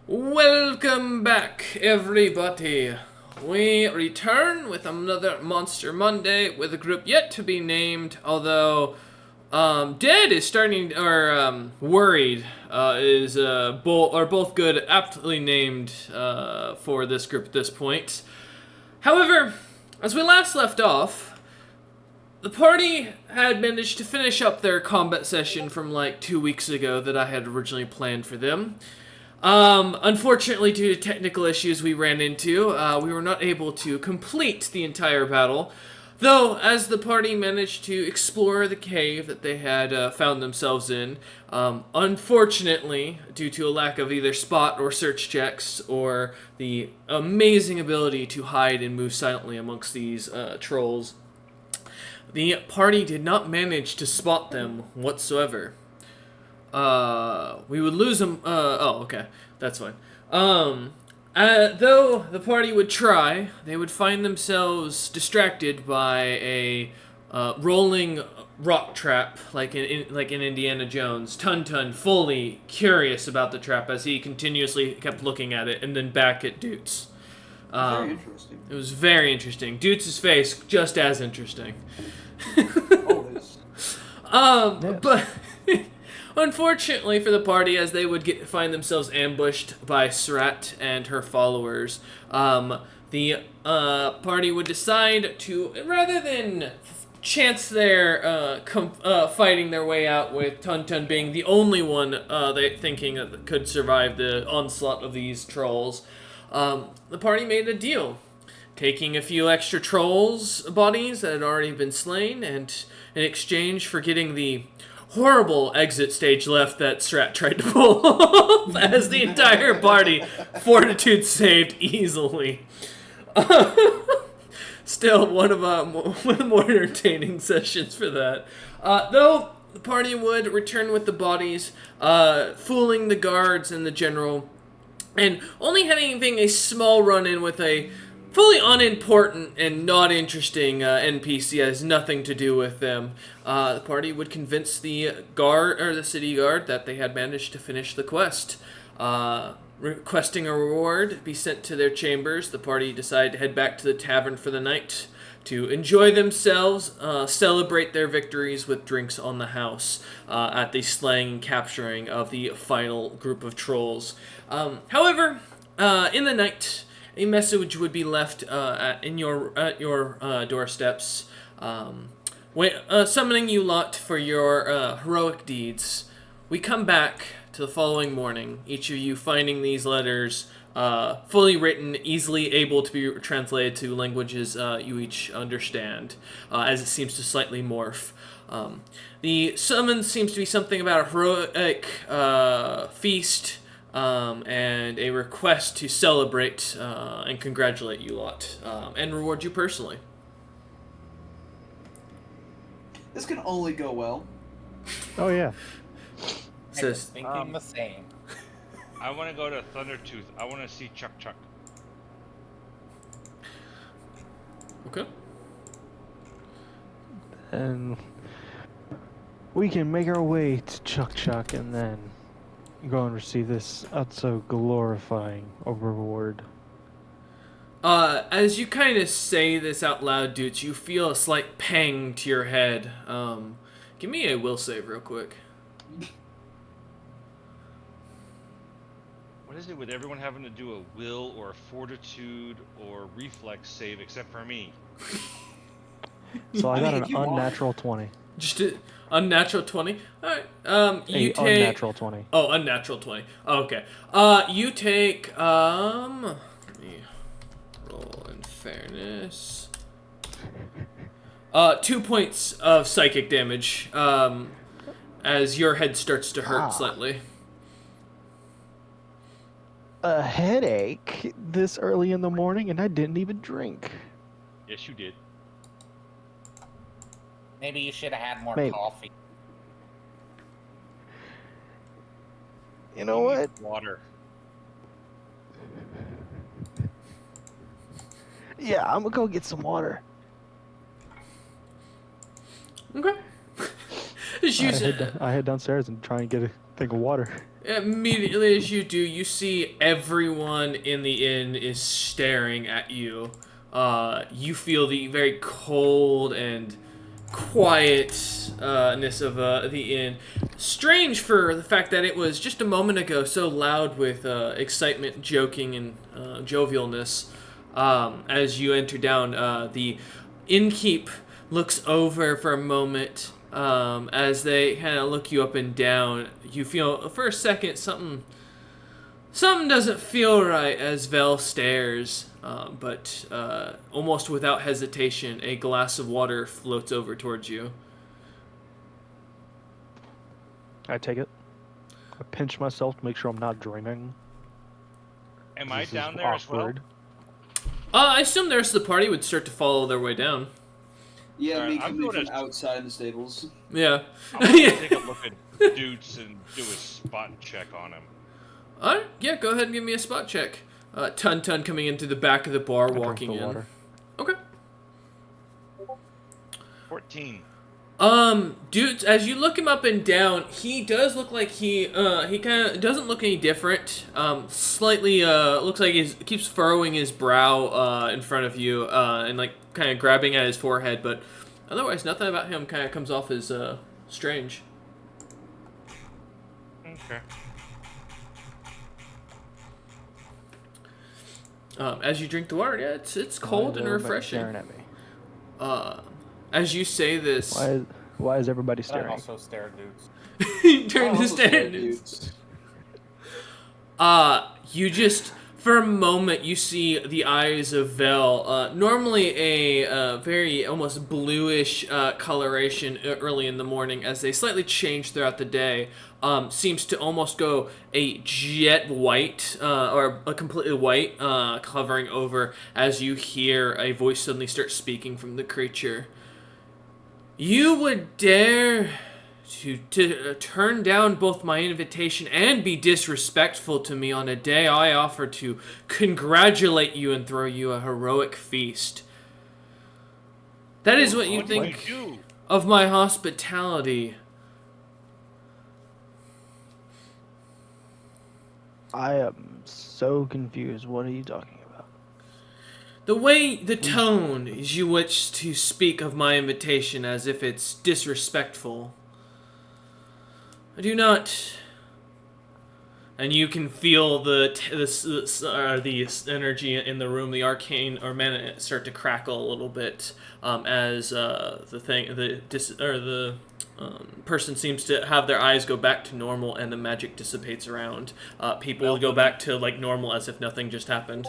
Welcome back, everybody. We return with another Monster Monday with a group yet to be named, although Dead is starting, or Worried is both good, aptly named for this group at this point. However, as we last left off, the party had managed to finish up their combat session from like 2 weeks ago that I had originally planned for them. Unfortunately, due to technical issues we ran into, we were not able to complete the entire battle. Though, as the party managed to explore the cave that they had found themselves in, unfortunately, due to a lack of either spot or search checks, or the amazing ability to hide and move silently amongst these trolls, the party did not manage to spot them whatsoever. We would lose them. Okay, that's fine. Though the party would try, they would find themselves distracted by a rolling rock trap, like in Indiana Jones. Tun fully curious about the trap as he continuously kept looking at it and then back at Doots. Very interesting. It was very interesting. Doots' face just as interesting. Always. Yes. But unfortunately for the party, as they would find themselves ambushed by Srat and her followers, the party would decide to, rather than chance their fighting their way out with Tun being the only one they thinking that could survive the onslaught of these trolls, the party made a deal. Taking a few extra trolls' bodies that had already been slain, and in exchange for getting the horrible exit stage left that Strat tried to pull off as the entire party fortitude saved easily. Still, one of the more entertaining sessions for that. Though the party would return with the bodies, fooling the guards and the general, and only having a small run-in with a fully unimportant and not interesting NPC has nothing to do with them. The party would convince the guard or the city guard that they had managed to finish the quest. Requesting a reward be sent to their chambers, the party decided to head back to the tavern for the night to enjoy themselves, celebrate their victories with drinks on the house at the slaying and capturing of the final group of trolls. However, in the night, a message would be left at your doorsteps, summoning you lot for your heroic deeds. We come back to the following morning, each of you finding these letters fully written, easily able to be translated to languages you each understand, as it seems to slightly morph. The summons seems to be something about a heroic feast, and a request to celebrate and congratulate you lot, and reward you personally. This can only go well. Oh yeah. I was thinking the same. I want to go to Thundertooth. I want to see Chuck. Okay. And we can make our way to Chuck and then go and receive this so glorifying reward. As you kind of say this out loud, dudes, you feel a slight pang to your head. Give me a will save real quick. What is it with everyone having to do a will or a fortitude or reflex save except for me? So I got mean, an you are. unnatural 20. Just a unnatural 20? Alright, you A take... unnatural 20. Oh, unnatural 20. Oh, okay. You take, let me roll in fairness. 2 points of psychic damage, as your head starts to hurt slightly. A headache this early in the morning, and I didn't even drink. Yes, you did. Maybe you should have had more Maybe. coffee. You know what? Water. Yeah, I'm gonna go get some water. Okay. Just use it. I head downstairs and try and get a thing of water. Immediately as you do, you see everyone in the inn is staring at you. You feel the very cold and quietness of the inn. Strange for the fact that it was just a moment ago so loud with excitement, joking, and jovialness. As you enter down, the innkeep looks over for a moment. As they kind of look you up and down, you feel for a second something doesn't feel right as Vel stares, but almost without hesitation, a glass of water floats over towards you. I take it. I pinch myself to make sure I'm not draining. Am I This is down there as well? awkward. I assume the rest of the party would start to follow their way down. Yeah, Alright, me I'm coming going from to- outside the stables. Yeah. I'm gonna take a look at Doots and do a spot check on him. Alright, yeah, go ahead and give me a spot check. Tun coming into the back of the bar, I drink walking the in. water. Okay. 14. Dude, as you look him up and down, he does look like he kind of doesn't look any different. Slightly, looks like he keeps furrowing his brow, in front of you, and like kind of grabbing at his forehead, but otherwise nothing about him kind of comes off as, strange. Okay. As you drink the water, yeah, it's cold and refreshing. Staring at me. As you say this, Why is everybody I staring? also stare dudes. he turns Oh, his head. dudes. You just, for a moment, you see the eyes of Vel. Normally a very almost bluish coloration early in the morning, as they slightly change throughout the day, seems to almost go a jet white, or a completely white, covering over as you hear a voice suddenly start speaking from the creature. You would dare to turn down both my invitation and be disrespectful to me on a day I offer to congratulate you and throw you a heroic feast. That is what you What did think you do? of my hospitality. I am so confused. What are you talking about? The tone is you wish to speak of my invitation as if it's disrespectful. I do not. And you can feel the energy in the room, the arcane or mana start to crackle a little bit as the person seems to have their eyes go back to normal and the magic dissipates around. People go back to like normal as if nothing just happened.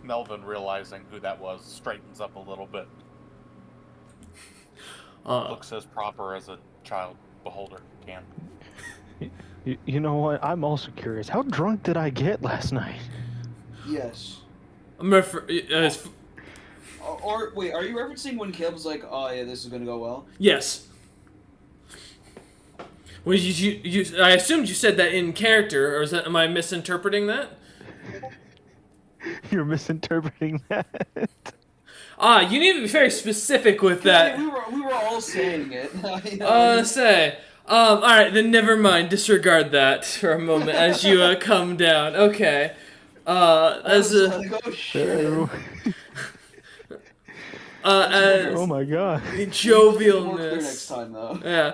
Melvin, realizing who that was, straightens up a little bit. Looks as proper as a child beholder can. You know what? I'm also curious. How drunk did I get last night? Yes. Or wait, are you referencing when Caleb was like, "Oh yeah, this is gonna go well"? Yes. Well, I assumed you said that in character, or am I misinterpreting that? You're misinterpreting that. You need to be very specific with that. We were all saying it. You know, All right, then never mind. Disregard that for a moment as you come down. Okay. As oh shit. Oh my god. the More clear next jovialness. time though. Yeah.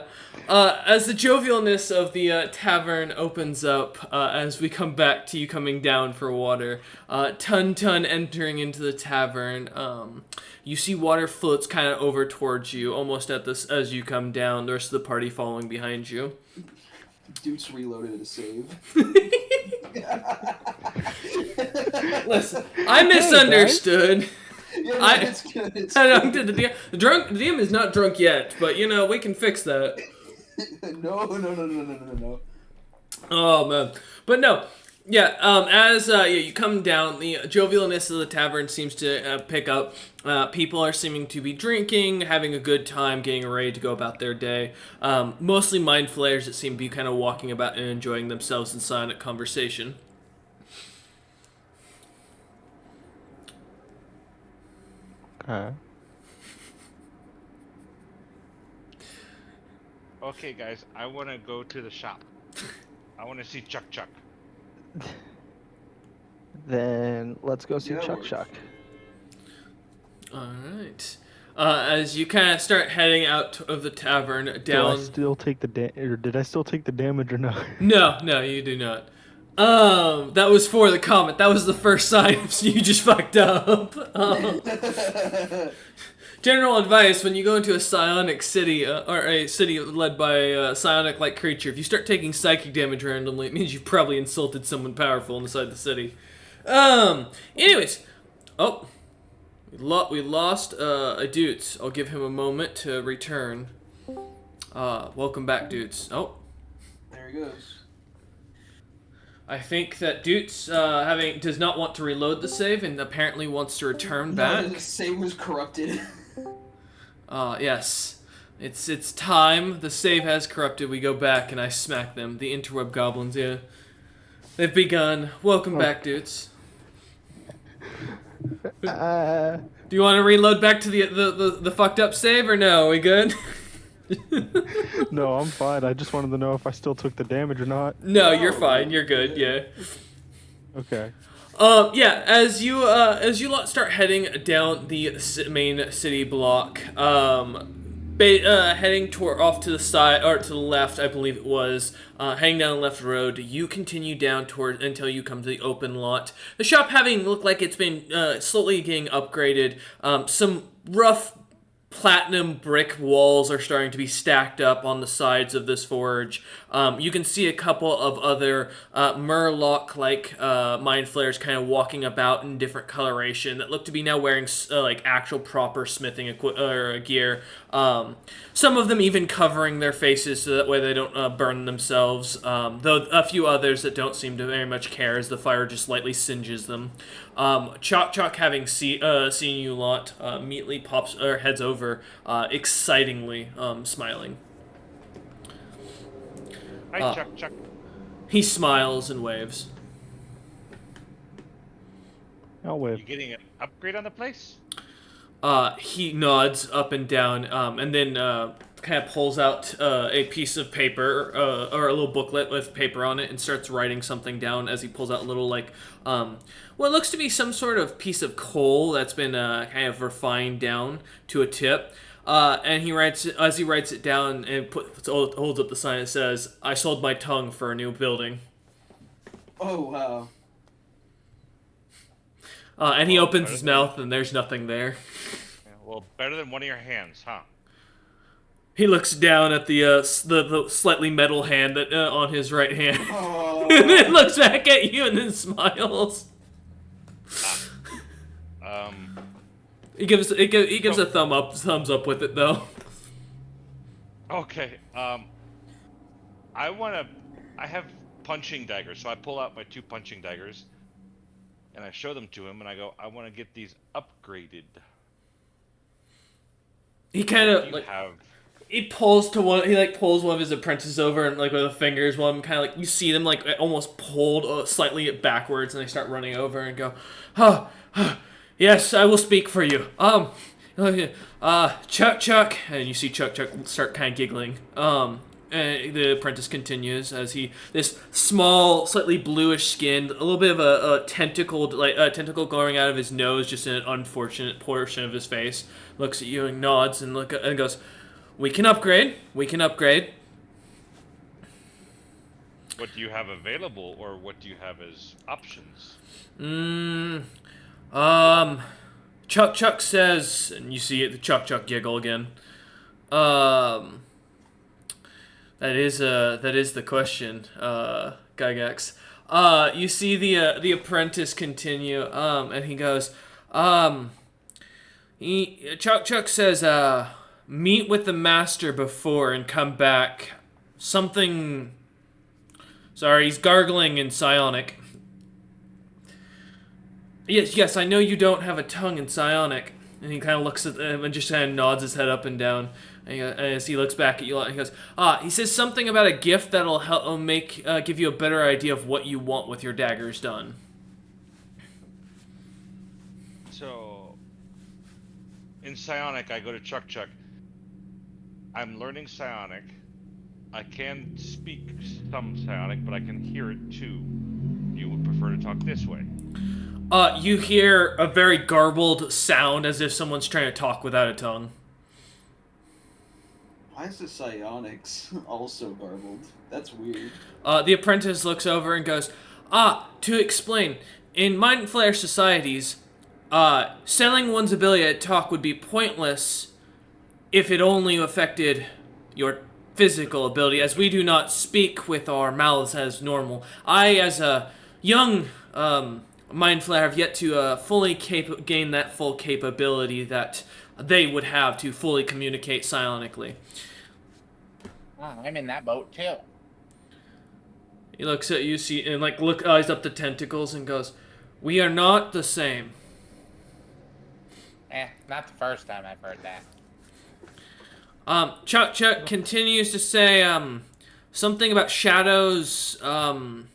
As the jovialness of the tavern opens up, as we come back to you coming down for water, Tun entering into the tavern, you see water floats kind of over towards you, almost at this as you come down. The rest of the party following behind you. Dude's reloaded to save. Listen, I misunderstood. Yeah, I- it's good. It's I don't did the DM is not drunk yet, but you know we can fix that. No. Oh man, but no, yeah. As you come down, the jovialness of the tavern seems to pick up. People are seeming to be drinking, having a good time, getting ready to go about their day. Mostly mind flayers that seem to be kind of walking about and enjoying themselves in silent conversation. Okay, guys, I want to go to the shop. I want to see Chuck Chuck. Then let's go see Yeah, that Chuck works. Chuck. All right. As you kind of start heading out of the tavern Do I down. still take the or did I still take the damage or not? No, you do not. That was for the comment. That was the first sign you just fucked up. General advice: when you go into a psionic city or a city led by a psionic-like creature, if you start taking psychic damage randomly, it means you've probably insulted someone powerful inside the city. Anyways, we lost a Dutes. I'll give him a moment to return. Welcome back, Dutes. Oh. There he goes. I think that Dutes does not want to reload the save and apparently wants to return back. No, the save was corrupted. Yes. It's time. The save has corrupted. We go back and I smack them. The interweb goblins, yeah. They've begun. Welcome back, Dutes. Do you want to reload back to the fucked up save or no? Are we good? No, I'm fine. I just wanted to know if I still took the damage or not. No, you're fine. You're good. Yeah. Okay. Yeah. As you lot start heading down the main city block, heading off to the side or to the left, I believe it was, heading down the left road. You continue down toward until you come to the open lot. The shop having looked like it's been slowly getting upgraded. Some rough platinum brick walls are starting to be stacked up on the sides of this forge. You can see a couple of other Murloc-like mind flayers kind of walking about in different coloration that look to be now wearing like actual proper smithing gear. Some of them even covering their faces so that way they don't burn themselves. Though a few others that don't seem to very much care as the fire just lightly singes them. Choc having seen you lot, immediately pops or heads over, excitingly smiling. Hi, Chuck Chuck. He smiles and waves. I'll wait. You getting an upgrade on the place? He nods up and down, and then kind of pulls out a piece of paper or a little booklet with paper on it and starts writing something down as he pulls out a little what looks to be some sort of piece of coal that's been kind of refined down to a tip. And he writes it down and holds up the sign that says, "I sold my tongue for a new building." Oh, wow. And he opens his mouth and there's nothing there. Yeah, well, better than one of your hands, huh? He looks down at the slightly metal hand that on his right hand, Oh. and then looks back at you and then smiles. He gives a thumbs up with it though. Okay. I have punching daggers, so I pull out my 2 punching daggers, and I show them to him, and I go, I want to get these upgraded. He kind Do of you have? he pulls one of his apprentices over and like with the fingers, one kind of like you see them like almost pulled slightly backwards, and they start running over and go, yes, I will speak for you. Chuck, and you see Chuck start kind of giggling. And the apprentice continues as this small, slightly bluish skinned, a little bit of a tentacle going out of his nose, just in an unfortunate portion of his face, looks at you and nods and goes, "We can upgrade. We can upgrade." What do you have available, or what do you have as options? Chuck says, and you see the Chuck giggle again. That is the question, Gygax. You see the apprentice continue, and he goes, Chuck says, meet with the master before and come back. Something. Sorry, he's gargling in Psionic. Yes, I know you don't have a tongue in Psionic. And he kind of looks at them and just kind of nods his head up and down. And as he looks back at you, and he goes, he says something about a gift that'll help give you a better idea of what you want with your daggers done. So, in Psionic, I go to Chuck. I'm learning Psionic. I can speak some psionic, but I can hear it too. You would prefer to talk this way. You hear a very garbled sound as if someone's trying to talk without a tongue. Why is the psionics also garbled? That's weird. The apprentice looks over and goes, to explain, in Mind Flayer societies, selling one's ability to talk would be pointless if it only affected your physical ability, as we do not speak with our mouths as normal. I, as a young Mind Flayer, have yet to fully gain that full capability that they would have to fully communicate psionically. I'm in that boat too. He looks at you, see, and eyes up the tentacles and goes, "We are not the same." Not the first time I've heard that. Chuck continues to say something about shadows, some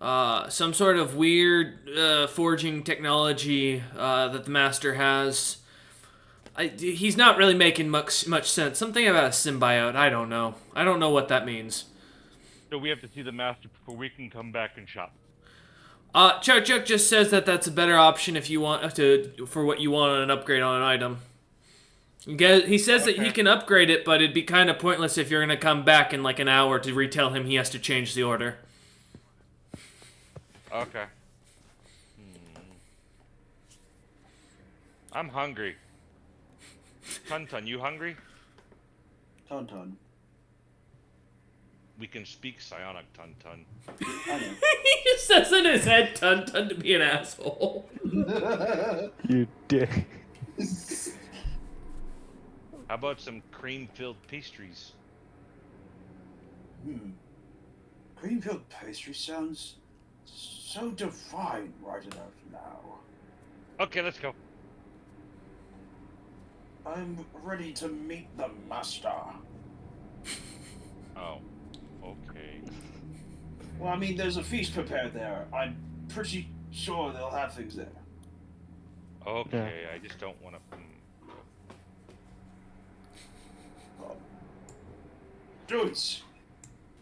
sort of weird forging technology that the master has. He's not really making much sense. Something about a symbiote. I don't know. I don't know what that means. So we have to see the master before we can come back and shop. Chuck just says that that's a better option if you want for what you want on an upgrade on an item. He says that he can upgrade it, but it'd be kind of pointless if you're gonna come back in like an hour to retell him he has to change the order. Okay. I'm hungry. Tun, you hungry? Ton. We can speak psionic, Tun. I know. He just says in his head, Tun to be an asshole. You dick. How about some cream-filled pastries? Cream-filled pastry sounds so divine right about now. Okay, let's go. I'm ready to meet the master. Oh, okay. Well, I mean, there's a feast prepared there. I'm pretty sure they'll have things there. Okay, I just don't want to... Dudes,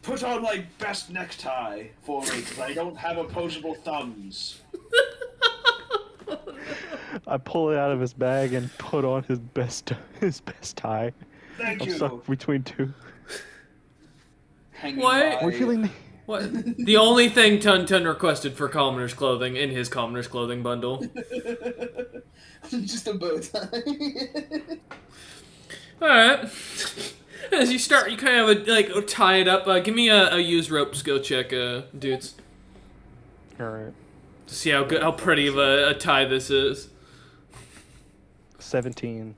put on my best necktie for me, because I don't have opposable thumbs. I pull it out of his bag and put on his best tie. Thank I'm you. stuck between two. Hanging What? by- We're feeling. What? The only thing Tun requested for commoner's clothing in his commoner's clothing bundle. Just a bow tie. Alright. As you start, you kind of tie it up. Give me a use rope skill check, dudes. Alright. To see how pretty of a tie this is. 17.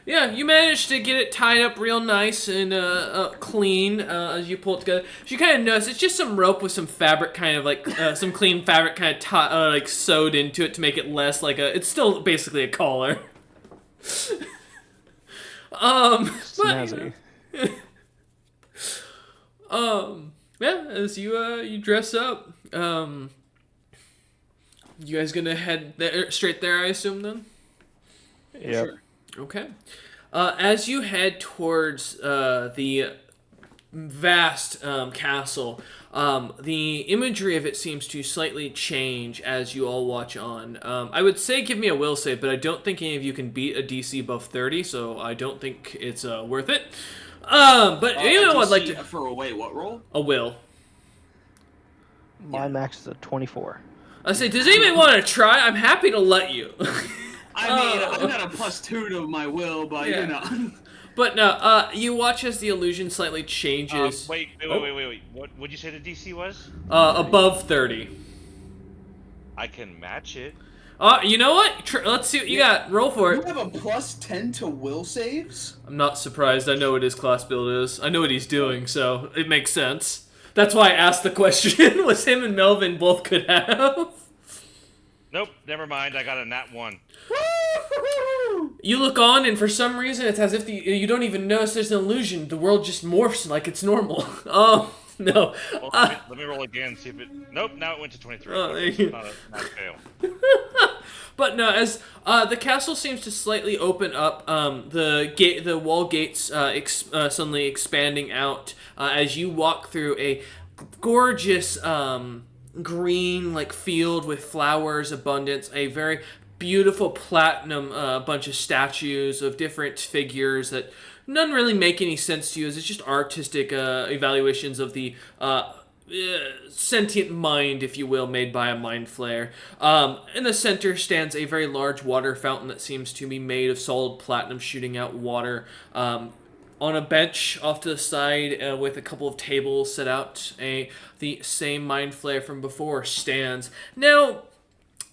Yeah, you managed to get it tied up real nice and clean as you pull it together. You kind of notice it's just some rope with some fabric, kind of some clean fabric, kind of sewed into it to make it less like a. It's still basically a collar. Snazzy. Yeah, as you dress up, you guys gonna head straight there, I assume then. Yep. Sure. Okay. As you head towards the vast castle, the imagery of it seems to slightly change as you all watch on. I would say give me a will save, but I don't think any of you can beat a DC above 30, so I don't think it's worth it. But you know, I'd like to For a wait, what roll? a will. My max is a 24. I say, does anybody want to try? I'm happy to let you. I mean, I've got a +2 to my will, but Yeah. you know. But no, you watch as the illusion slightly changes. Wait. What'd you say the DC was? Above 30. I can match it. You know what? Let's see what you got. Roll for You it. have a +10 to will saves? I'm not surprised. I know what his class build is. I know what he's doing, so it makes sense. That's why I asked the question. Was him and Melvin both could have? Nope, never mind. I got a nat 1. You look on, and for some reason, it's as if you don't even notice there's an illusion. The world just morphs like it's normal. Oh, no. Well, let me roll again, see if it... Nope, now it went to 23. Oh, there you- Not a fail. But no, as the castle seems to slightly open up, the wall gates suddenly expanding out as you walk through a gorgeous green like field with flowers abundance, a very beautiful platinum bunch of statues of different figures that none really make any sense to you, as it's just artistic evaluations of the sentient mind, if you will, made by a mind flayer. In the center stands a very large water fountain that seems to be made of solid platinum shooting out water. On a bench off to the side with a couple of tables set out, the same mind flayer from before stands. Now,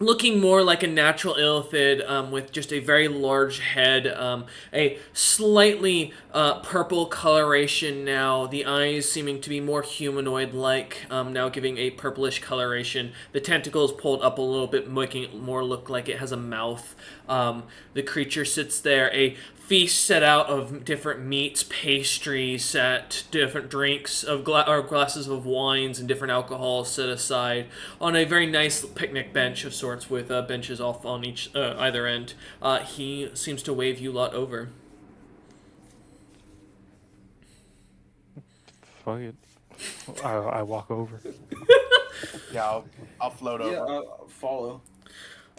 looking more like a natural illithid with just a very large head, a slightly purple coloration now, the eyes seeming to be more humanoid-like, now giving a purplish coloration, the tentacles pulled up a little bit, making it more look like it has a mouth. The creature sits there, a feast set out of different meats, pastries set, different drinks of glasses of wines and different alcohols set aside on a very nice picnic bench of sorts with benches off on each either end. He seems to wave you lot over. Fuck it. I walk over. Yeah, I'll float over. Yeah, follow.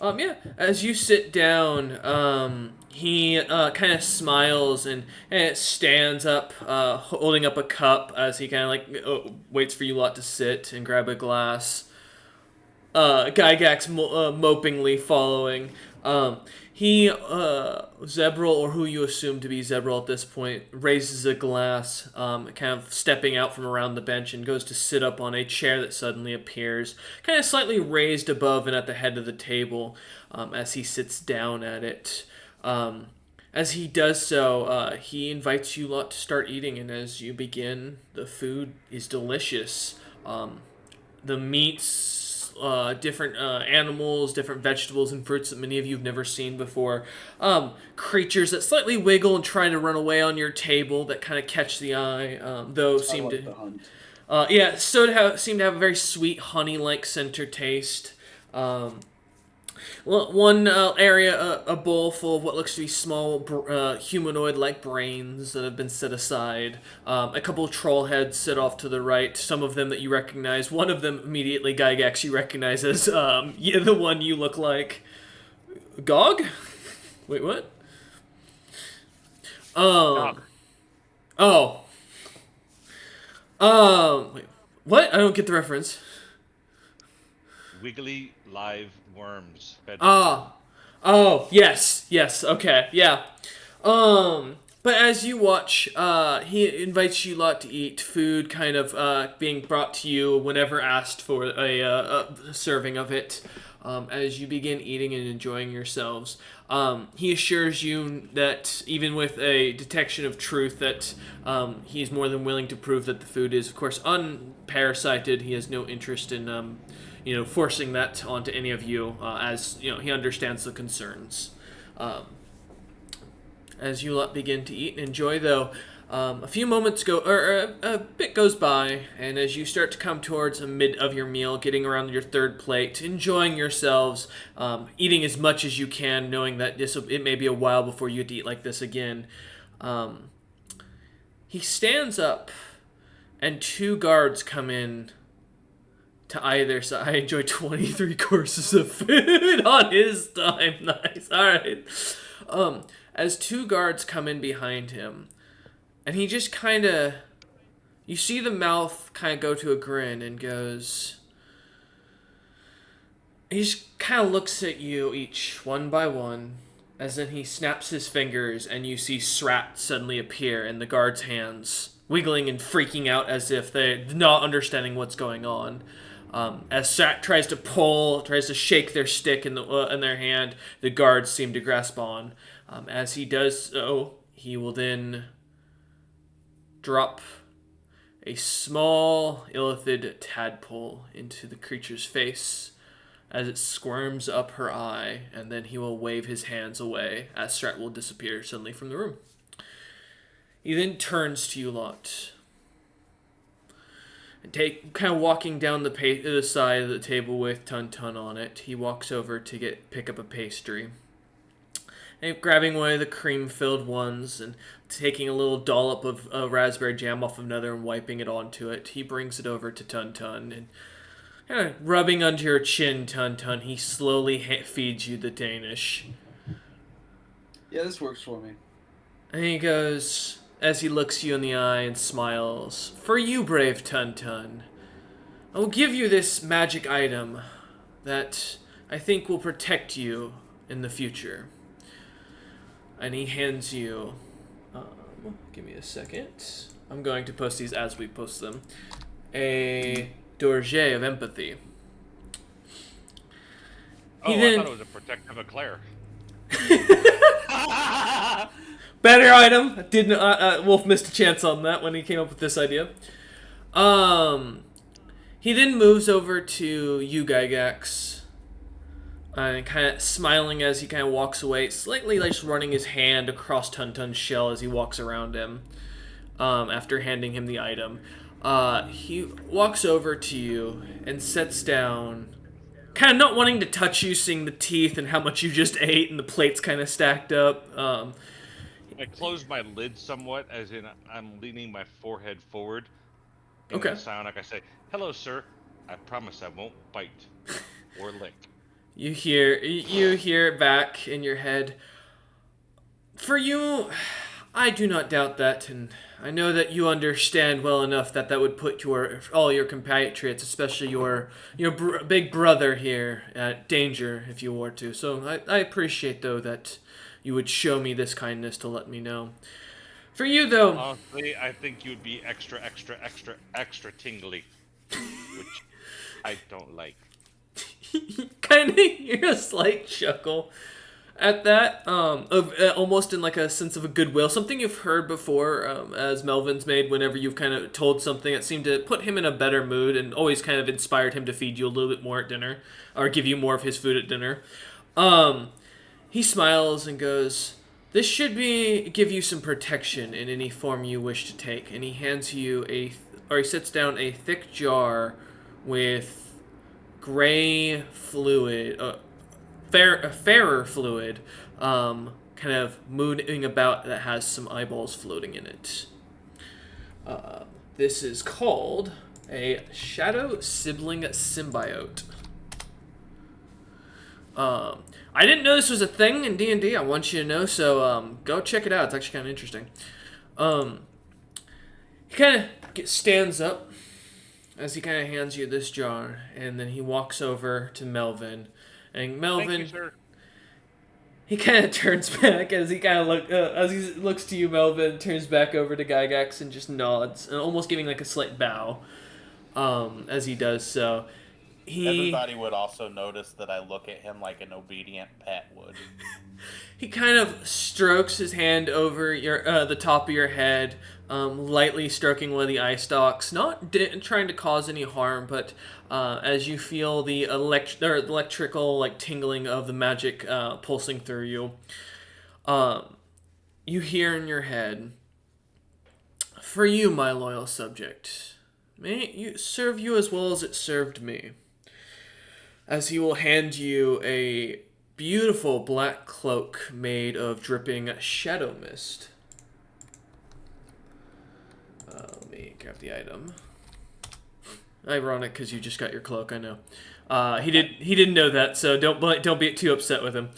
Yeah, as you sit down, he kind of smiles and stands up, holding up a cup as he kind of like waits for you lot to sit and grab a glass. Gygax mopingly following. Zebril, or who you assume to be Zebril at this point, raises a glass, kind of stepping out from around the bench and goes to sit up on a chair that suddenly appears, kind of slightly raised above and at the head of the table, as he sits down at it. As he does so, he invites you lot to start eating, and as you begin, the food is delicious. The meats, different animals, different vegetables and fruits that many of you have never seen before. Creatures that slightly wiggle and try to run away on your table that kind of catch the eye, though seem I like to... the hunt. Seem to have a very sweet honey-like center taste. One area, a bowl full of what looks to be small humanoid-like brains that have been set aside. A couple of troll heads sit off to the right, some of them that you recognize. One of them immediately, Gygax, you recognize as the one you look like. Gog? Wait, what? Gog. Oh. Wait, what? I don't get the reference. Wiggly live worms. Fed Oh, yes, okay, yeah. But as you watch, he invites you lot to eat food, kind of being brought to you whenever asked for a serving of it. As you begin eating and enjoying yourselves, he assures you that even with a detection of truth, that he's more than willing to prove that the food is, of course, unparasited. He has no interest in forcing that onto any of you, as he understands the concerns. As you lot begin to eat and enjoy, though, a few moments go, or a bit goes by, and as you start to come towards the mid of your meal, getting around your third plate, enjoying yourselves, eating as much as you can, knowing that it may be a while before you eat like this again, he stands up, and two guards come in to either side. I enjoy 23 courses of food on his time. Nice. All right. As two guards come in behind him, and he just kind of, you see the mouth kind of go to a grin and goes, he just kind of looks at you each one by one, as then he snaps his fingers and you see Srat suddenly appear in the guard's hands, wiggling and freaking out as if they're not understanding what's going on. As Srat tries to shake their stick in their hand, the guards seem to grasp on. As he does so, he will then drop a small illithid tadpole into the creature's face as it squirms up her eye, and then he will wave his hands away as Strat will disappear suddenly from the room. He then turns to you lot. Kind of walking down the side of the table with Tun Tun on it. He walks over to pick up a pastry. And grabbing one of the cream-filled ones and taking a little dollop of raspberry jam off of another and wiping it onto it, he brings it over to Tun Tun and kind of rubbing under your chin, Tun Tun, he slowly feeds you the Danish. Yeah, this works for me. And he goes, as he looks you in the eye and smiles, "For you, brave Tun Tun, I will give you this magic item that I think will protect you in the future." And he hands you, give me a second. I'm going to post these as we post them. A Dorje of Empathy. Oh, I thought it was a protective eclair. Better item. Didn't Wolf missed a chance on that when he came up with this idea. He then moves over to you, Gygax, and kind of smiling as he kind of walks away, slightly like just running his hand across Tun Tun's shell as he walks around him. After handing him the item, he walks over to you and sits down, kind of not wanting to touch you, seeing the teeth and how much you just ate, and the plates kind of stacked up. I close my lid somewhat, as in I'm leaning my forehead forward. Okay. In the sound, like I say, "Hello, sir. I promise I won't bite or lick." You hear it back in your head. "For you, I do not doubt that, and I know that you understand well enough that would put all your compatriots, especially your big brother here, at danger if you were to. So I appreciate, though, that you would show me this kindness to let me know. For you, though..." Honestly, I think you'd be extra tingly, which I don't like. Kind of hear a slight chuckle at that, almost in like a sense of a goodwill, something you've heard before, as Melvin's made whenever you've kind of told something that seemed to put him in a better mood and always kind of inspired him to feed you a little bit more at dinner, or give you more of his food at dinner. He smiles and goes, "This should give you some protection in any form you wish to take," and he hands you he sets down a thick jar with gray fluid, fairer fluid, kind of moving about, that has some eyeballs floating in it. This is called a Shadow Sibling Symbiote. I didn't know this was a thing in D&D, I want you to know, so go check it out, it's actually kind of interesting. He kind of stands up as he kind of hands you this jar, and then he walks over to Melvin, and Melvin, "Thank you, sir." He kind of turns back as he kind of as he looks to you, Melvin, turns back over to Gygax and just nods, and almost giving like a slight bow, as he does so. Everybody would also notice that I look at him like an obedient pet would. He kind of strokes his hand over the top of your head, lightly stroking one of the eye stalks, not trying to cause any harm, but as you feel the electrical like tingling of the magic pulsing through you, you hear in your head, "For you, my loyal subject, may it serve you as well as it served me," as he will hand you a beautiful black cloak made of dripping shadow mist. Let me grab the item. Ironic, because you just got your cloak. I know. He didn't know that, so don't be too upset with him.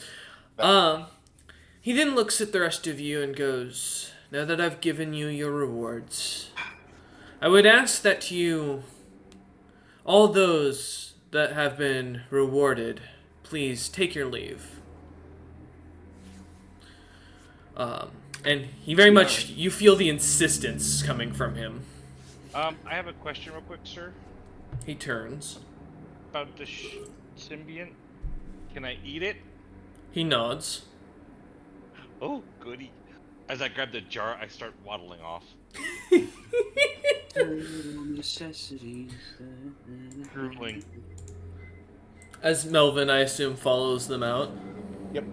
He then looks at the rest of you and goes, "Now that I've given you your rewards, I would ask that all those that have been rewarded, please take your leave." And he very much, you feel the insistence coming from him. I have a question real quick, sir. He turns. About the symbiont. Can I eat it? He nods. Oh, goody. As I grab the jar, I start waddling off. Drooling. As Melvin, I assume, follows them out. Yep.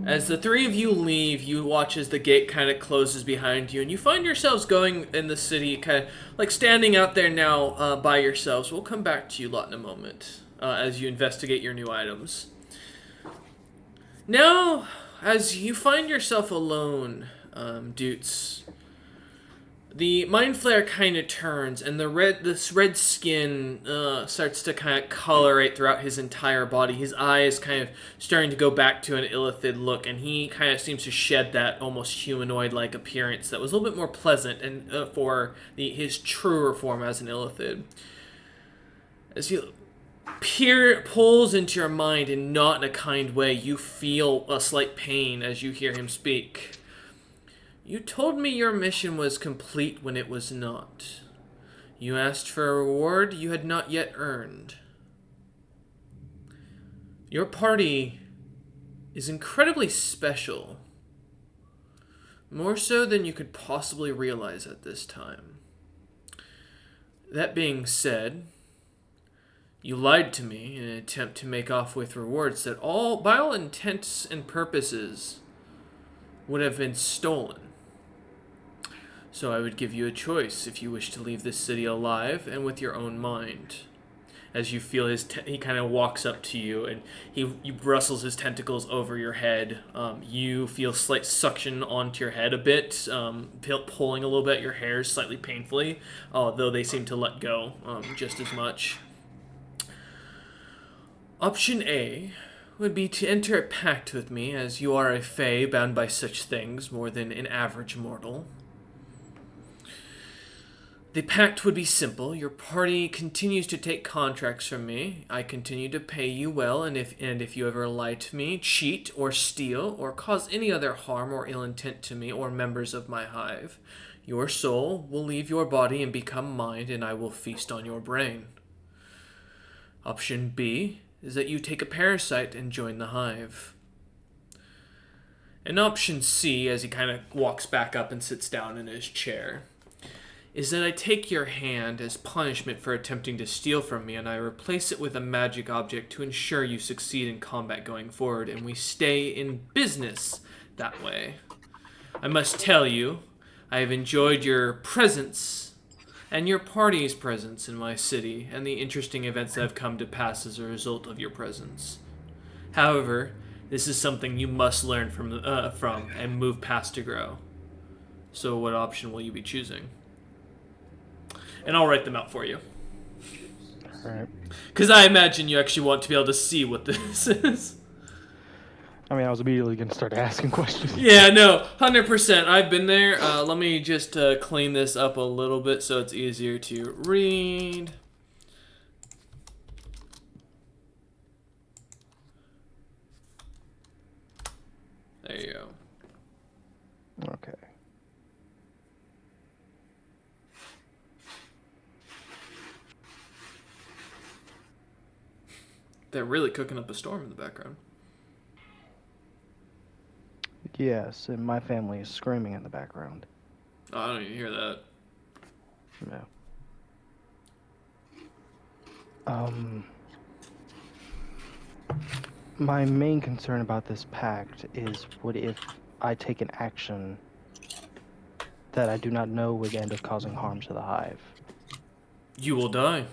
As the three of you leave, you watch as the gate kind of closes behind you, and you find yourselves going in the city, kind of like standing out there now by yourselves. We'll come back to you lot in a moment as you investigate your new items. Now, as you find yourself alone, Doots, the mind flare kind of turns, and this red skin starts to kind of colorate throughout his entire body. His eyes kind of starting to go back to an illithid look, and he kind of seems to shed that almost humanoid-like appearance that was a little bit more pleasant and for his truer form as an illithid. As you pulls into your mind, and not in a kind way, you feel a slight pain as you hear him speak. You told me your mission was complete when it was not. You asked for a reward you had not yet earned. Your party is incredibly special. More so than you could possibly realize at this time. That being said, you lied to me in an attempt to make off with rewards that by all intents and purposes, would have been stolen. So I would give you a choice if you wish to leave this city alive and with your own mind. As you feel he kind of walks up to you and he rustles his tentacles over your head. You feel slight suction onto your head a bit, pulling a little bit at your hair slightly painfully, although they seem to let go just as much. Option A would be to enter a pact with me, as you are a fae bound by such things more than an average mortal. The pact would be simple. Your party continues to take contracts from me. I continue to pay you well, and if you ever lie to me, cheat, or steal, or cause any other harm or ill intent to me or members of my hive, your soul will leave your body and become mine, and I will feast on your brain. Option B is that you take a parasite and join the hive. And option C, as he kind of walks back up and sits down in his chair, is that I take your hand as punishment for attempting to steal from me, and I replace it with a magic object to ensure you succeed in combat going forward, and we stay in business that way. I must tell you, I have enjoyed your presence and your party's presence in my city, and the interesting events that have come to pass as a result of your presence. However, this is something you must learn from and move past to grow. So what option will you be choosing? And I'll write them out for you. Alright. Because I imagine you actually want to be able to see what this is. I mean, I was immediately going to start asking questions. Yeah, no, 100%. I've been there. Let me just clean this up a little bit so it's easier to read. There you go. Okay. They're really cooking up a storm in the background. Yes, and my family is screaming in the background. Oh, I don't even hear that. No. My main concern about this pact is what if I take an action that I do not know would end up causing harm to the hive? You will die.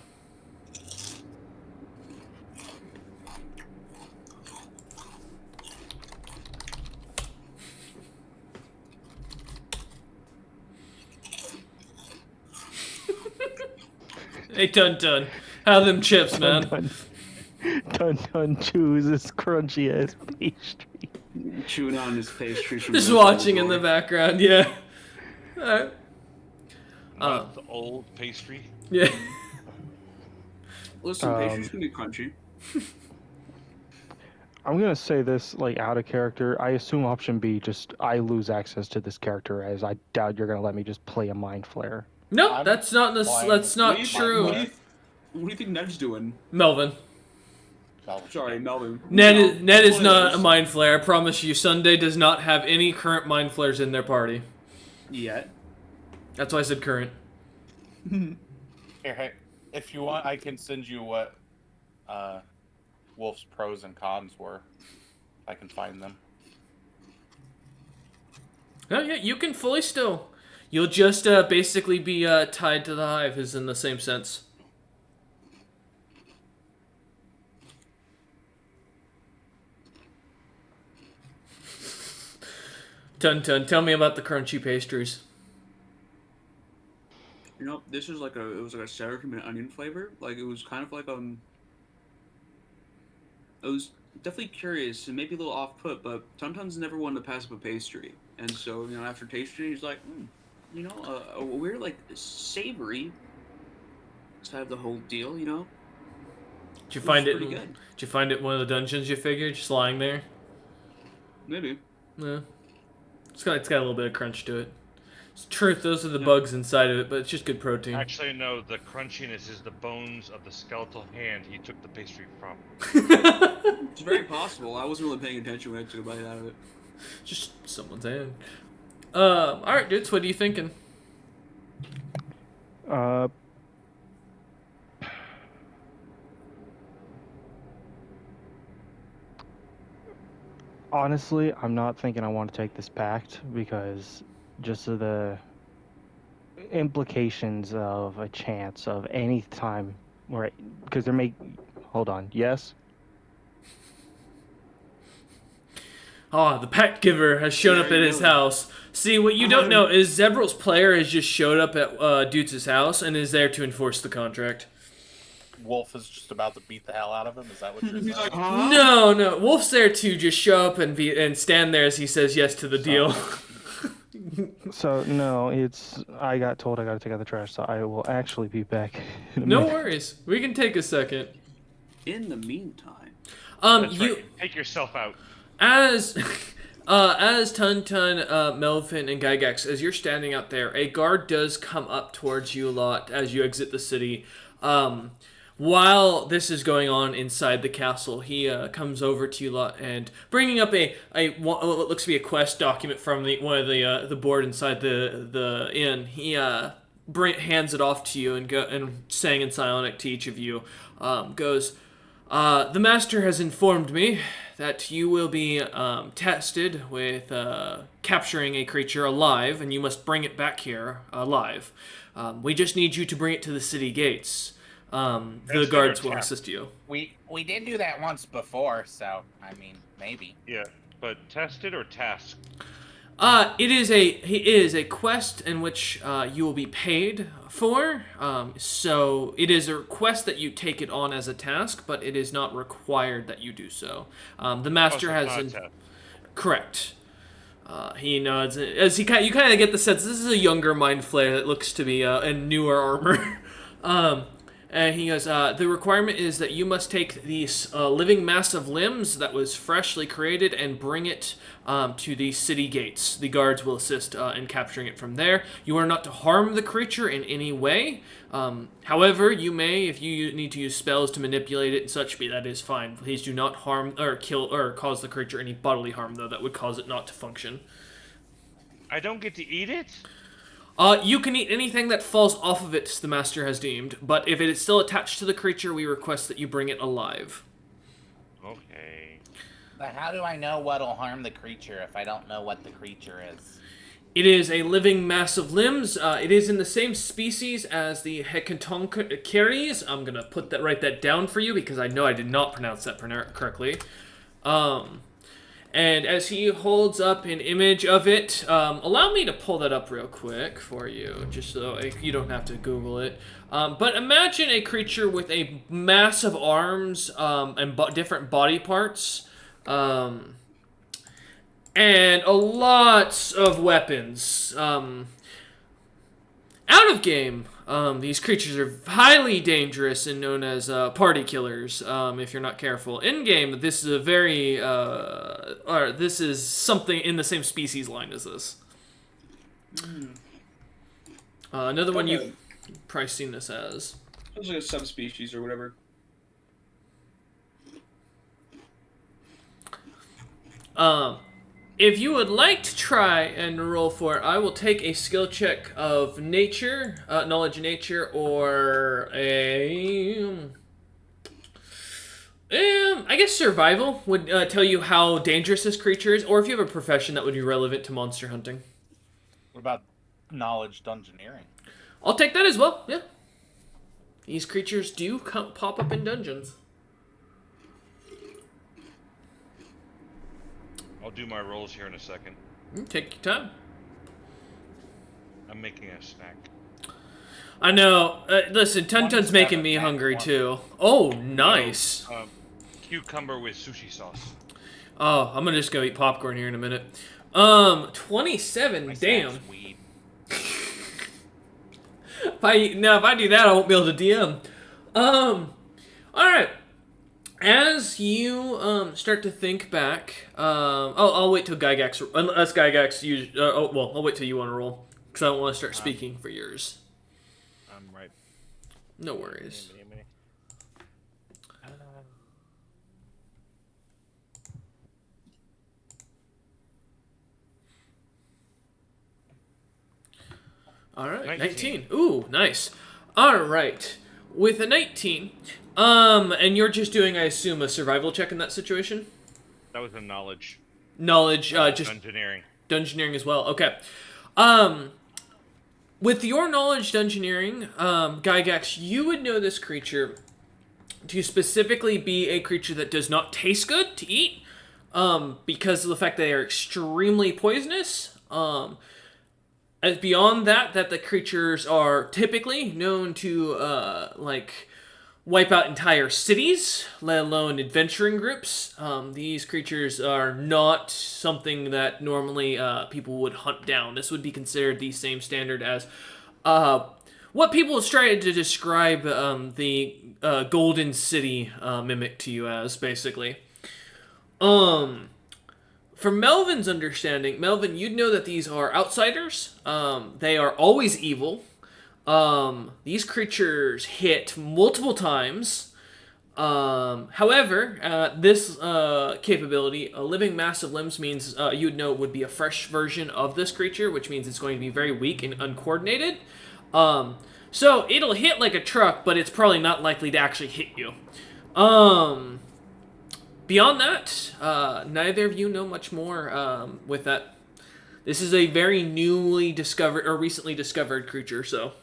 Hey, Dun-Dun. How them chips, man? Dun chews this crunchy ass pastry. Chewing on his pastry from Just the watching in the door. background, yeah. Alright. The old pastry. Yeah. Listen, pastries can be crunchy. I'm gonna say this like out of character. I assume option B, just I lose access to this character, as I doubt you're gonna let me just play a mind flare. No, that's not that's not true. What do you think Ned's doing? Melvin. Sorry, Melvin. Ned is One of not a those. mind flare. I promise you, Sunday does not have any current mind flares in their party. Yet. That's why I said current. Here, hey, if you want, I can send you what Wolf's pros and cons were. I can find them. Oh yeah, you can fully still. You'll just basically be tied to the hive, is in the same sense. Tun, tell me about the crunchy pastries. You know, this is like it was like a sour cream and onion flavor. Like it was kind of like I was definitely curious and maybe a little off put, but Tuntun's never wanted to pass up a pastry, and so after tasting, it, he's like, a weird like savory side of the whole deal. Did you find it? Pretty good. Did you find it in one of the dungeons? You figured, just lying there. Maybe. Yeah, it's got a little bit of crunch to it. It's truth, those are the bugs inside of it, but it's just good protein. Actually, no, the crunchiness is the bones of the skeletal hand he took the pastry from. It's very possible. I wasn't really paying attention when I took a bite out of it. Just someone's hand. Alright, dudes, what are you thinking? Honestly, I'm not thinking I want to take this pact because just of the implications of a chance of any time where, because there may, hold on, yes? Ah, the pact giver has shown up at his house. See, what you don't know is Zebral's player has just showed up at Dudes' house and is there to enforce the contract. Wolf is just about to beat the hell out of him. Is that what you're saying? No, Wolf's there to just show up and stand there as he says yes to the deal. So, no, I got told I gotta take out the trash, so I will actually be back in a No minute. worries, we can take a second. In the meantime, That's right. Take yourself out. As Tun, Melvin, and Gygax, as you're standing out there, a guard does come up towards you a lot as you exit the city. While this is going on inside the castle, he comes over to you lot and bringing up what looks to be a quest document from one of the board inside the inn. He hands it off to you and saying in Psionic to each of you, goes, the master has informed me that you will be tested with capturing a creature alive, and you must bring it back here alive. We just need you to bring it to the city gates. The guards will assist you. We did do that once before, so I mean maybe. Yeah, but tested or tasked? It is a quest in which you will be paid for. So it is a request that you take it on as a task, but it is not required that you do so. The master has correct. He nods as you kind of get the sense this is a younger mind flayer that looks to be in newer armor. And he goes, the requirement is that you must take these living mass of limbs that was freshly created and bring it to the city gates. The guards will assist in capturing it from there. You are not to harm the creature in any way. However, you may, if you need to use spells to manipulate it and such, that is fine. Please do not harm or kill or cause the creature any bodily harm, though. That would cause it not to function. I don't get to eat it? You can eat anything that falls off of it, the master has deemed, but if it is still attached to the creature, we request that you bring it alive. Okay. But how do I know what'll harm the creature if I don't know what the creature is? It is a living mass of limbs. It is in the same species as the Hecatoncheires. I'm going to write that down for you because I know I did not pronounce that correctly. And as he holds up an image of it, allow me to pull that up real quick for you, just so you don't have to Google it. But imagine a creature with a mass of arms and different body parts, and a lot of weapons. Out of game, these creatures are highly dangerous and known as party killers. If you're not careful, in game, this is this is something in the same species line as this. Another one you've probably seen this as. it was like a subspecies or whatever. If you would like to try and roll for it, I will take a skill check of nature, knowledge of nature, or I guess survival would tell you how dangerous this creature is, or if you have a profession that would be relevant to monster hunting. What about knowledge dungeoneering? I'll take that as well. Yeah. These creatures do pop up in dungeons. I'll do my rolls here in a second. Take your time. I'm making a snack. I know. Listen, Tuntun's 27 making me and hungry 1. too. Oh, nice. Cucumber with sushi sauce. Oh, I'm gonna just go eat popcorn here in a minute. 27. My Damn. snack's weed. If I do that, I won't be able to DM. All right. As you start to think back, I'll wait till Gygax. Unless Gygax use. I'll wait till you want to roll because I don't want to start speaking for yours. I'm right. No worries. All right, 19. Ooh, nice. All right, with a 19, and you're just doing, I assume, a survival check in that situation. That was a knowledge. Knowledge, just Engineering. dungeoneering as well. Okay. With your knowledge dungeoneering, Gygax, you would know this creature to specifically be a creature that does not taste good to eat, because of the fact they are extremely poisonous. As beyond that, the creatures are typically known to wipe out entire cities, let alone adventuring groups. These creatures are not something that normally people would hunt down. This would be considered the same standard as what people try to describe the Golden City mimic to you as, basically. From Melvin's understanding, Melvin, you'd know that these are outsiders. They are always evil. These creatures hit multiple times. However, this capability, a living mass of limbs, means you'd know it would be a fresh version of this creature, which means it's going to be very weak and uncoordinated. So it'll hit like a truck, but it's probably not likely to actually hit you. Beyond that, neither of you know much more with that. This is a very newly discovered or recently discovered creature, so.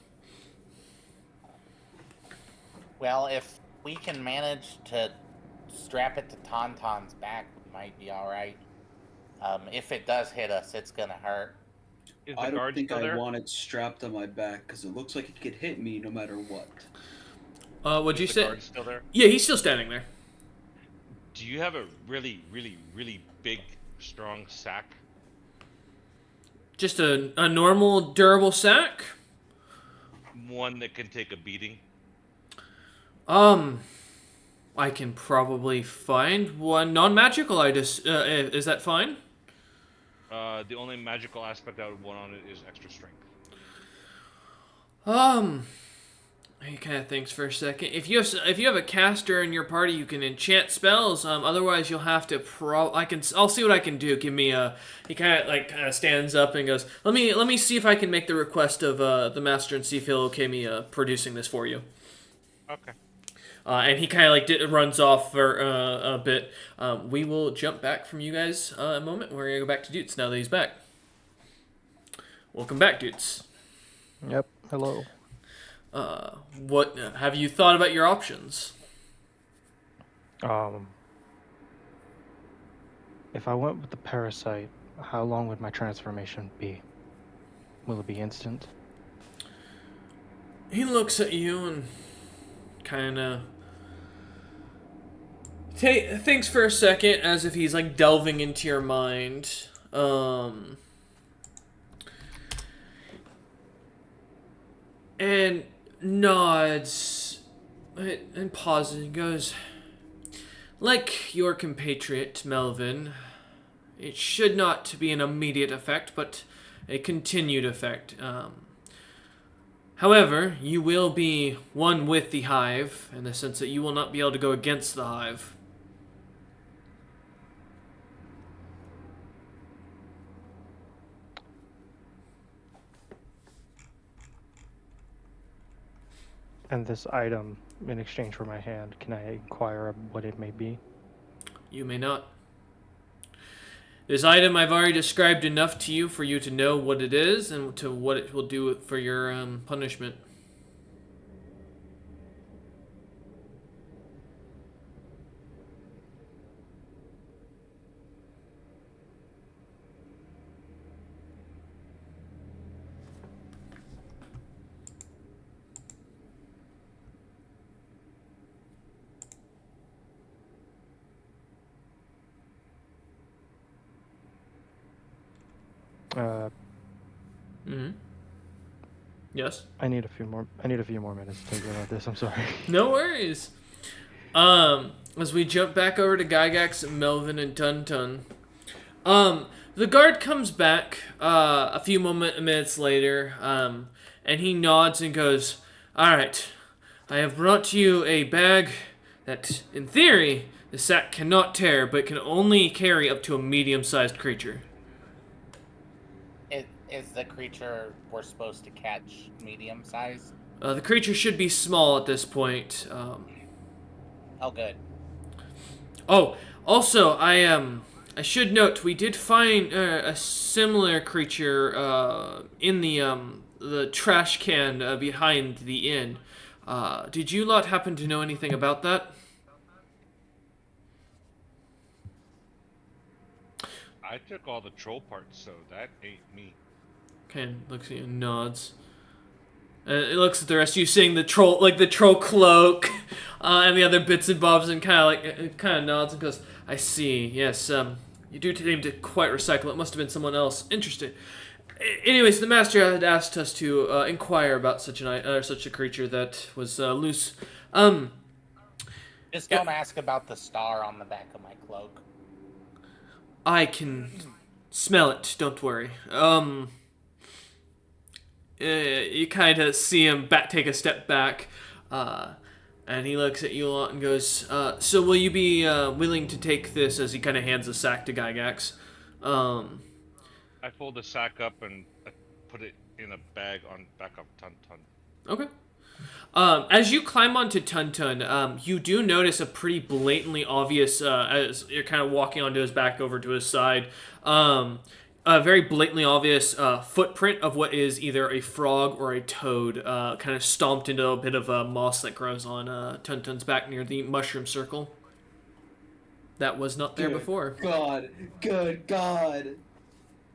Well, if we can manage to strap it to Tauntaun's back, we might be alright. If it does hit us, it's gonna hurt. Is the I don't guard think still I there? want it strapped on my back because it looks like it could hit me no matter what. What'd you Is the say? guard still there? Yeah, he's still standing there. Do you have a really, really, really big, strong sack? Just a normal, durable sack. One that can take a beating? I can probably find one non-magical. Is that fine? The only magical aspect I would want on it is extra strength. He kind of thinks for a second. If you have a caster in your party, you can enchant spells. Otherwise, you'll have to I'll see what I can do. Give me a. He kind of stands up and goes, Let me see if I can make the request of the master and see if he'll okay me producing this for you. Okay. And he kind of runs off for a bit. We will jump back from you guys a moment. We're gonna go back to Dutes now that he's back. Welcome back, Dutes. Yep. Hello. What have you thought about your options? If I went with the parasite, how long would my transformation be? Will it be instant? He looks at you and kind of thinks for a second, as if he's like delving into your mind. And nods and pauses and goes, like your compatriot, Melvin, it should not be an immediate effect, but a continued effect. However, you will be one with the hive, in the sense that you will not be able to go against the hive. And this item, in exchange for my hand, can I inquire what it may be? You may not. This item I've already described enough to you for you to know what it is and to what it will do for your punishment. Mm-hmm. Yes? I need a few more minutes to think about this. I'm sorry. No worries. As we jump back over to Gygax, Melvin, and Tuntun. The guard comes back a few minutes later, and he nods and goes, "Alright, I have brought you a bag that, in theory, the sack cannot tear, but can only carry up to a medium-sized creature." Is the creature we're supposed to catch medium size? The creature should be small at this point. Oh, good. Oh, also, I should note we did find a similar creature in the trash can behind the inn. Did you lot happen to know anything about that? I took all the troll parts, so that ain't me. Ken looks at you and nods. It looks at the rest of you, seeing the troll cloak, and the other bits and bobs, and kind of nods and goes, "I see. Yes, you do seem to quite recycle. It must have been someone else. Interesting. Anyways, the master had asked us to inquire about such a creature that was loose. Just don't ask about the star on the back of my cloak. I can smell it. Don't worry. You kind of see him take a step back, and he looks at you a lot and goes, "So will you be willing to take this?" As he kind of hands the sack to Gygax. I fold the sack up and I put it in a bag on back of Tuntun. Okay. As you climb onto Tuntun, you do notice a pretty blatantly obvious, as you're kind of walking onto his back over to his side, a very blatantly obvious footprint of what is either a frog or a toad, kind of stomped into a bit of moss that grows on Tuntun's back near the mushroom circle. That was not there before. God, good God.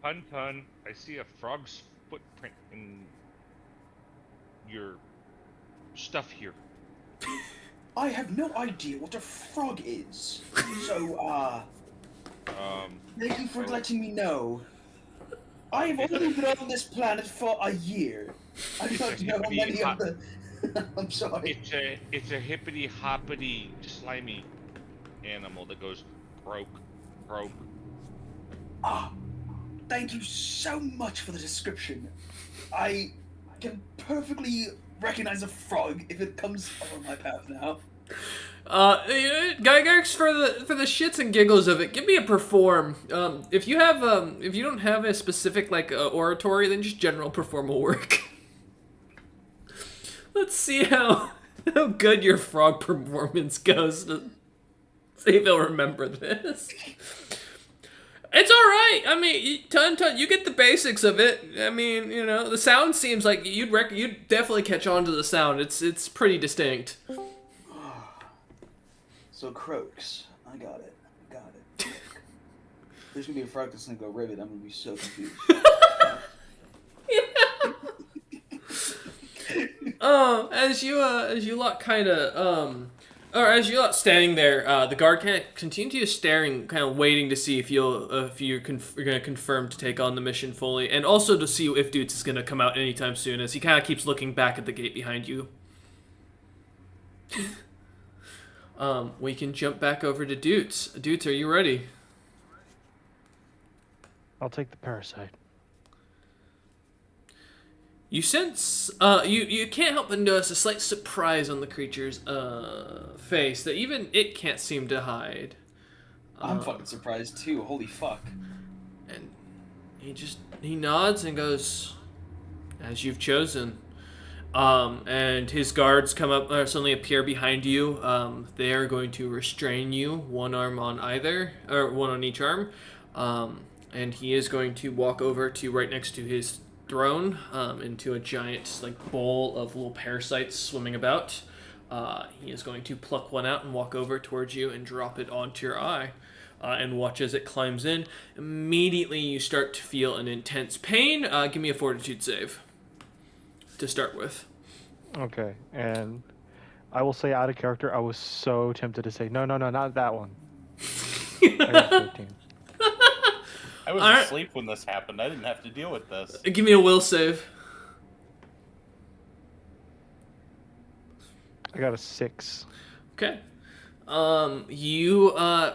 Tuntun, I see a frog's footprint in your stuff here. I have no idea what a frog is. So, thank you for letting me know. I have only been on this planet for a year. I don't know how many of the... I'm sorry. It's a hippity hoppity slimy animal that goes croak, croak. Ah, thank you so much for the description. I can perfectly recognize a frog if it comes over my path now. Gygax, for the shits and giggles of it, give me a perform. If you don't have a specific oratory, then just general perform will work. Let's see how good your frog performance goes. See if he'll remember this. It's all right. I mean, Tuntun, you get the basics of it. I mean, the sound seems like you'd definitely catch on to the sound. It's pretty distinct. So croaks. I got it. There's gonna be a frog that's gonna go ribbit. I'm gonna be so confused. As you lot kind of or as you're standing there, the guard kind of continues staring, kind of waiting to see if you're going to confirm to take on the mission fully, and also to see if Dutes is going to come out anytime soon, as he kind of keeps looking back at the gate behind you. We can jump back over to Dutes. Dutes, are you ready? I'll take the parasite. You sense, you can't help but notice a slight surprise on the creature's face that even it can't seem to hide. I'm fucking surprised too. Holy fuck. And he nods and goes, "As you've chosen." And his guards come up, suddenly appear behind you. They are going to restrain you, one arm on either, or one on each arm. And he is going to walk over to right next to his throne, into a giant bowl of little parasites swimming about. He is going to pluck one out and walk over towards you and drop it onto your eye. And watch as it climbs in. Immediately, you start to feel an intense pain. Give me a fortitude save to start with. Okay, and I will say out of character, I was so tempted to say, no, not that one. I got 13. I was asleep when this happened. I didn't have to deal with this. Give me a will save. I got a 6. Okay. You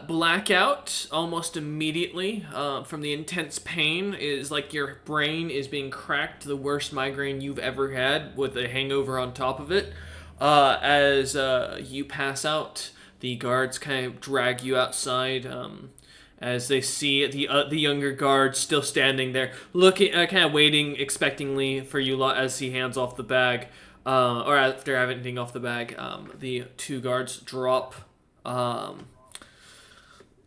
black out almost immediately from the intense pain. It is like your brain is being cracked, the worst migraine you've ever had with a hangover on top of it. As you pass out, the guards kind of drag you outside as they see the younger guard still standing there, looking, kind of waiting expectingly for you lot as he hands off the bag. Or after having off the bag, the two guards drop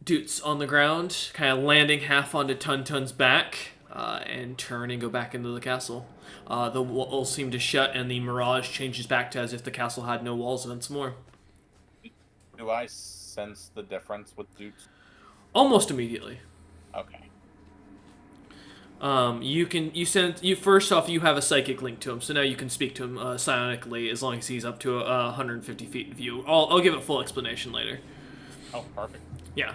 Doots on the ground, kind of landing half onto Tuntun's back, and turn and go back into the castle. The walls seem to shut, and the mirage changes back to as if the castle had no walls once more. Do I sense the difference with Doots? Almost immediately. Okay. First off, you have a psychic link to him, so now you can speak to him psionically as long as he's up to 150 feet of you. I'll give a full explanation later. Oh, perfect. Yeah.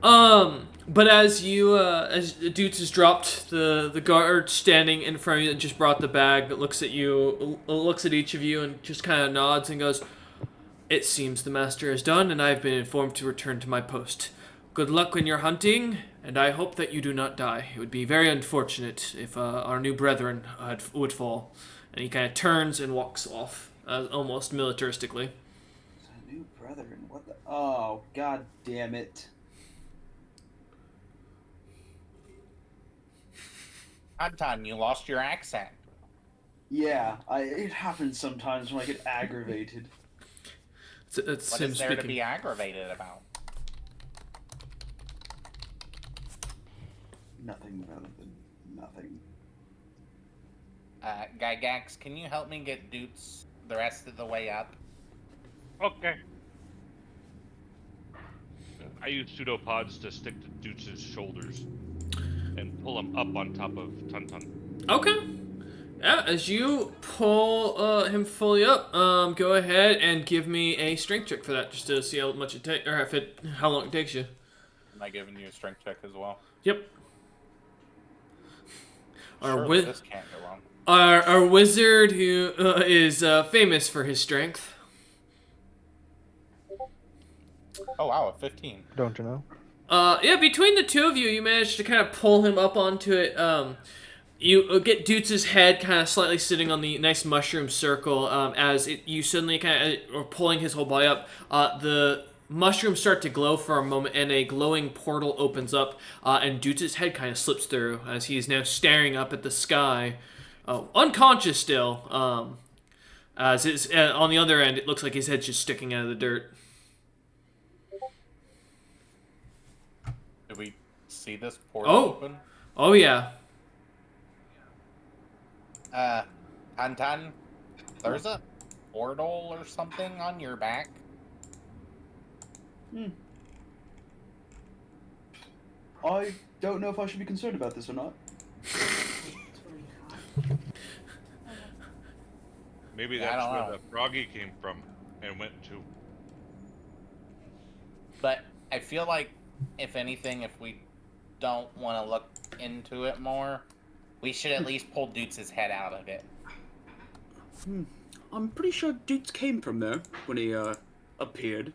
But as Doots has dropped, the guard standing in front of you that just brought the bag looks at you, looks at each of you, and just kind of nods and goes, "It seems the master is done, and I have been informed to return to my post. Good luck when you're hunting, and I hope that you do not die. It would be very unfortunate if our new brethren would fall." And he kind of turns and walks off, almost militaristically. New brethren? What the? Oh, god damn it. Anton, you lost your accent. Yeah, it happens sometimes when I get aggravated. It's what him is there speaking. to be aggravated about? Nothing rather than nothing. Gygax, can you help me get Doots the rest of the way up? Okay. I use pseudopods to stick to Doots' shoulders and pull him up on top of Tuntun. Okay. Yeah, as you pull him fully up, go ahead and give me a strength check for that, just to see how much it takes, or how long it takes you. Am I giving you a strength check as well? Yep. Surely this can't go wrong. Our wizard, who is famous for his strength. Oh wow, a 15. Don't you know? Yeah, between the two of you, you managed to kind of pull him up onto it. You get Doots' head kind of slightly sitting on the nice mushroom circle, you suddenly kind of are pulling his whole body up. The mushrooms start to glow for a moment, and a glowing portal opens up, and Doots' head kind of slips through as he is now staring up at the sky, unconscious still. As it's, on the other end, it looks like his head's just sticking out of the dirt. Did we see this portal open? Oh yeah. Anton, there's a portal or something on your back. I don't know if I should be concerned about this or not. Maybe I that's don't where know. the froggy came from and went to. But I feel like, if anything, if we don't want to look into it more, we should at least pull Doots' head out of it. I'm pretty sure Doots came from there when he appeared.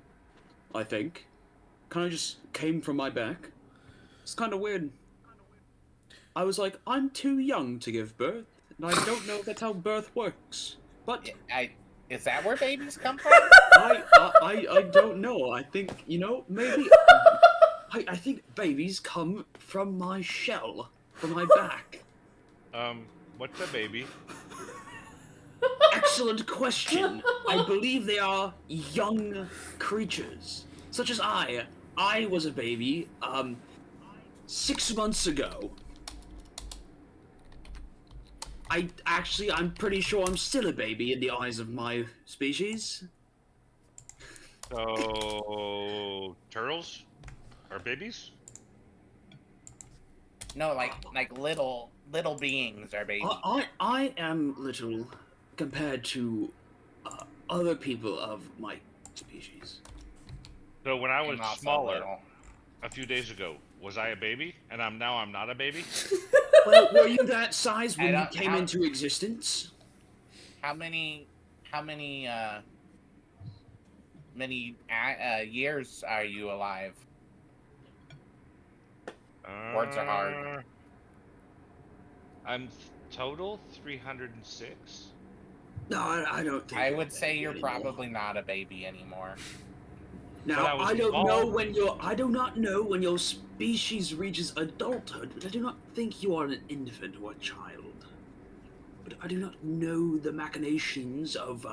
I think. Kind of just came from my back. It's kind of weird. I was like, I'm too young to give birth, and I don't know if that's how birth works. But Is that where babies come from? I don't know. I think, maybe... I think babies come from my shell, from my back. What's a baby? Excellent question. I believe they are young creatures, such as I. I was a baby, 6 months ago. I'm pretty sure I'm still a baby in the eyes of my species. So turtles are babies? No, like little beings are babies. I am little compared to other people of my species. So when I I'm was not so smaller, little. a few days ago, was I a baby? And I'm not a baby? Well, were you that size when I you don't- came how- into existence? How many years are you alive? Words are hard. I'm total 306. No, I don't think. I you're would a say baby you're anymore. probably not a baby anymore. Now, But I was I don't know small. when I do not know when your species reaches adulthood, but I do not think you are an infant or a child. But I do not know the machinations of,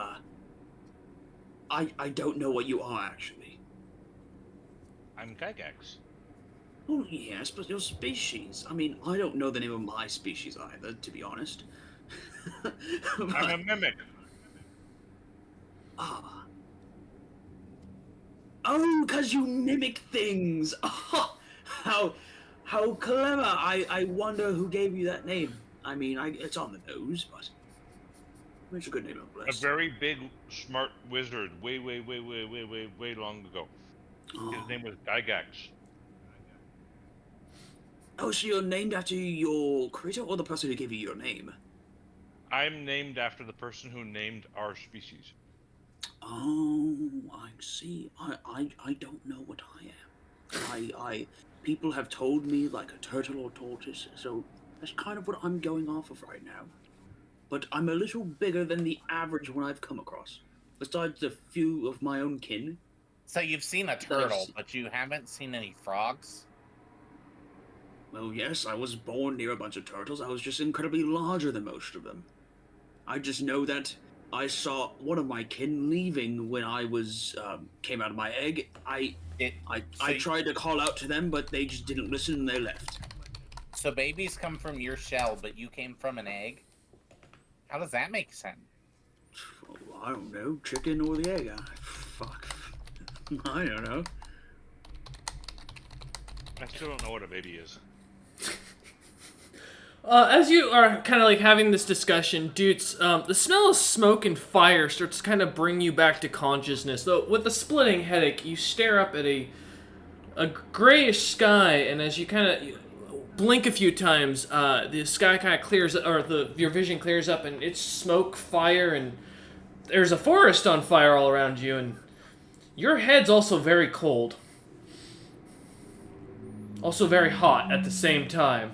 I don't know what you are, actually. I'm Gygax. Oh, yes, but your species. I mean, I don't know the name of my species either, to be honest. I'm a mimic. Ah. Oh, because you mimic things. Oh, how clever. I wonder who gave you that name. I mean, it's on the nose, but it's a good name, A nonetheless. very big, smart wizard way long ago. Oh. His name was Gygax. Oh, so you're named after your creator or the person who gave you your name? I'm named after the person who named our species. Oh, I see. I don't know what I am. People have told me like a turtle or tortoise, so that's kind of what I'm going off of right now. But I'm a little bigger than the average one I've come across. Besides a few of my own kin. So you've seen a turtle, but you haven't seen any frogs? Well, yes, I was born near a bunch of turtles. I was just incredibly larger than most of them. I just know that I saw one of my kin leaving when I came out of my egg. I tried to call out to them, but they just didn't listen and they left. So babies come from your shell, but you came from an egg? How does that make sense? Oh, I don't know, chicken or the egg. Fuck. I don't know. I still don't know what a baby is. As you are kind of like having this discussion, dudes, the smell of smoke and fire starts to kind of bring you back to consciousness. Though with a splitting headache, you stare up at a grayish sky, and as you kind of blink a few times, the sky kind of clears, or your vision clears up, and it's smoke, fire, and there's a forest on fire all around you, and your head's also very cold. Also very hot at the same time.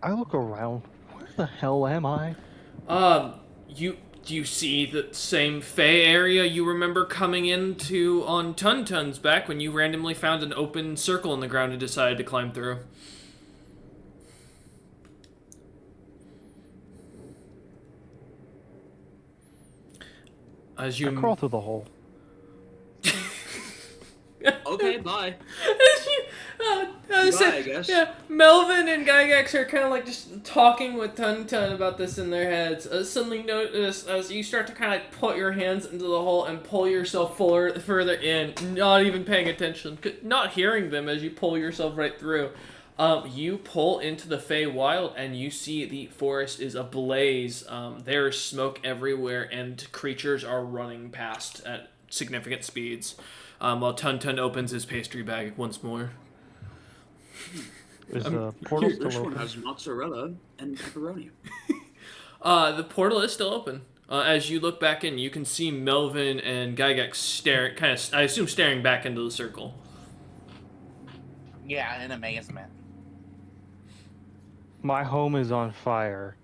I look around. Where the hell am I? Do you see the same Fey area you remember coming into on Tuntun's back when you randomly found an open circle in the ground and decided to climb through? As you I crawl through the hole. Okay, bye. Bye, I guess. Yeah, Melvin and Gygax are kind of like just talking with Tuntun about this in their heads. Suddenly notice as you start to kind of like put your hands into the hole and pull yourself further in, not even paying attention, not hearing them as you pull yourself right through. You pull into the Feywild and you see the forest is ablaze. There is smoke everywhere and creatures are running past at significant speeds. While Tuntun opens his pastry bag once more. Is the portal This still one open? has mozzarella and pepperoni. The portal is still open. As you look back in, you can see Melvin and Gygax staring, I assume staring back into the circle. Yeah, in amazement. My home is on fire,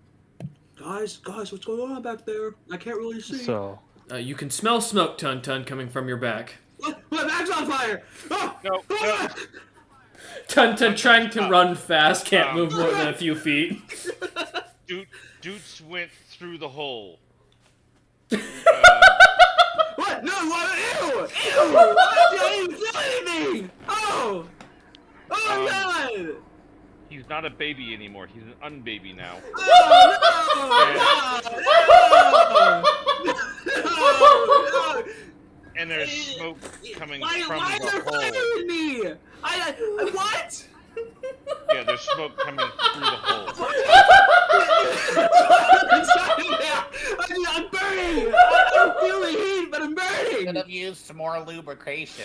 Guys, what's going on back there? I can't really see. so You can smell smoke, Tuntun, coming from your back. What? My bag's on fire! Oh! No, Ah! Tuntun trying to run fast, can't move more than a few feet. Doots went through the hole. What? No, what? Ew! Ew! I didn't feel anything! Oh! no! Oh God! He's not a baby anymore. He's an unbaby now. No! And there's smoke coming Why from are the they hole. firing me? What? Yeah, there's smoke coming through the hole. I'm burning! I don't feel the heat, but I'm burning! Could have used some more lubrication.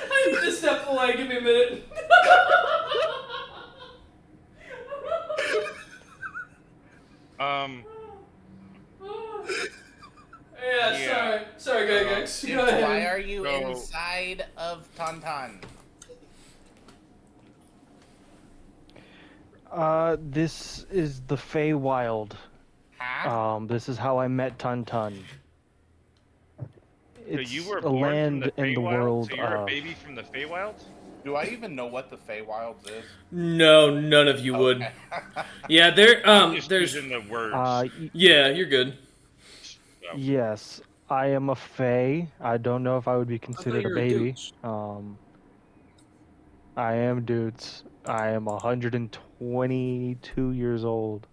I need to step away. Give me a minute. Yeah, sorry, Gygax. Go ahead. Why are you So- inside of Tauntaun? This is the Feywild. Huh? This is how I met Tauntaun. So It's you were a born land from the in the Feywild? world. So you're a baby from the Feywild? Do I even know what the Feywilds is? No, none of you would. Okay. Yeah, Just there's. using the words. Yeah, you're good. So. Yes, I am a Fey. I don't know if I would be considered you a were a baby. Doots. I am Doots. I am 122 years old.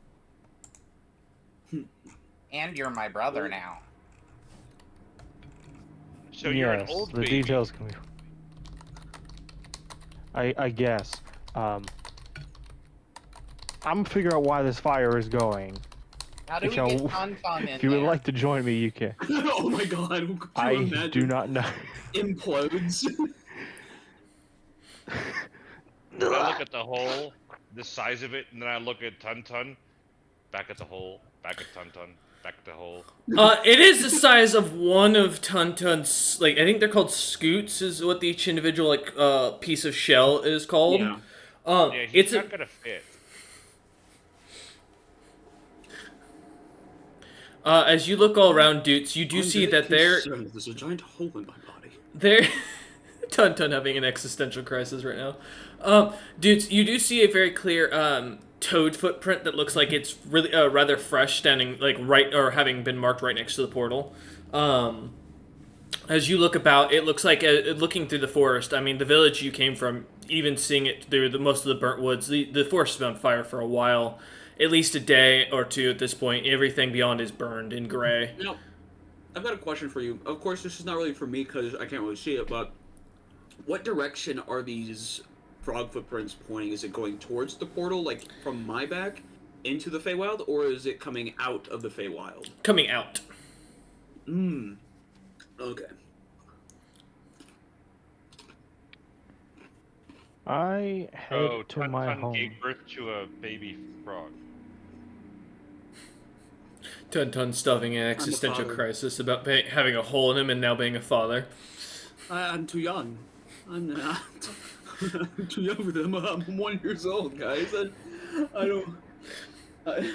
And you're my brother now. So you're an Yes, old the baby. details can be. I guess. I'm figuring out why this fire is going. How do If we y'all- get Tauntaun in If you would there? like to join me, you can. Oh my God! Could you I imagine? do not know. Implodes. I look at the hole, the size of it, and then I look at Tauntaun, back at the hole, back at Tauntaun, back at the hole. It is the size of one of Tauntaun's, like, I think they're called scoots, is what each individual, like, piece of shell is called. Yeah. Yeah, he's It's not gonna fit. as you look all around, Doots, you do see that There's a giant hole in my body. they're Tauntaun having an existential crisis right now. Dudes, you do see a very clear toad footprint that looks like it's really rather fresh, standing like right or having been marked right next to the portal. As you look about, it looks like looking through the forest. I mean, the village you came from, even seeing it through most of the burnt woods, the forest has been on fire for a while, at least a day or two at this point. Everything beyond is burned in gray. You know, I've got a question for you. Of course, this is not really for me because I can't really see it, but what direction are these frog footprints pointing? Is it going towards the portal, like from my back into the Feywild, or is it coming out of the Feywild? Coming out. Okay. I head to my Tauntaun home. gave birth to a baby frog. Tauntaun stuffing an existential father. crisis about having a hole in him and now being a father. I'm too young. I'm not. I'm too young for them. I'm 1 year old, guys. I don't. I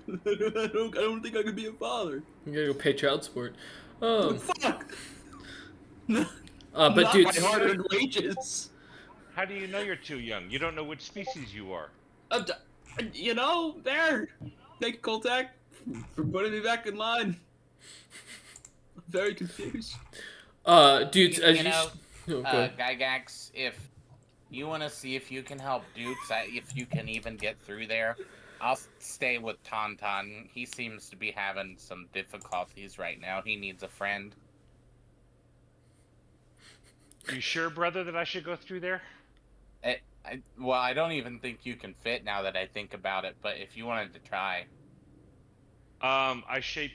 don't think I could be a father. You gotta go pay child support. Oh, Fuck! but Not dude, my hard-earned wages. How do you know you're too young? You don't know which species you are. You know, there. Thank you, Coltac, for putting me back in line. I'm very confused. dudes, as You you, know, oh, go ahead. Gygax, if you want to see if you can help Dukes, if you can even get through there, I'll stay with Tauntaun. He seems to be having some difficulties right now. He needs a friend. You sure, brother, that I should go through there? Well, I don't even think you can fit now that I think about it, but if you wanted to try. I shape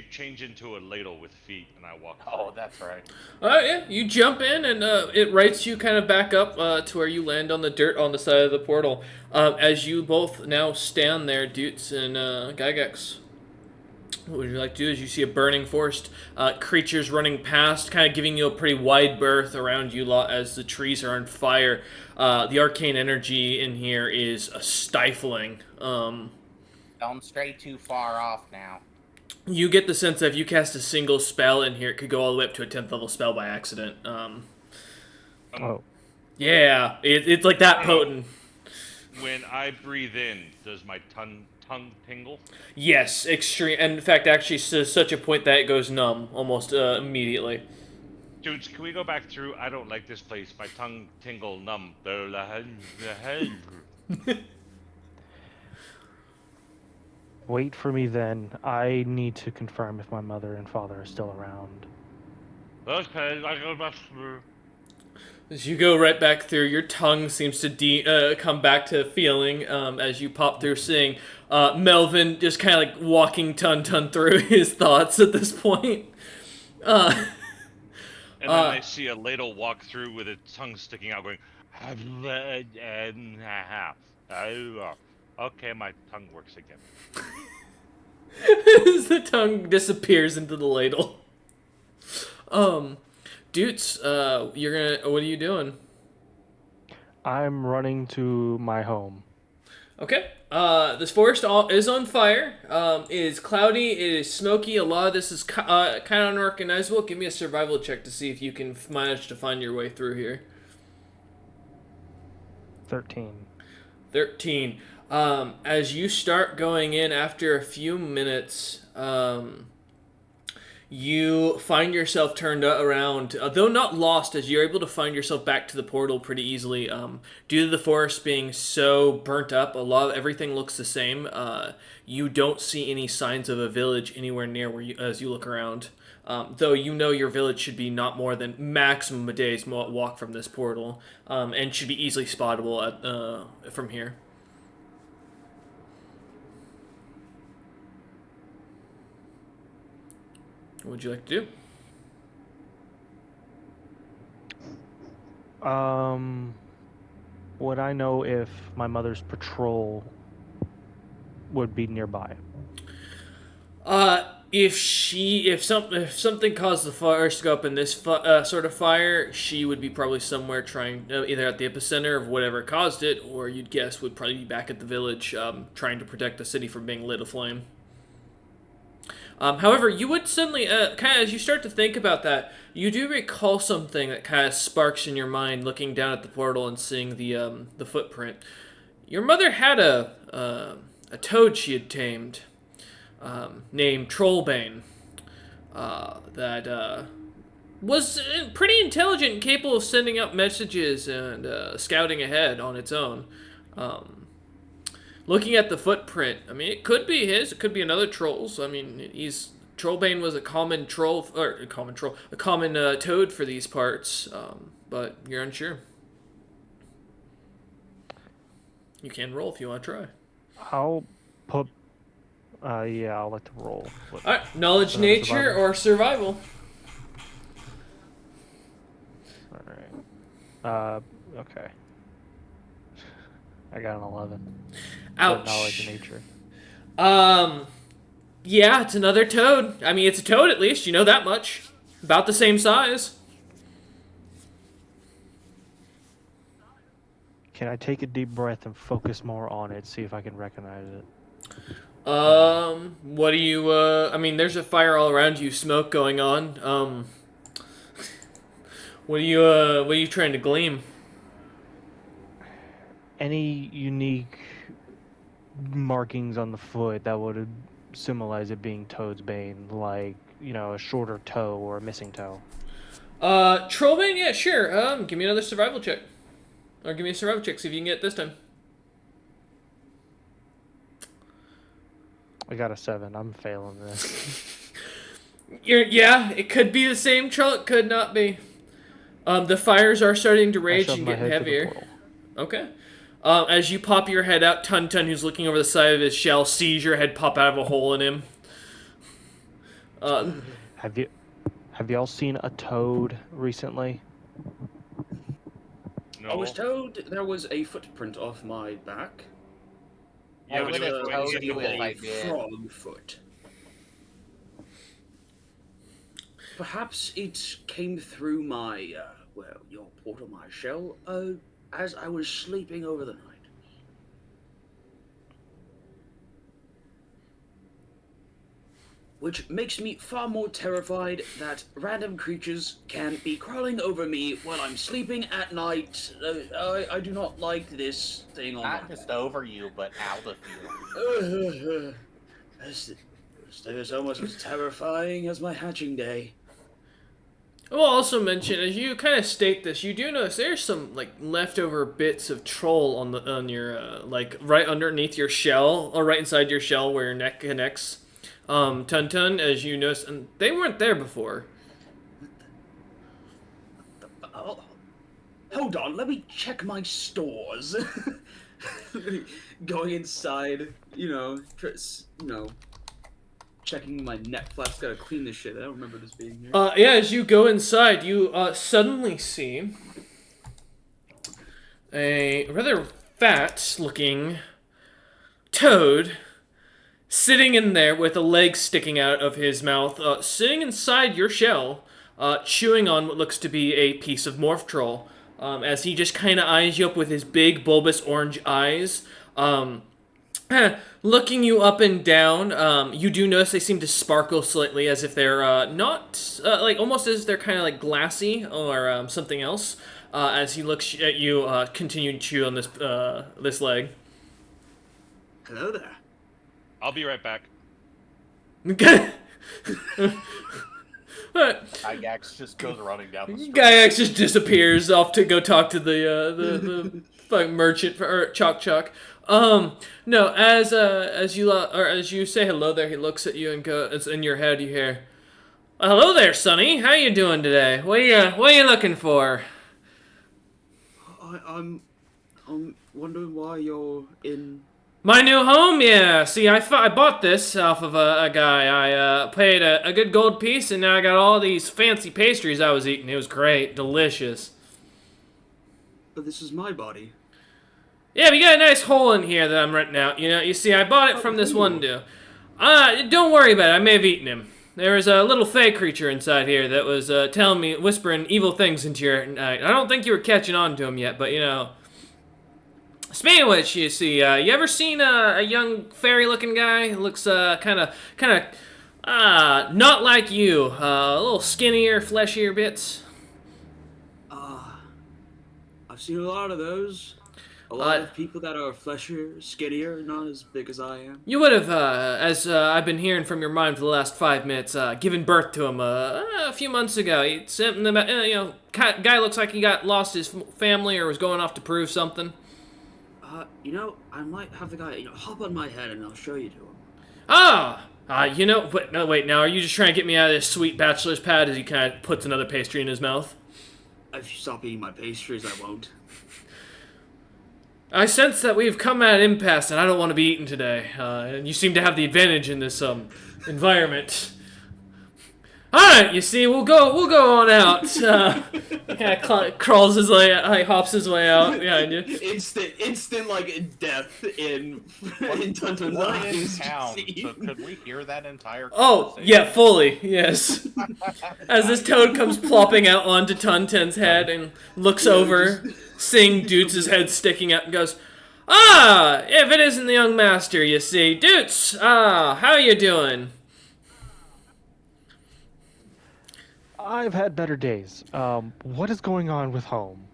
change into a ladle with feet, and I walk. Oh, that's right. Yeah, you jump in and it rights you kind of back up to where you land on the dirt on the side of the portal. As you both now stand there, Dutes and Gygax. What would you like to do? As you see a burning forest, creatures running past, kind of giving you a pretty wide berth around you lot as the trees are on fire. The arcane energy in here is stifling. Don't stray too far off now. You get the sense that if you cast a single spell in here, it could go all the way up to a 10th level spell by accident. Oh. Yeah, it's like that potent. When I breathe in, does my tongue tingle? Yes, extreme. And in fact, actually, to such a point that it goes numb almost immediately. Dudes, can we go back through? I don't like this place. My tongue tingle numb. Wait for me then. I need to confirm if my mother and father are still around. Okay, I go back through. As you go right back through, your tongue seems to come back to feeling as you pop through, seeing Melvin just kind of like walking Tun through his thoughts at this point. And then I see a ladle walk through with its tongue sticking out, going. Okay, my tongue works again. As the tongue disappears into the ladle. Dudes, what are you doing? I'm running to my home. Okay. This forest is on fire. It is cloudy. It is smoky. A lot of this is kind of unrecognizable. Give me a survival check to see if you can manage to find your way through here. 13. 13. As you start going in after a few minutes, you find yourself turned around, though not lost, as you're able to find yourself back to the portal pretty easily. Due to the forest being so burnt up, everything looks the same. You don't see any signs of a village anywhere near as you look around. Though you know your village should be not more than maximum a day's walk from this portal, and should be easily spottable from here. What would you like to do? Would I know if my mother's patrol would be nearby? If something caused the fires to go up in this sort of fire, she would be probably somewhere trying, either at the epicenter of whatever caused it, or you'd guess would probably be back at the village, trying to protect the city from being lit aflame. However, you would suddenly, kind of as you start to think about that, you do recall something that kind of sparks in your mind, looking down at the portal and seeing the footprint. Your mother had a toad she had tamed, named Trollbane, that was pretty intelligent and capable of sending out messages and scouting ahead on its own. Looking at the footprint, I mean, it could be his. It could be another troll's. I mean, Trollbane was a common toad for these parts, but you're unsure. You can roll if you want to try. I'll put. Yeah, I'll like to roll. All right, knowledge, nature, or survival. All right. Okay. I got an 11. Ouch. Knowledge and nature. Yeah, it's another toad. I mean, it's a toad at least. You know that much. About the same size. Can I take a deep breath and focus more on it, see if I can recognize it? What do you, I mean, there's a fire all around you, smoke going on. What are you trying to glean? Any unique markings on the foot that would symbolize it being Toad's Bane, like, you know, a shorter toe or a missing toe? Trollbane, yeah, sure. Give me another survival check. Or give me a survival check, see if you can get it this time. I got a 7. I'm failing this. Yeah, it could be the same troll, it could not be. The fires are starting to rage and get heavier. Okay. As you pop your head out, Tun, who's looking over the side of his shell, sees your head pop out of a hole in him. Have y'all seen a toad recently? No. I was told there was a footprint off my back. Yeah, I but would have it told was you if I A did. frog foot. Perhaps it came through my, your portal, my shell, as I was sleeping over the night. Which makes me far more terrified that random creatures can be crawling over me while I'm sleeping at night. I do not like this thing on Not my just over you, but out of you. This day is almost as terrifying as my hatching day. I will also mention, as you kind of state this, you do notice there's some like leftover bits of troll on your like right underneath your shell or right inside your shell where your neck connects. Tun, as you notice, and they weren't there before. Oh, hold on, let me check my stores. Going inside, checking my net flaps. Gotta clean this shit. I don't remember this being here. Yeah, as you go inside, you suddenly see a rather fat-looking toad sitting in there with a leg sticking out of his mouth, sitting inside your shell, chewing on what looks to be a piece of morph troll, as he just kind of eyes you up with his big bulbous orange eyes, looking you up and down. You do notice they seem to sparkle slightly, as if they're not like almost as if they're kind of like glassy or something else. As he looks at you, continue to chew on this leg. Hello there. I'll be right back. Okay. Gygax just goes running down the street. Gygax just disappears off to go talk to the fucking merchant or Chok. No, as you say hello there, he looks at you and it's in your head. You hear, "Hello there, Sonny. How you doing today? What are you looking for?" I'm wondering why you're in. My new home, yeah. See, I bought this off of a guy. I paid a good gold piece, and now I got all these fancy pastries I was eating. It was great, delicious. But this is my body. Yeah, we got a nice hole in here that I'm renting out. You see, I bought it from this one dude. Don't worry about it. I may have eaten him. There was a little fey creature inside here that was whispering evil things into your night. I don't think you were catching on to him yet, but Speaking of which, you see, you ever seen a young fairy-looking guy? Looks kind of not like you. A little skinnier, fleshier bits. I've seen a lot of those. A lot of people that are fleshier, skinnier, not as big as I am. You would have, as I've been hearing from your mind for the last 5 minutes, given birth to him a few months ago. Something about, guy looks like he got lost his family or was going off to prove something. I might have the guy, hop on my head and I'll show you to him. Wait, now are you just trying to get me out of this sweet bachelor's pad as he kind of puts another pastry in his mouth? If you stop eating my pastries, I won't. I sense that we've come at an impasse and I don't want to be eaten today. And you seem to have the advantage in this, environment. Alright, you see, we'll go on out. He kind of crawls his way out, hops his way out behind you. Instant like death in Tuntun's We're in eyes. town, so could we hear that entire Oh, conversation? yeah, fully, yes. As this toad comes plopping out onto Tuntun's head and looks over, seeing Dutes' head sticking out and goes, if it isn't the young master, you see. Dutes, how you doing? I've had better days. What is going on with home?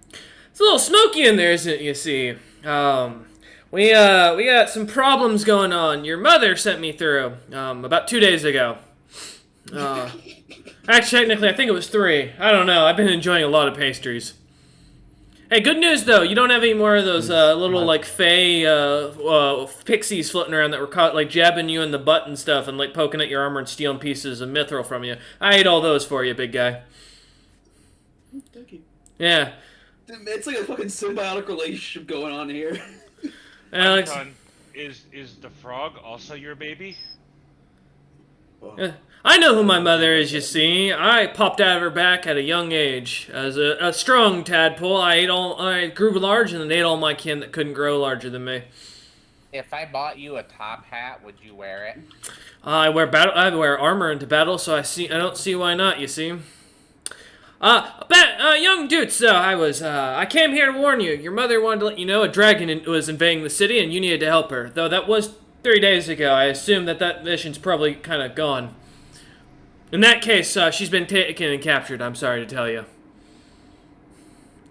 It's a little smoky in there, isn't it, you see? We got some problems going on. Your mother sent me through, about 2 days ago. Actually, technically, I think it was 3. I don't know. I've been enjoying a lot of pastries. Hey, good news, though. You don't have any more of those little, like, fey pixies floating around that were caught, like, jabbing you in the butt and stuff and, like, poking at your armor and stealing pieces of mithril from you. I ate all those for you, big guy. Thank you. Yeah. It's like a fucking symbiotic relationship going on here. Alex, Is the frog also your baby? I know who my mother is, you see. I popped out of her back at a young age. As a strong tadpole, I grew large and then ate all my kin that couldn't grow larger than me. If I bought you a top hat, would you wear it? I wear armor into battle, so I don't see why not, you see. Young dude, so I came here to warn you. Your mother wanted to let you know a dragon was invading the city and you needed to help her. Though that was 3 days ago, I assume that mission's probably kind of gone. In that case, she's been taken and captured, I'm sorry to tell you.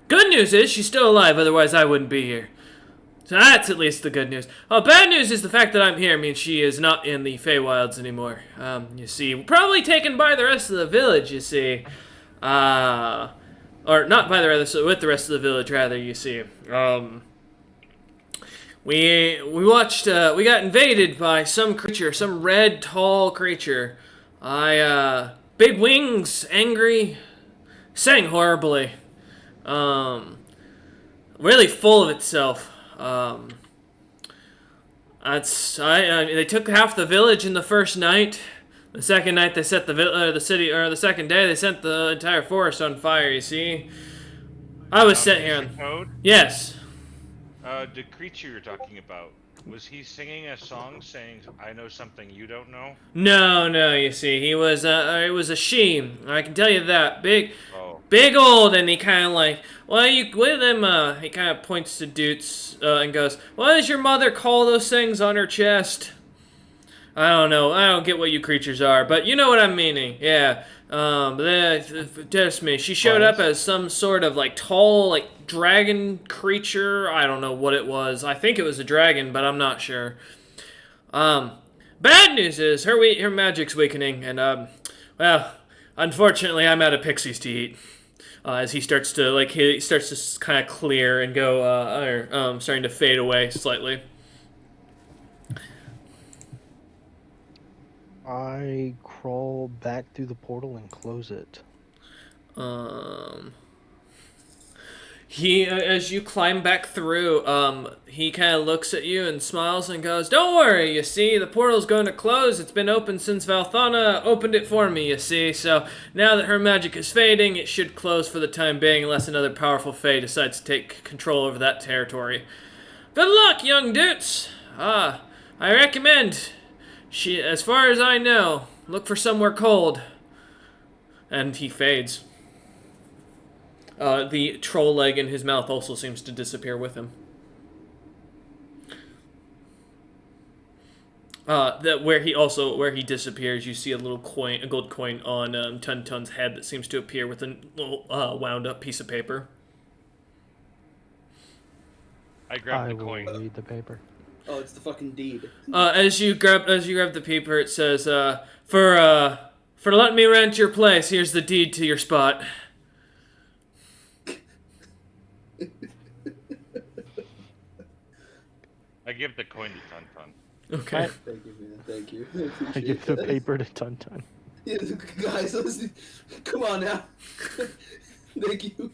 Good news is she's still alive, otherwise I wouldn't be here. So that's at least the good news. Bad news is the fact that I'm here means she is not in the Feywilds anymore. You see, probably taken by the rest of the village, you see. Or not by the rest, with the rest of the village, rather. You see, we watched. We got invaded by some creature, some red, tall creature. Big wings, angry, sang horribly. Really full of itself. They took half the village in the first night. The second night they set the city, or the second day they set the entire forest on fire. You see, I was sent here. Toad? Yes. The creature you're talking about, was he singing a song saying, "I know something you don't know"? No. You see, he was. It was a she. I can tell you that. Oh. Big old, and he kind of like. Well, you with him. He kind of points to Doots and goes, "What does your mother call those things on her chest?" I don't know. I don't get what you creatures are, but you know what I'm meaning. Yeah. Just me. She showed up as some sort of like tall, like dragon creature. I don't know what it was. I think it was a dragon, but I'm not sure. Bad news is her magic's weakening, and well, unfortunately, I'm out of pixies to eat. As he starts to kind of clear and go, starting to fade away slightly. I crawl back through the portal and close it. As you climb back through, he kind of looks at you and smiles and goes, "Don't worry, you see, the portal's going to close. It's been open since Valthana opened it for me, you see. So now that her magic is fading, it should close for the time being unless another powerful fae decides to take control over that territory. Good luck, young Doots. I recommend, as far as I know, look for somewhere cold." And he fades. The troll leg in his mouth also seems to disappear with him. Where he disappears, you see a gold coin on Tun Tun's head that seems to appear with a little wound up piece of paper. I grab the coin. I will read the paper. Oh, it's the fucking deed. As you grab the paper, it says, for letting me rent your place, here's the deed to your spot. I give the coin to Tun Tun. Okay. Thank you, man. Thank you. I give the paper to Tun Tun. Yeah, guys, come on now. Thank you.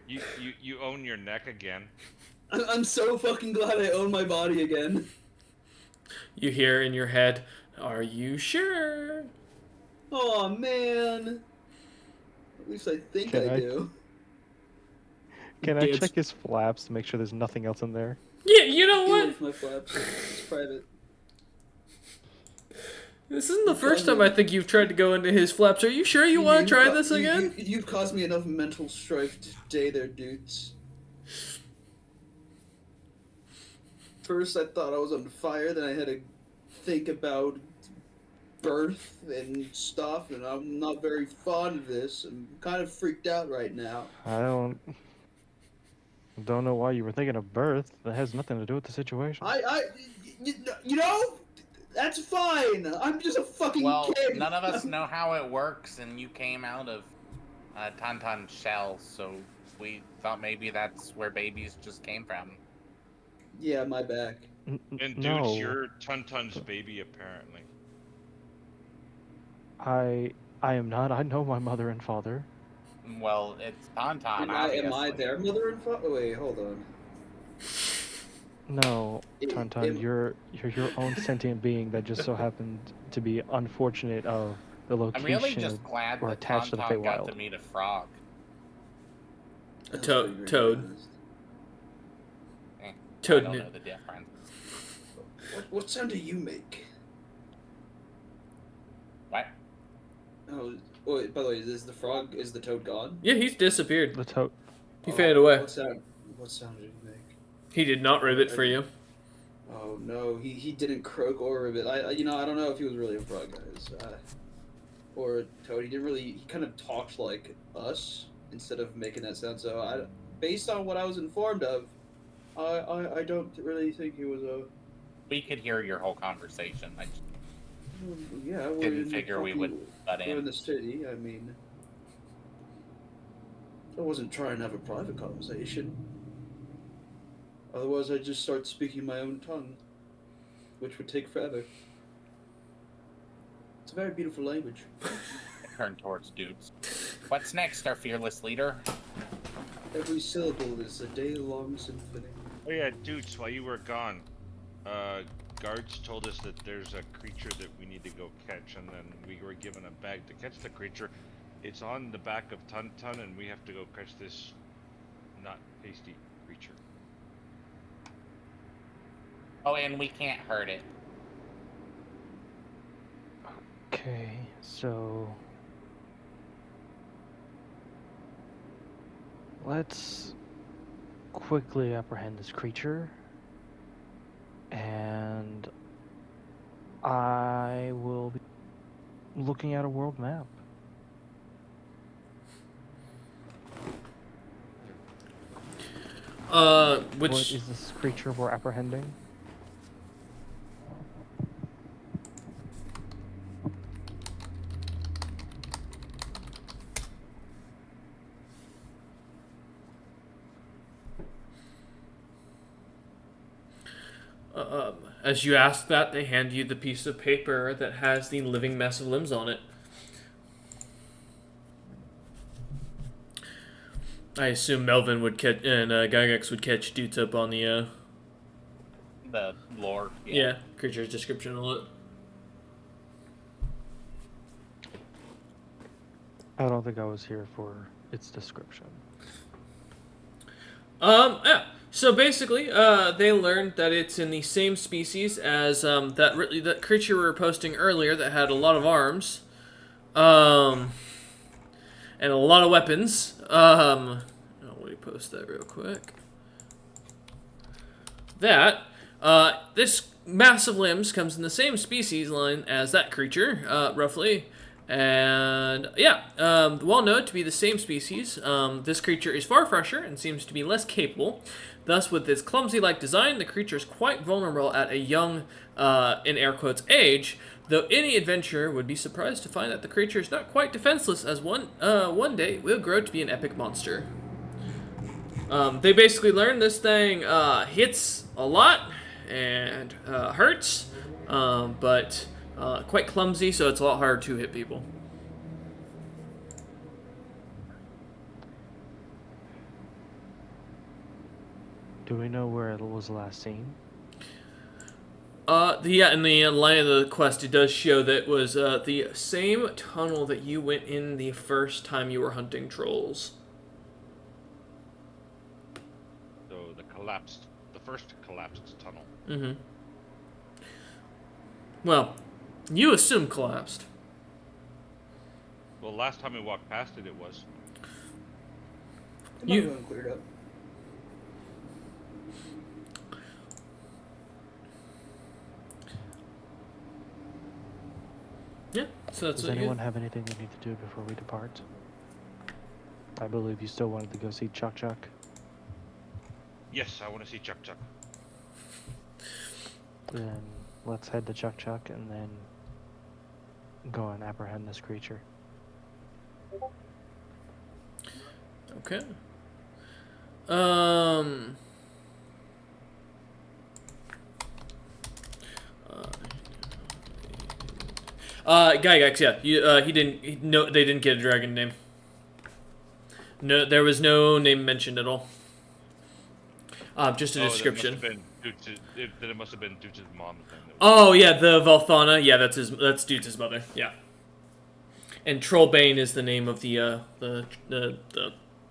You own your neck again. I'm so fucking glad I own my body again. You hear in your head, "Are you sure?" Oh man. At least I think I do. Can I check his flaps to make sure there's nothing else in there? Yeah, you know what? My flaps. It's private. This isn't the first time I think you've tried to go into his flaps. Are you sure you want to try this again? You've caused me enough mental strife today there, dudes. First I thought I was on fire, then I had to think about birth and stuff, and I'm not very fond of this. I'm kind of freaked out right now. I don't know why you were thinking of birth. That has nothing to do with the situation. You know, that's fine. I'm just a fucking kid. None of us know how it works, and you came out of Tauntaun's shell, so we thought maybe that's where babies just came from. Yeah, my back. And dude, no. you're Tun Tun's baby, apparently. I am not. I know my mother and father. Well, it's Tauntaun, Am I their mother and father? Wait, hold on. No, Tauntaun, you're your own sentient being that just so happened to be unfortunate of the I'm location really just glad or that attached to the Tauntaun got Feywild. to meet a frog. A That's pretty toad. I Toad don't knew. know the difference. What sound do you make? What? Oh, wait, by the way, is the frog, is the toad gone? Yeah, he's disappeared. The toad. He faded away. What sound did he make? He did not ribbit for you. Oh no, he didn't croak or ribbit. I don't know if he was really a frog, guys. Or a toad. He kind of talked like us instead of making that sound. So based on what I was informed of, I don't really think he was a. We could hear your whole conversation. I just Yeah, didn't figure we would butt We're in in. the city. I mean, I wasn't trying to have a private conversation. Otherwise, I'd just start speaking my own tongue, which would take forever. It's a very beautiful language. Turn towards Dukes. What's next, our fearless leader? Every syllable is a day-long symphony. Oh yeah, dudes, while you were gone, guards told us that there's a creature that we need to go catch, and then we were given a bag to catch the creature. It's on the back of Tun Tun, and we have to go catch this not tasty creature. Oh, and we can't hurt it. Okay, so let's quickly apprehend this creature, and I will be looking at a world map. Which What is this creature we're apprehending? as you ask that, they hand you the piece of paper that has the living mess of limbs on it. I assume Melvin would catch and Gygax would catch dudes up on the lore. yeah, creature's description of it. I don't think I was here for its description. Yeah. So basically, they learned that it's in the same species as that creature we were posting earlier that had a lot of arms, and a lot of weapons. Let me post that real quick. This massive limbs comes in the same species line as that creature, roughly. And yeah, well known to be the same species, this creature is far fresher and seems to be less capable. Thus, with its clumsy-like design, the creature is quite vulnerable at a young, in air quotes, age, though any adventurer would be surprised to find that the creature is not quite defenseless, as one day will grow to be an epic monster. They basically learned this thing hits a lot and hurts, but quite clumsy, so it's a lot harder to hit people. Do we know where it was last seen? In the line of the quest, it does show that it was the same tunnel that you went in the first time you were hunting trolls. So the first collapsed tunnel. Mm-hmm. Well, you assume collapsed. Well, last time we walked past it, it was. It might have been cleared up. Yeah, so that's Does what anyone have anything we need to do before we depart? I believe you still wanted to go see Chuck Chuck. Yes, I want to see Chuck Chuck. Then let's head to Chuck Chuck and then go and apprehend this creature. Okay. Gygax, yeah. They didn't get a dragon name. No, there was no name mentioned at all. Just a description. It must have been due to the mom thing. Oh yeah, the Valthana. Yeah, that's Dude's mother. Yeah. And Trollbane is the name of the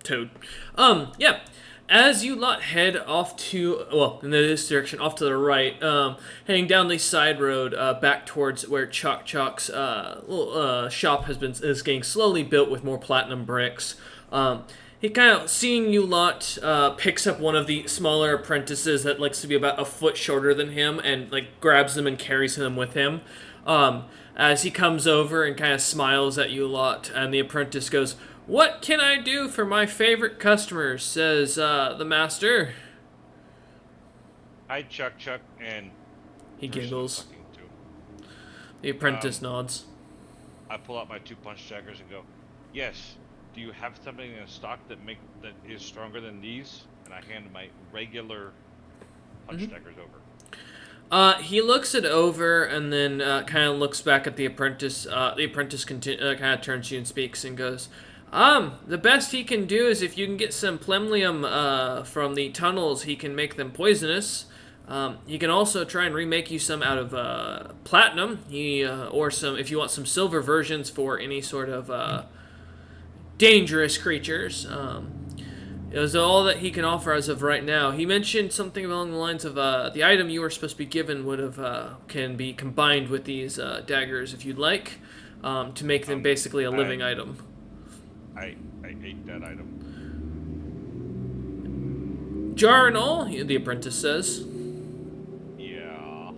toad. Yeah. As you lot head off to, in this direction, off to the right, heading down the side road, back towards where Chuck Chuck's little shop is getting slowly built with more platinum bricks. He kind of, seeing you lot, picks up one of the smaller apprentices that likes to be about a foot shorter than him and, grabs him and carries him with him. As he comes over and kind of smiles at you lot, and the apprentice goes, "What can I do for my favorite customers?" says the master. Hi, Chuck Chuck, and... He giggles. The apprentice nods. I pull out my 2 punch daggers and go, "Yes, do you have something in stock that is stronger than these? And I hand my regular punch daggers over. He looks it over and then kind of looks back at the apprentice. The apprentice kind of turns to you and speaks and goes, the best he can do is if you can get some plemnium from the tunnels, he can make them poisonous. He can also try and remake you some out of platinum. Or some if you want some silver versions for any sort of dangerous creatures. It was all that he can offer as of right now. He mentioned something along the lines of the item you were supposed to be given can be combined with these daggers if you'd like, to make them basically a living item. I ate that item. Jar and all, the apprentice says. Yeah.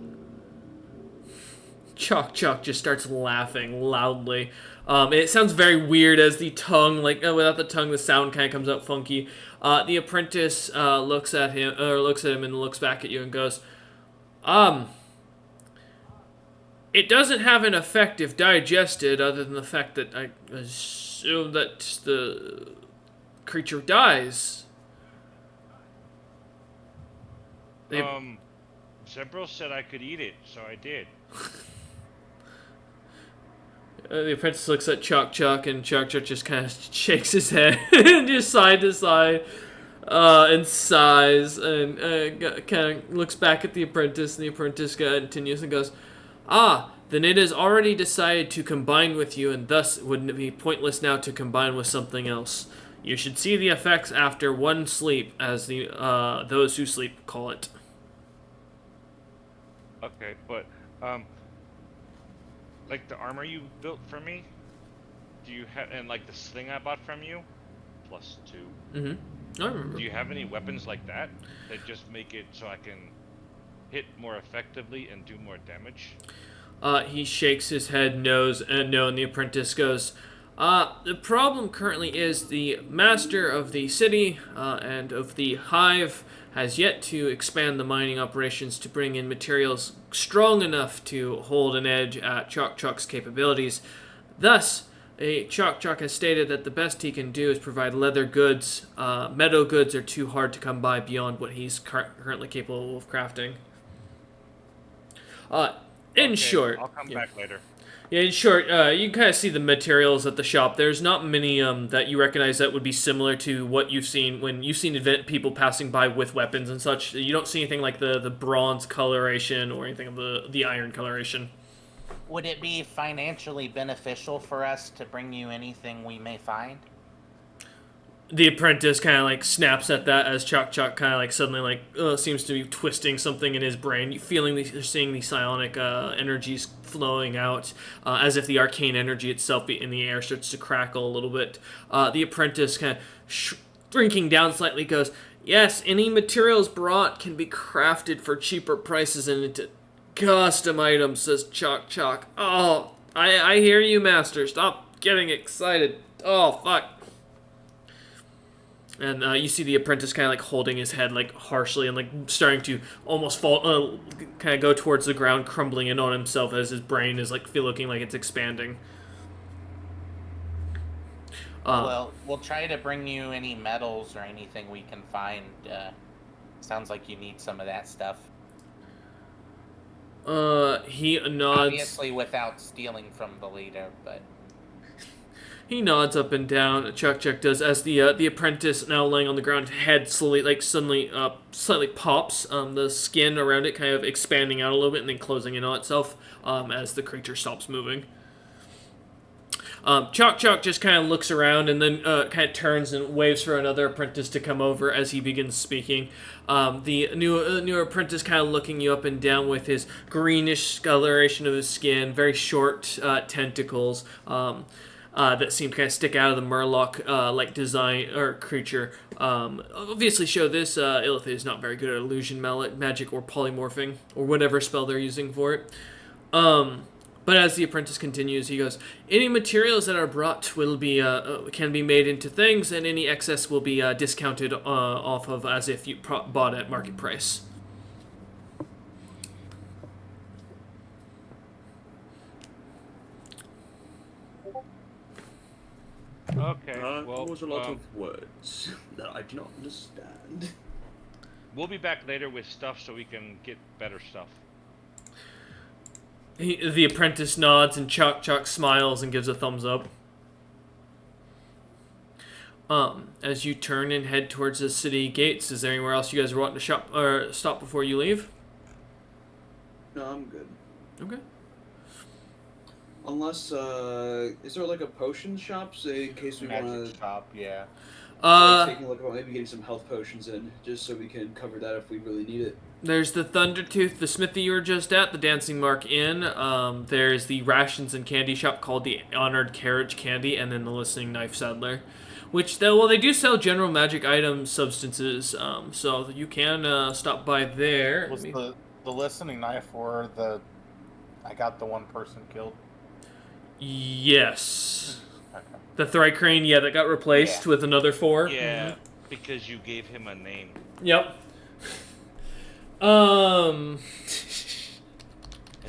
Chuck just starts laughing loudly. It sounds very weird as the tongue, without the tongue, the sound kind of comes out funky. The apprentice looks at him and looks back at you and goes, it doesn't have an effect if digested, other than the fact that I assume that the creature dies. Zebro said I could eat it, so I did. The apprentice looks at Chuck, and Chuck just kind of shakes his head just side to side and sighs and kind of looks back at the apprentice, and the apprentice continues and goes, then it is already decided to combine with you, and thus it would be pointless now to combine with something else. You should see the effects after one sleep, as those who sleep call it. Okay, but like the armor you built for me, do you have, and like the sling I bought from you, +2. Mm-hmm. I remember. Do you have any weapons like that just make it so I can hit more effectively and do more damage? He shakes his head, no, and the apprentice goes, the problem currently is the master of the city and of the hive has yet to expand the mining operations to bring in materials strong enough to hold an edge at Chok's capabilities. Thus, Chok has stated that the best he can do is provide leather goods. Meadow goods are too hard to come by beyond what he's currently capable of crafting. In short... I'll come back later. Yeah, in short, you can kind of see the materials at the shop. There's not many that you recognize that would be similar to what you've seen when you've seen people passing by with weapons and such. You don't see anything like the bronze coloration or anything of the iron coloration. Would it be financially beneficial for us to bring you anything we may find? The apprentice kind of like snaps at that as Chok kind of suddenly seems to be twisting something in his brain, seeing the psionic energies flowing out, as if the arcane energy itself in the air starts to crackle a little bit. The apprentice kind of shrinking down slightly goes, yes, any materials brought can be crafted for cheaper prices and into custom items, says Chok. Oh, I hear you, master. Stop getting excited. Oh, fuck. And you see the apprentice kind of holding his head harshly and starting to almost fall, kind of go towards the ground, crumbling in on himself as his brain is looking like it's expanding. Well, we'll try to bring you any metals or anything we can find. Sounds like you need some of that stuff. He nods. Obviously without stealing from the leader, but... He nods up and down. Chuck does as the apprentice, now laying on the ground, head slowly, slightly pops. The skin around it kind of expanding out a little bit and then closing in on itself as the creature stops moving. Chuck just kind of looks around and then kind of turns and waves for another apprentice to come over as he begins speaking. The new apprentice kind of looking you up and down with his greenish coloration of his skin, very short tentacles. That seem to kind of stick out of the Murloc design or creature. Obviously show this Illithid is not very good at illusion magic or polymorphing or whatever spell they're using for it. But as the apprentice continues, he goes, any materials that are brought will be can be made into things, and any excess will be discounted off of as if you bought at market price. Okay. Well, there was a lot of words that I do not understand. we'll be back later with stuff so we can get better stuff. The apprentice nods and Chuck smiles and gives a thumbs up. As you turn and head towards the city gates, is there anywhere else you guys are wanting to shop or stop before you leave? No, I'm good. Okay. Unless, is there like a potion shop, say, in case we want Magic to shop, yeah. taking a look about maybe getting some health potions in, just so we can cover that if we really need it. There's the Thundertooth, the smithy you were just at, the Dancing Mark Inn. There's the rations and candy shop called the Honored Carriage Candy, and then the Listening Knife Saddler. Which, they do sell general magic items, substances, so you can stop by there. Was the listening knife or I got the one person killed? Yes. Okay. The Thrycrane, yeah, that got replaced with another 4. Yeah, because you gave him a name. Yep. And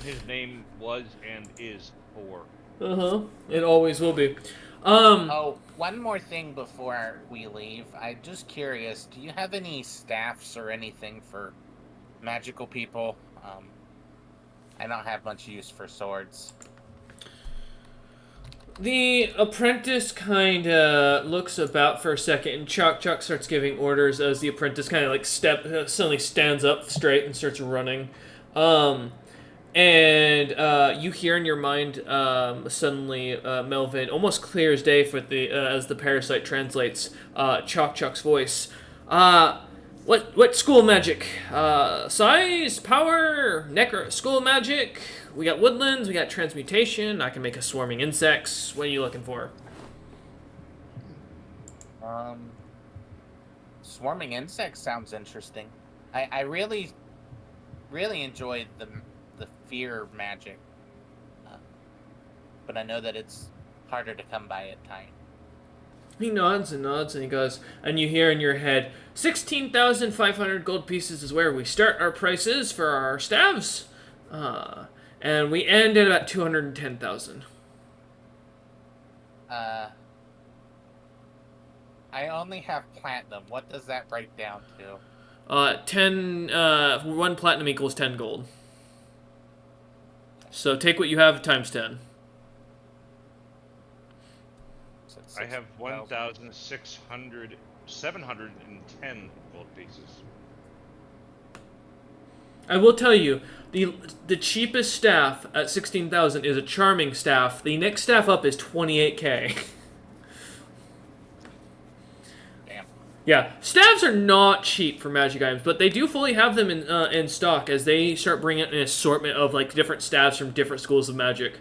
his name was and is 4. It always will be. Oh, one more thing before we leave. I'm just curious, do you have any staffs or anything for magical people? I don't have much use for swords. The apprentice kind of looks about for a second, and Chuck starts giving orders as the apprentice kind of like suddenly stands up straight and starts running. And you hear in your mind suddenly Melvin, almost clear as day for as the parasite translates Chuck's voice. What school magic? Size, power, school magic. We got woodlands, we got transmutation. I can make a swarming insects. What are you looking for? Swarming insects sounds interesting. I really enjoyed the fear magic, but I know that it's harder to come by at times. He nods and he goes, and you hear in your head, 16,500 gold pieces is where we start our prices for our staves, and we end at about 210,000. I only have platinum. What does that break down to? 1 platinum equals 10 gold. So take what you have times 10. I have 710 gold pieces. I will tell you, the cheapest staff at 16,000 is a charming staff. The next staff up is 28k. Damn. Yeah, staves are not cheap for magic items, but they do fully have them in stock as they start bringing an assortment of like different staves from different schools of magic.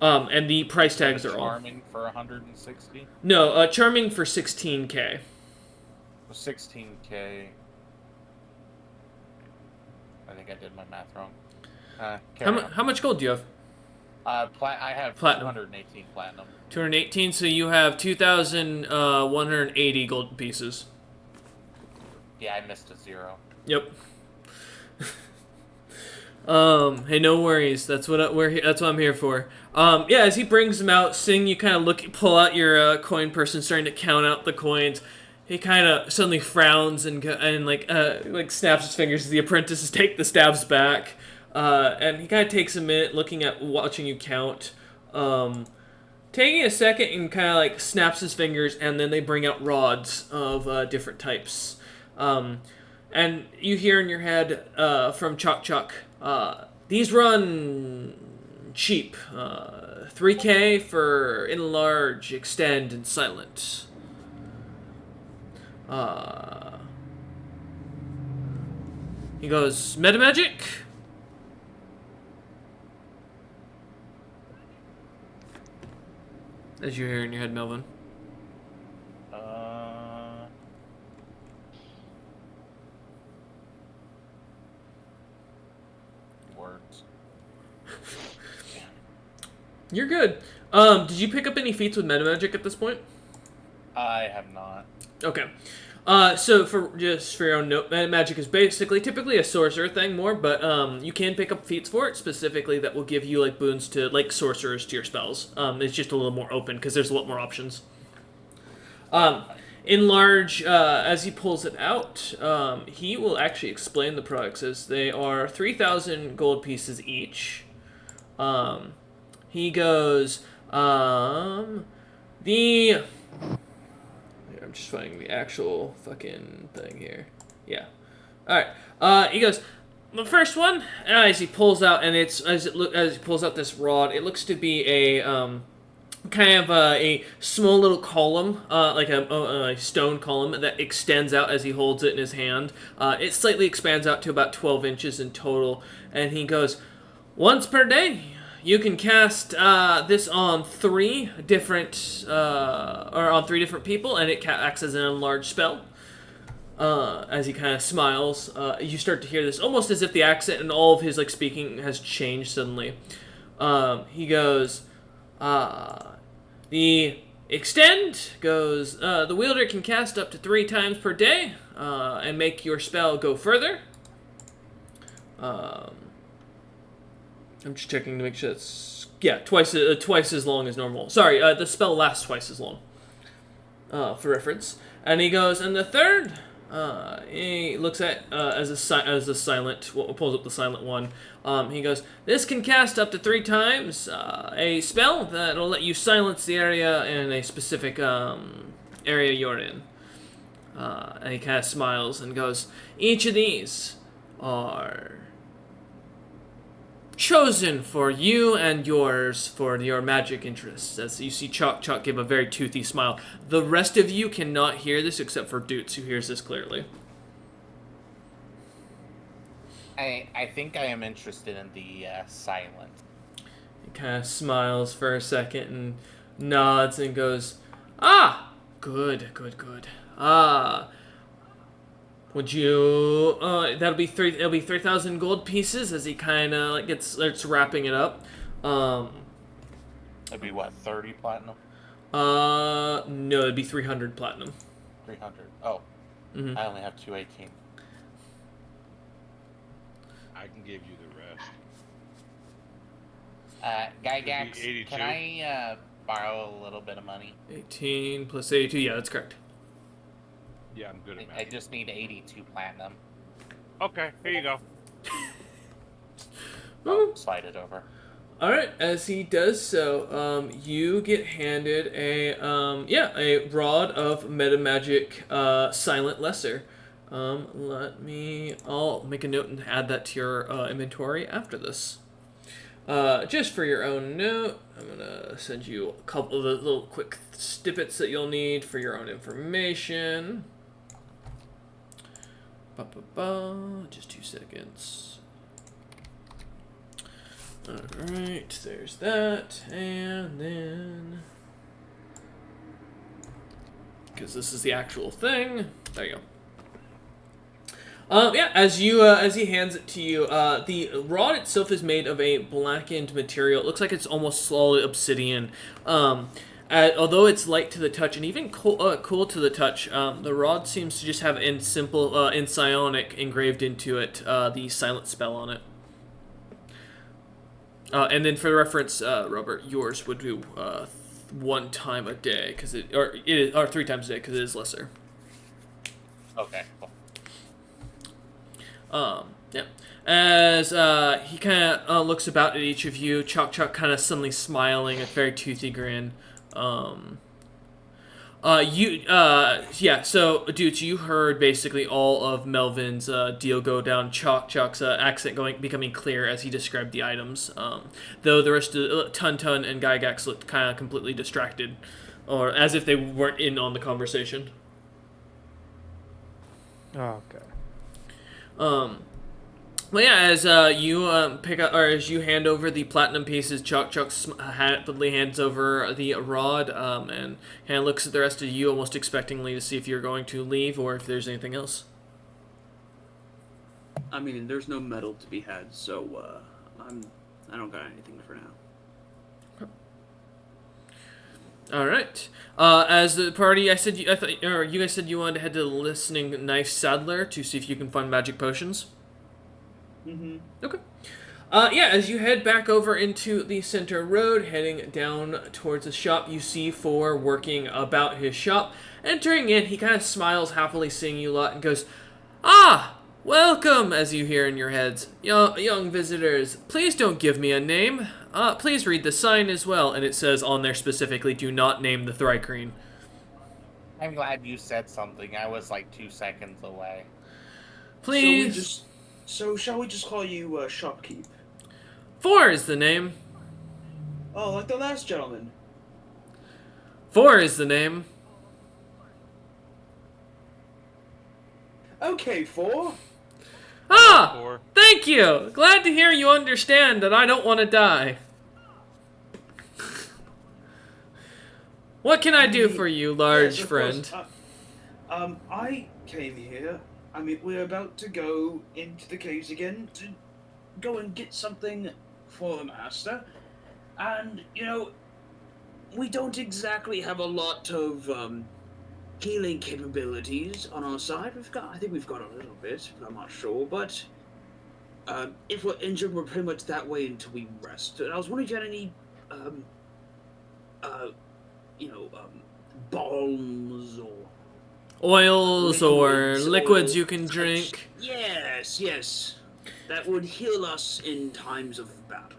And the price tags are all. Charming for 160? No, charming for 16k. 16k. I think I did my math wrong. How much gold do you have? I have Platinum. 218 platinum. 218, so you have 2,180 gold pieces. Yeah, I missed a 0. Yep. Hey, no worries. That's what I'm here for. Yeah, as he brings them out, Sing, you kind of pull out your coin purse and starting to count out the coins. He kind of suddenly frowns and snaps his fingers as the apprentices take the stabs back. And he kind of takes a minute watching you count. Taking a second and kind of like snaps his fingers, and then they bring out rods of different types. And you hear in your head from Chuck, these run cheap. 3k for enlarge, extend, and silent. He goes, Metamagic? As you hear in your head, Melvin. Words. You're good. Did you pick up any feats with Metamagic at this point? I have not. Okay. So for your own note, magic is basically typically a sorcerer thing more, but you can pick up feats for it specifically that will give you like boons to like sorcerers to your spells. It's just a little more open because there's a lot more options. In large, as he pulls it out, he will actually explain the products as they are 3,000 gold pieces each. He goes, the. I'm just finding the actual fucking thing here. Yeah. All right. He goes. The first one, as he pulls out, and as he pulls out this rod, it looks to be a kind of a small little column, like a stone column that extends out as he holds it in his hand. It slightly expands out to about 12 inches in total, and he goes, once per day, you can cast this on three different people, and it acts as an enlarged spell. As he kind of smiles, you start to hear this almost as if the accent and all of his like speaking has changed suddenly. He goes, the extend goes, the wielder can cast up to 3 times per day, and make your spell go further. I'm just checking to make sure it's twice as long as normal. Sorry, the spell lasts twice as long. For reference, and he goes, and the third, he looks at as a silent. Pulls up the silent one. He goes, this can cast up to 3 times a spell that'll let you silence the area in a specific area you're in. And he kind of smiles and goes, each of these are chosen for you and yours for your magic interests. As you see Chalk give a very toothy smile. The rest of you cannot hear this except for Doots, who hears this clearly. I think I am interested in the silence. He kind of smiles for a second and nods and goes, good. Would you? It'll be 3,000 gold pieces as he kind of like starts wrapping it up. It'd be what, 30 platinum? No, it'd be 300 platinum. 300. Oh, Mm-hmm. I only have 218. I can give you the rest. Gygax, 82. can I borrow a little bit of money? 18 plus 82. Yeah, that's correct. Yeah, I'm good at I math. just need 82 platinum. Okay, here you go. Oh, slide it over. All right, as he does so, you get handed a rod of metamagic silent lesser. I'll make a note and add that to your inventory after this. Just for your own note, I'm gonna send you a couple of the little quick snippets that you'll need for your own information. Just 2 seconds. Alright, there's that, and then, because this is the actual thing, there you go. As he hands it to you, the rod itself is made of a blackened material. It looks like it's almost solid obsidian. Although it's light to the touch and even cool to the touch, the rod seems to just have in psionic engraved into it the silent spell on it. And then for reference, Robert, yours would do 1 time a day or 3 times a day because it is lesser. Okay, cool. As he kind of looks about at each of you, Chalk kind of suddenly smiling, a very toothy grin. So, dudes, you heard basically all of Melvin's deal go down. Chalk's accent becoming clear as he described the items. Though the rest of Tun and Gygax looked kind of completely distracted, or as if they weren't in on the conversation. Okay. Well, yeah, as you pick up, or as you hand over the platinum pieces, Chalk happily hands over the rod, and kind of looks at the rest of you almost expectingly to see if you're going to leave or if there's anything else. I mean, there's no metal to be had, so I don't got anything for now. All right. As the party, I thought, or you guys said you wanted to head to the listening knife saddler to see if you can find magic potions. Mm-hmm. Okay. Yeah, as you head back over into the center road, heading down towards the shop, you see Four working about his shop. Entering in, he kind of smiles happily, seeing you lot, and goes, "Ah, welcome," as you hear in your heads. Young visitors, please don't give me a name. Please read the sign as well, and it says on there specifically, do not name the Thrycreen. I'm glad you said something. I was like 2 seconds away. Please. So shall we just call you Shopkeep? Four is the name. Oh, like the last gentleman. Four is the name. Okay, Four. Ah! Or Thank you! Glad to hear you understand that I don't want to die. What can I do for you, large Yes, of friend? course. I came here. I mean, we're about to go into the caves again to go and get something for the master. And, you know, we don't exactly have a lot of healing capabilities on our side. I think we've got a little bit, but I'm not sure. But if we're injured, we're pretty much that way until we rest. And I was wondering if you had any, balms or Oils or liquids liquids or you can such. drink. Yes. That would heal us in times of battle.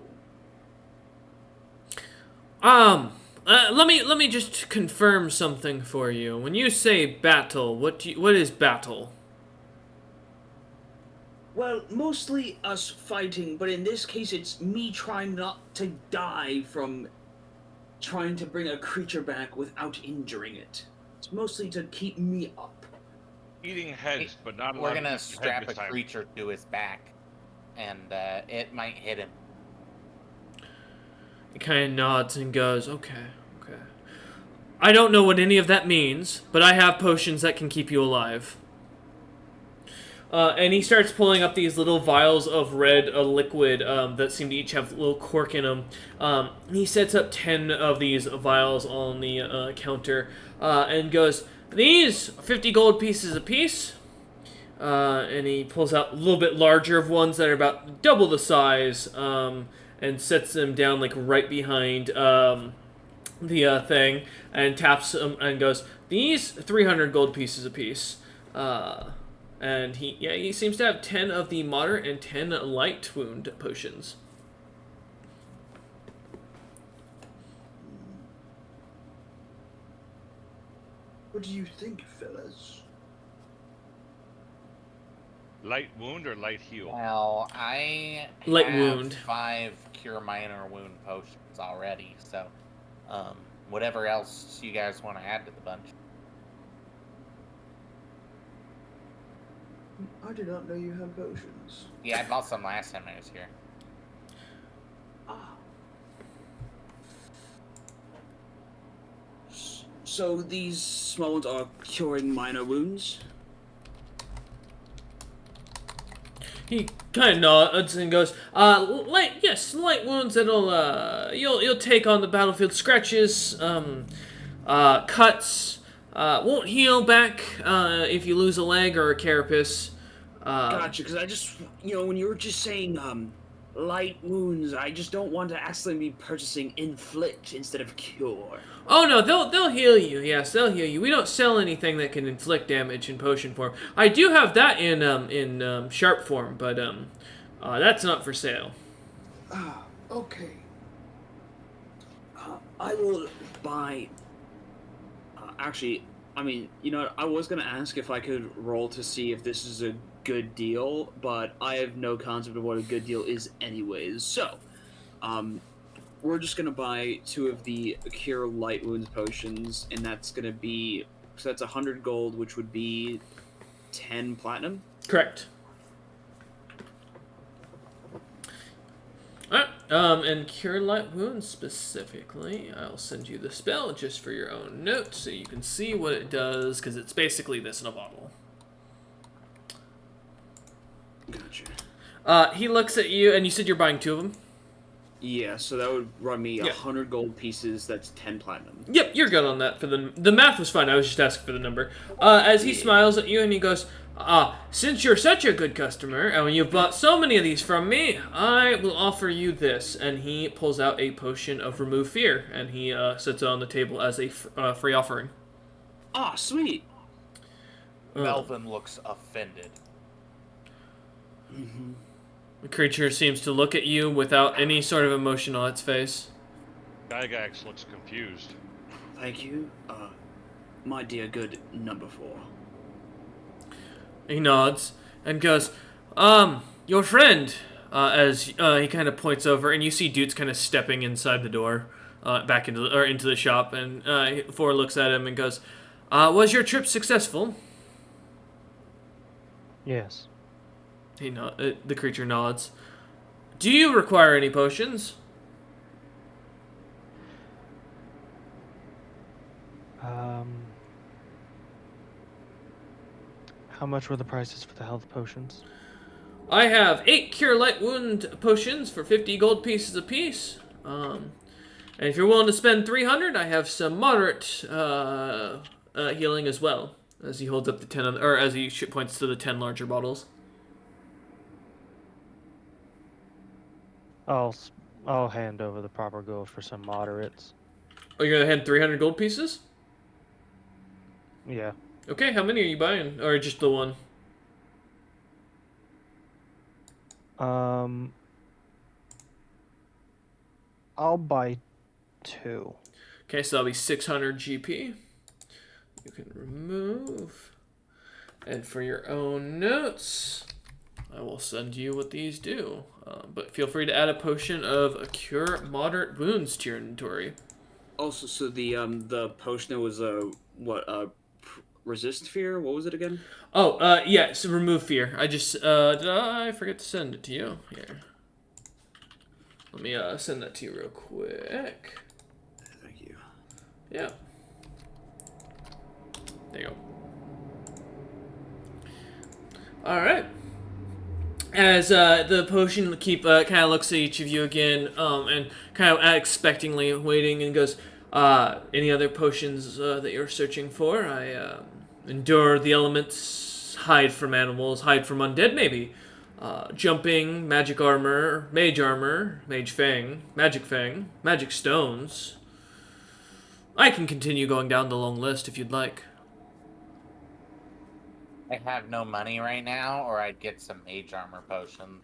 Let me just confirm something for you. When you say battle, what is battle? Well, mostly us fighting, but in this case it's me trying not to die from trying to bring a creature back without injuring it. It's mostly to keep me up. eating heads, but not We're allowed gonna to eat your head strap a this time. creature to his back, and it might hit him. He kind of nods and goes, okay. I don't know what any of that means, but I have potions that can keep you alive. And he starts pulling up these little vials of red liquid that seem to each have a little cork in them. He sets up 10 of these vials on the counter and goes, these 50 gold pieces a piece. And he pulls out a little bit larger of ones that are about double the size and sets them down like right behind the thing and taps them and goes, these 300 gold pieces a piece. And he seems to have 10 of the moderate and 10 light wound potions. What do you think, fellas? Light wound or light heal? Well, I Light have wound. 5 cure minor wound potions already, so whatever else you guys want to add to the bunch. I did not know you had potions. Yeah, I bought some last time I was here. Ah. So these small ones are curing minor wounds? He kind of nods and goes, light wounds that'll, you'll take on the battlefield. Scratches, cuts, won't heal back, if you lose a leg or a carapace. Gotcha, because I just, when you were just saying, light wounds, I just don't want to accidentally be purchasing inflict instead of cure. Oh no, they'll heal you. Yes, they'll heal you. We don't sell anything that can inflict damage in potion form. I do have that in sharp form, but that's not for sale. Ah, okay. I will buy. Actually, I mean, I was gonna ask if I could roll to see if this is a good deal, but I have no concept of what a good deal is anyways. So, we're just gonna buy 2 of the Cure Light Wounds potions, and that's gonna be, so that's 100 gold, which would be 10 platinum. Correct. Alright, and Cure Light Wounds specifically, I'll send you the spell just for your own notes so you can see what it does, because it's basically this in a bottle. Gotcha. He looks at you, and you said you're buying 2 of them? Yeah, so that would run me Yeah. 100 gold pieces. That's 10 platinum. Yep, you're good on that. For the math was fine. I was just asking for the number. As he smiles at you and he goes, since you're such a good customer and you've bought so many of these from me, I will offer you this. And he pulls out a potion of remove fear and he sets it on the table as a free offering. Ah, sweet. Melvin looks offended. The creature seems to look at you without any sort of emotion on its face. Gygax looks confused. Thank you, my dear good number 4. He nods and goes, your friend, as he kind of points over, and you see dudes kind of stepping inside the door, back into the shop, and Four looks at him and goes, was your trip successful? Yes. The creature nods. Do you require any potions? How much were the prices for the health potions? I have 8 Cure Light Wound potions for 50 gold pieces apiece. And if you're willing to spend 300, I have some moderate healing as well. As he holds up the 10, or as he points to the 10 larger bottles. I'll hand over the proper gold for some moderates. Oh, you're gonna hand 300 gold pieces? Yeah. Okay, how many are you buying? Or just the one? I'll buy 2. Okay, so that'll be 600 GP. You can remove. And for your own notes, I will send you what these do. But feel free to add a potion of Cure Moderate Wounds to your inventory. Also, so the potion that was resist fear. What was it again? Oh, yeah. So remove fear. I just did I forget to send it to you? Here. Let me send that to you real quick. Thank you. Yeah. There you go. All right. As the potion keep kind of looks at each of you again, and kind of expectingly waiting, and goes, "Any other potions that you're searching for? I endure the elements, hide from animals, hide from undead, maybe. Jumping, magic armor, mage fang, magic stones. I can continue going down the long list if you'd like." I have no money right now, or I'd get some mage armor potion.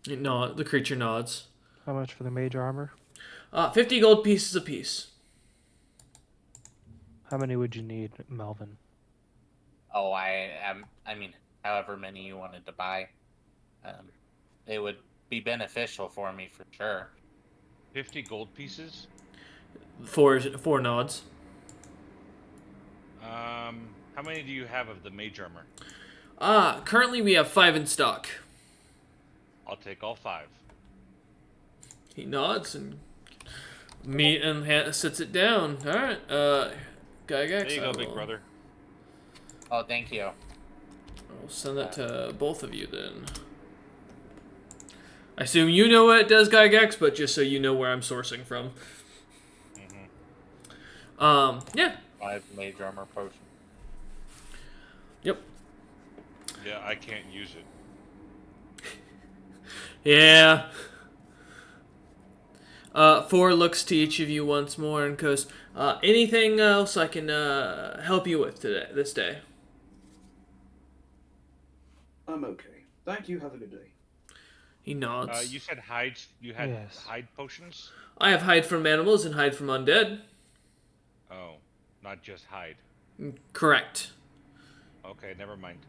No, the creature nods. How much for the mage armor? 50 gold pieces apiece. How many would you need, Melvin? Oh, I mean, however many you wanted to buy. It would be beneficial for me for sure. 50 gold pieces? Four nods. How many do you have of the mage armor? Currently we have 5 in stock. I'll take all 5. He nods and sits it down. All right, Gygax. There you go, big brother. Oh, thank you. I'll send that to both of you then. I assume you know what it does, Gygax, but just so you know where I'm sourcing from. Yeah. 5 mage armor potion. Yep. Yeah, I can't use it. Yeah. Four looks to each of you once more and goes, anything else I can help you with this day? I'm okay. Thank you. Have a good day. He nods. You said hides. You had Yes. hide potions? I have hide from animals and hide from undead. Oh, not just hide. Correct. Okay, never mind.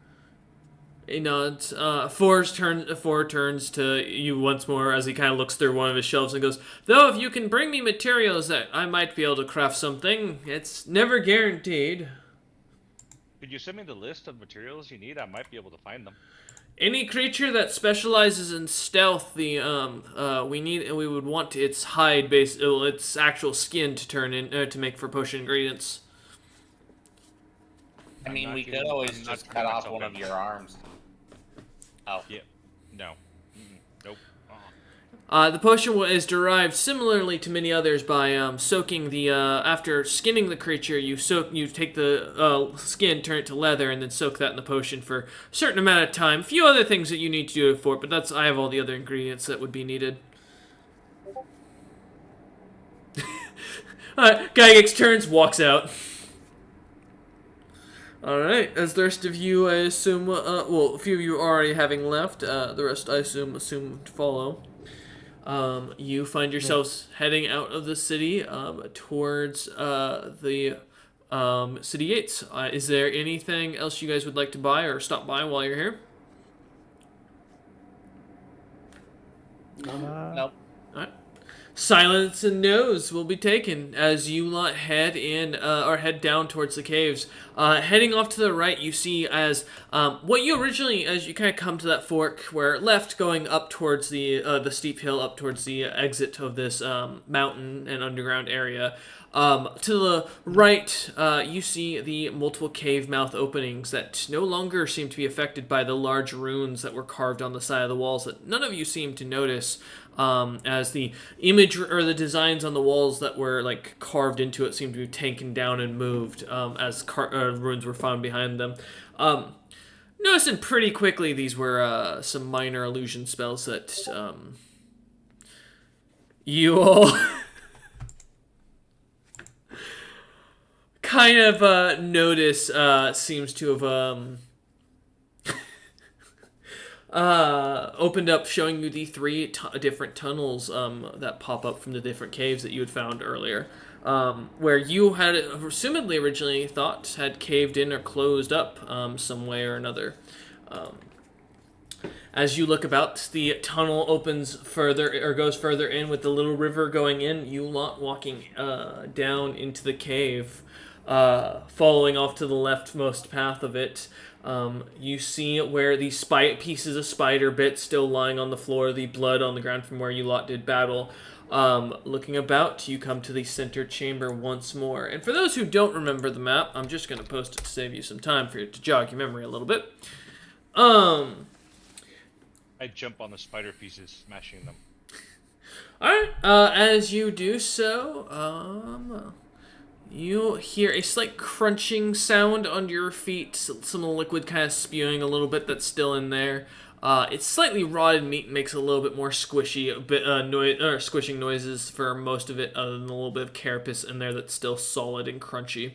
He nods. Four turns to you once more as he kind of looks through one of his shelves and goes, though if you can bring me materials that I might be able to craft something, it's never guaranteed. Could you send me the list of materials you need? I might be able to find them. Any creature that specializes in stealth, we would want its hide its actual skin to turn in to make for potion ingredients. I mean, not we getting- could always I'm not just turning cut off myself one in. of your arms. Oh. Yeah. No. Nope. The potion is derived similarly to many others by soaking the after skinning the creature. You take the skin, turn it to leather, and then soak that in the potion for a certain amount of time. A few other things that you need to do it for, but I have all the other ingredients that would be needed. Gygax turns, walks out. Alright, as the rest of you, I assume, well, a few of you already having left, the rest, I assume to follow. You find yourselves heading out of the city, towards, the, city gates. Is there anything else you guys would like to buy or stop by while you're here? Nope. Alright. Silence and no's will be taken as you lot head in, or head down towards the caves. Heading off to the right, you see as what you originally, as you kind of come to that fork where left, going up towards the steep hill, up towards the exit of this mountain and underground area. To the right, you see the multiple cave mouth openings that no longer seem to be affected by the large runes that were carved on the side of the walls that none of you seem to notice. As the image or the designs on the walls that were like carved into it seem to be taken down and moved as runes were found behind them. Noticing pretty quickly these were some minor illusion spells that you all kind of notice seems to have opened up, showing you the three different tunnels that pop up from the different caves that you had found earlier, where you had assumedly originally thought had caved in or closed up some way or another. As you look about, the tunnel opens further, or goes further in with the little river going in, you lot walking down into the cave, following off to the leftmost path of it. You see where the pieces of spider bit still lying on the floor, the blood on the ground from where you lot did battle. Looking about, you come to the center chamber once more. And for those who don't remember the map, I'm just going to post it to save you some time for you to jog your memory a little bit. I jump on the spider pieces, smashing them. Alright, as you do so, you hear a slight crunching sound under your feet, some liquid kind of spewing a little bit that's still in there. It's slightly rotted meat, makes it a little bit more squishy, a bit squishing noises for most of it, other than a little bit of carapace in there that's still solid and crunchy.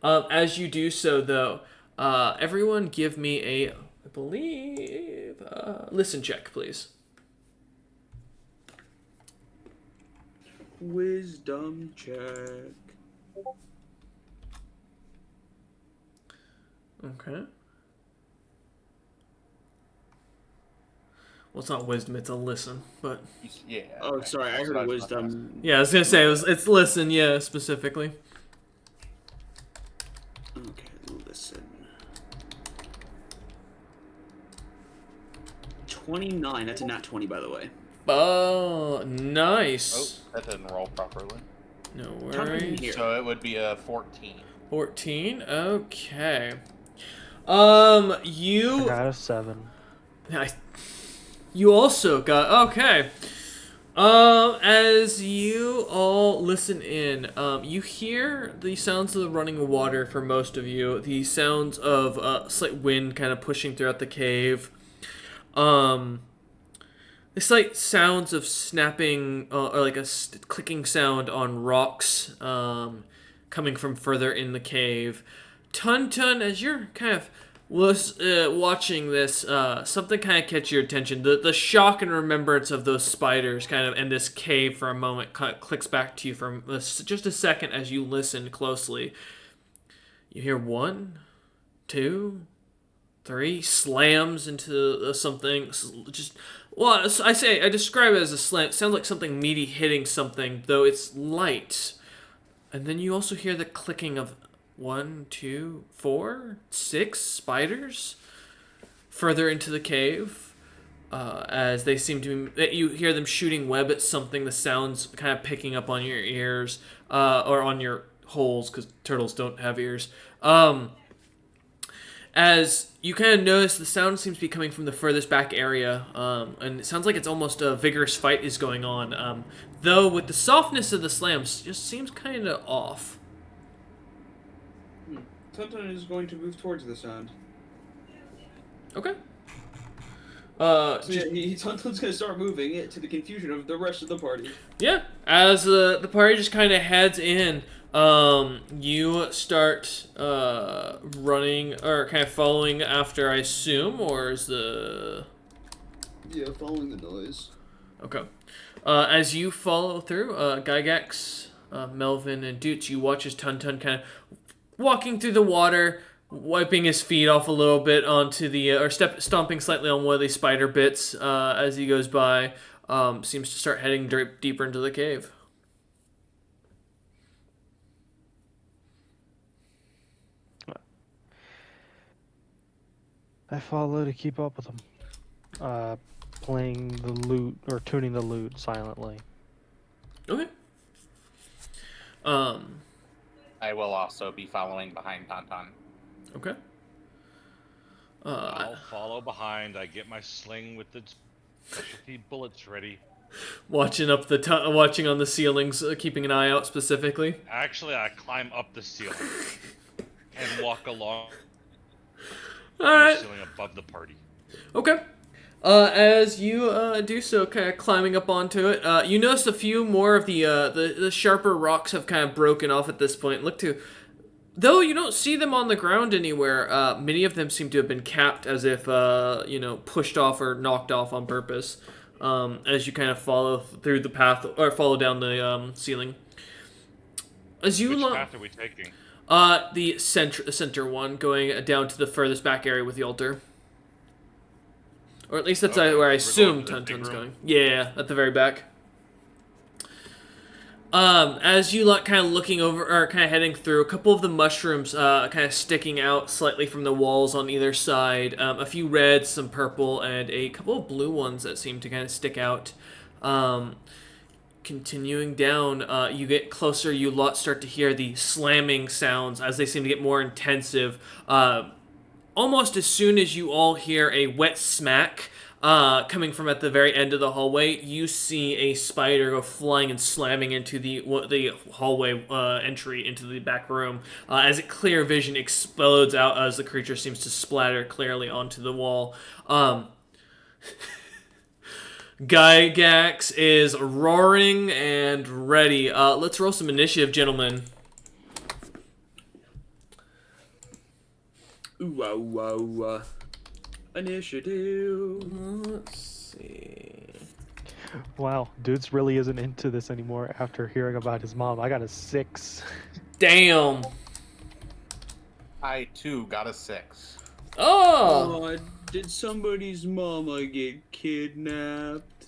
As you do so, though, everyone give me a, I believe, listen check, please. Wisdom check. Okay. Well, it's not wisdom, it's a listen, but... Yeah. Oh, sorry, I heard wisdom. Yeah, I was gonna say, it's listen, yeah, specifically. Okay, listen. 29, that's a nat 20, by the way. Oh, nice. Oh, that didn't roll properly. No worries. Here. So it would be a 14. 14, okay. You... I got a 7. You also got... Okay. As you all listen in, you hear the sounds of the running water for most of you. The sounds of slight wind kind of pushing throughout the cave. The slight sounds of snapping, or like a clicking sound on rocks, coming from further in the cave. Tun, as you're kind of watching this, something kind of catch your attention. The shock and remembrance of those spiders kind of in this cave for a moment clicks back to you for just a second as you listen closely. You hear 1, 2, 3 slams into something. Just, well, I describe it as a slam. It sounds like something meaty hitting something, though it's light. And then you also hear the clicking of 1, 2, 4, 6 spiders further into the cave, as they seem to be, you hear them shooting web at something. The sounds kind of picking up on your ears, or on your holes, because turtles don't have ears. as you kind of notice the sound seems to be coming from the furthest back area, and it sounds like it's almost a vigorous fight is going on, though with the softness of the slams, just seems kind of off. Tonton is going to move towards the sound. Okay. So yeah, Tonton's going to start moving it to the confusion of the rest of the party. Yeah, as the party just kind of heads in, you start running or kind of following after, I assume, or is the... Yeah, following the noise. Okay. As you follow through, Gygax, Melvin, and Doots, you watch as Tonton kind of walking through the water, wiping his feet off a little bit onto the, or stomping slightly on one of the spider bits as he goes by, seems to start heading deeper into the cave. I follow to keep up with them. Playing the lute, or tuning the lute silently. Okay. I will also be following behind Tonton. Okay. I'll follow behind. I get my sling with its specialty bullets ready. Watching up the watching on the ceilings, keeping an eye out specifically. Actually, I climb up the ceiling and walk along All right. the ceiling above the party. Okay. As you do so, kind of climbing up onto it, you notice a few more of the sharper rocks have kind of broken off at this point. Look to, though you don't see them on the ground anywhere. Many of them seem to have been capped, as if pushed off or knocked off on purpose. As you kind of follow through the path or follow down the ceiling. As you Which path are we taking? The center one, going down to the furthest back area with the altar. Or at least that's where I assume Tonton's going. Yeah, at the very back. As you kind of looking over, or kind of heading through, a couple of the mushrooms kind of sticking out slightly from the walls on either side. A few reds, some purple, and a couple of blue ones that seem to kind of stick out. Continuing down, you get closer, you start to hear the slamming sounds as they seem to get more intensive. Almost as soon as you all hear a wet smack coming from at the very end of the hallway, you see a spider go flying and slamming into the hallway entry into the back room as clear vision explodes out as the creature seems to splatter clearly onto the wall. Gygax is roaring and ready. Let's roll some initiative, gentlemen. Ooh, initiative. Let's see. Wow, Dudes really isn't into this anymore after hearing about his mom. I got a 6. Damn. I too got a 6. Oh. Did somebody's mama get kidnapped?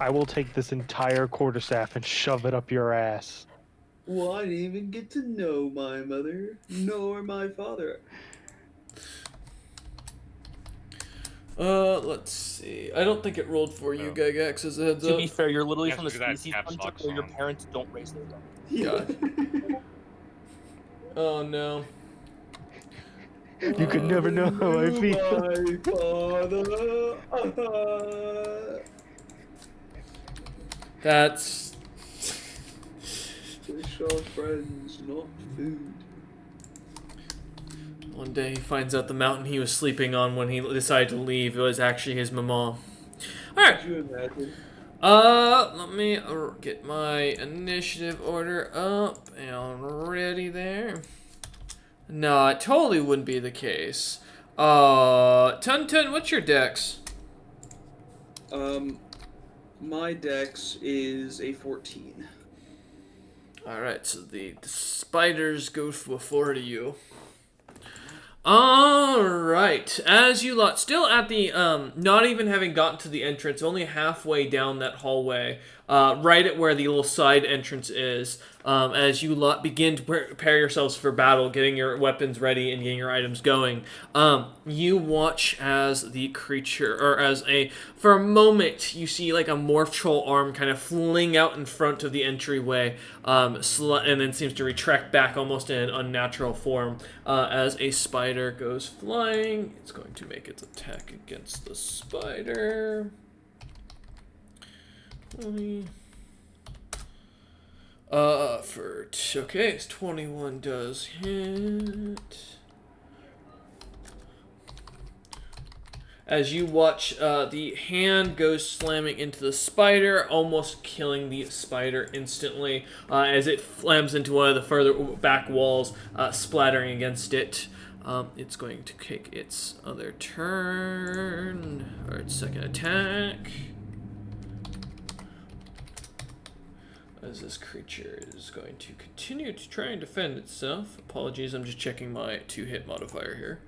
I will take this entire quarterstaff and shove it up your ass. Well, I didn't even get to know my mother, nor my father. Let's see. I don't think it rolled for you, Gygax, as a heads To up. be fair, you're literally Yes, from the because that species caps hunter lock where your song. parents don't raise their dog. God. Oh no. You could never know how I feel. My father. That's... Wish our friends not food. One day he finds out the mountain he was sleeping on when he decided to leave, it was actually his mama. Alright. Could you imagine? Let me get my initiative order up and ready there. No, it totally wouldn't be the case. Tonton, what's your dex? My dex is a 14. Alright, so the spiders go before to you. Alright, as you lot, still at the, not even having gotten to the entrance, only halfway down that hallway, right at where the little side entrance is. As you begin to prepare yourselves for battle, getting your weapons ready and getting your items going, you watch as the creature, for a moment, you see like a morph troll arm kind of fling out in front of the entryway, and then seems to retract back almost in an unnatural form. As a spider goes flying, it's going to make its attack against the spider. Okay, it's 21 does hit. As you watch, the hand goes slamming into the spider, almost killing the spider instantly, as it slams into one of the further back walls, splattering against it. It's going to take its other turn, or its second attack. As this creature is going to continue to try and defend itself. Apologies, I'm just checking my 2-hit modifier here.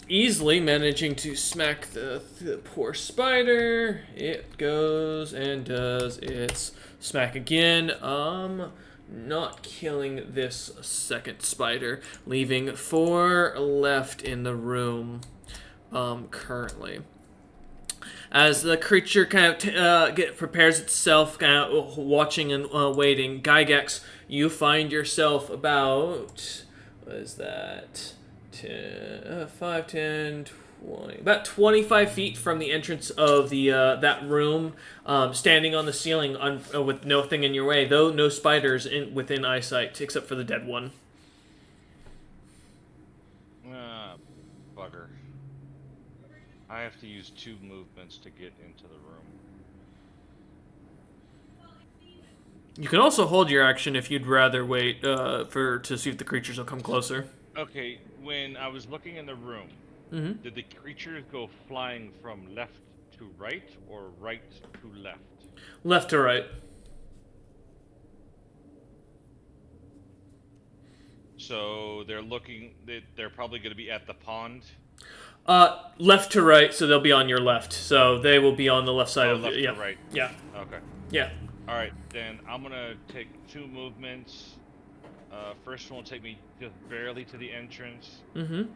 Easily managing to smack the poor spider. It goes and does its smack again. Not killing this second spider, leaving 4 left in the room currently. As the creature kind of prepares itself, kind of watching and waiting, Gygax, you find yourself about, what is that, 5, 10, 20, about 25 feet from the entrance of the that room, standing on the ceiling with nothing in your way, though no spiders within eyesight, except for the dead one. Bugger. I have to use 2 movements to get into the room. You can also hold your action if you'd rather wait to see if the creatures will come closer. Okay, when I was looking in the room, did the creatures go flying from left to right or right to left? Left to right. So they're probably going to be at the pond. Left to right, so they'll be on your left. So they will be on the left side of left the to right. Yeah. Okay. Yeah. All right, then I'm gonna take 2 movements. First one will take me just barely to the entrance. And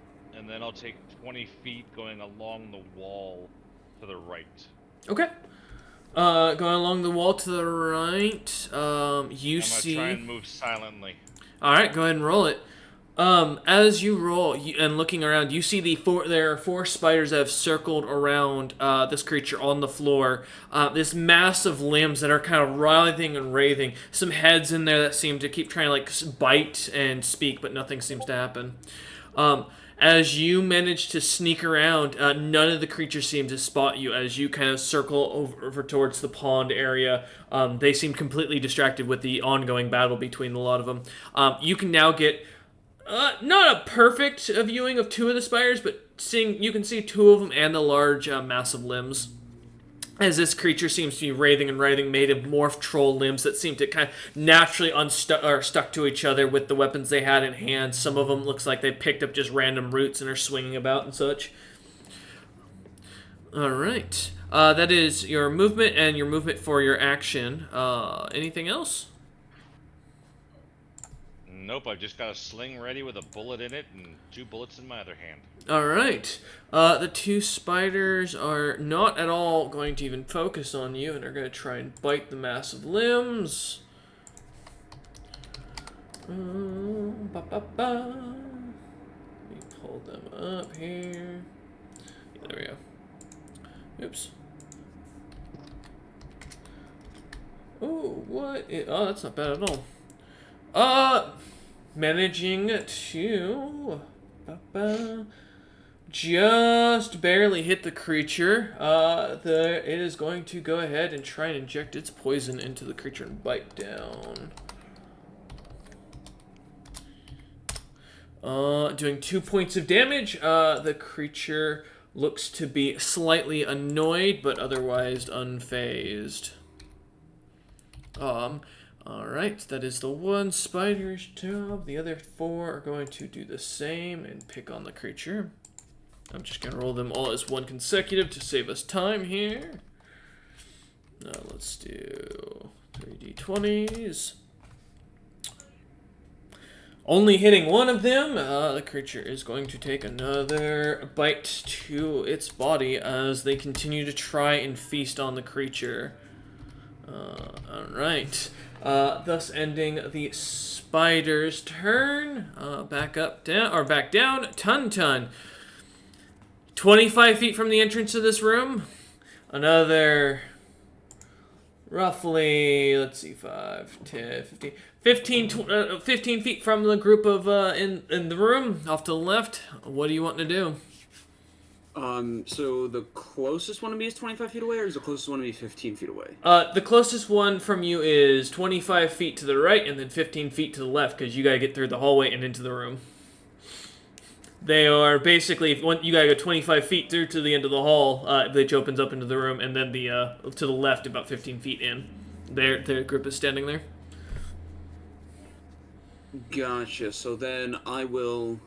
then I'll take 20 feet going along the wall to the right. Okay. Going along the wall to the right, you see... I'm gonna try and move silently. Alright, go ahead and roll it. As you roll and looking around, you see there are 4 spiders that have circled around this creature on the floor. This mass of limbs that are kind of writhing and writhing. Some heads in there that seem to keep trying to like bite and speak, but nothing seems to happen. As you manage to sneak around, none of the creatures seem to spot you as you kind of circle over towards the pond area. They seem completely distracted with the ongoing battle between a lot of them. You can now get... not a perfect viewing of 2 of the spiders, but you can see 2 of them and the large, massive limbs. As this creature seems to be writhing and writhing, made of morph troll limbs that seem to kind of naturally stuck to each other with the weapons they had in hand. Some of them looks like they picked up just random roots and are swinging about and such. All right, that is your movement and your movement for your action. Anything else? Nope, I've just got a sling ready with a bullet in it and 2 bullets in my other hand. All right. The 2 spiders are not at all going to even focus on you and are going to try and bite the massive limbs. Let me pull them up here. Yeah, there we go. Oops. Oh, what? Oh, that's not bad at all. Managing to just barely hit the creature. It is going to go ahead and try and inject its poison into the creature and bite down. Doing 2 points of damage. The creature looks to be slightly annoyed, but otherwise unfazed. Alright, that is the 1 spider's job. The other 4 are going to do the same and pick on the creature. I'm just going to roll them all as 1 consecutive to save us time here. Let's do 3d20s. Only hitting one of them, the creature is going to take another bite to its body as they continue to try and feast on the creature. Alright. Thus ending the spider's turn. Back down. Tun. 25 feet from the entrance to this room. Another roughly, let's see, 5, 10, 15 feet from the group of in the room off to the left. What do you want to do? So the closest one to me is 25 feet away, or is the closest one to me 15 feet away? The closest one from you is 25 feet to the right and then 15 feet to the left because you gotta get through the hallway and into the room. They are basically, you gotta go 25 feet through to the end of the hall, which opens up into the room, and then the to the left about 15 feet in. Their group is standing there. Gotcha. So then I will.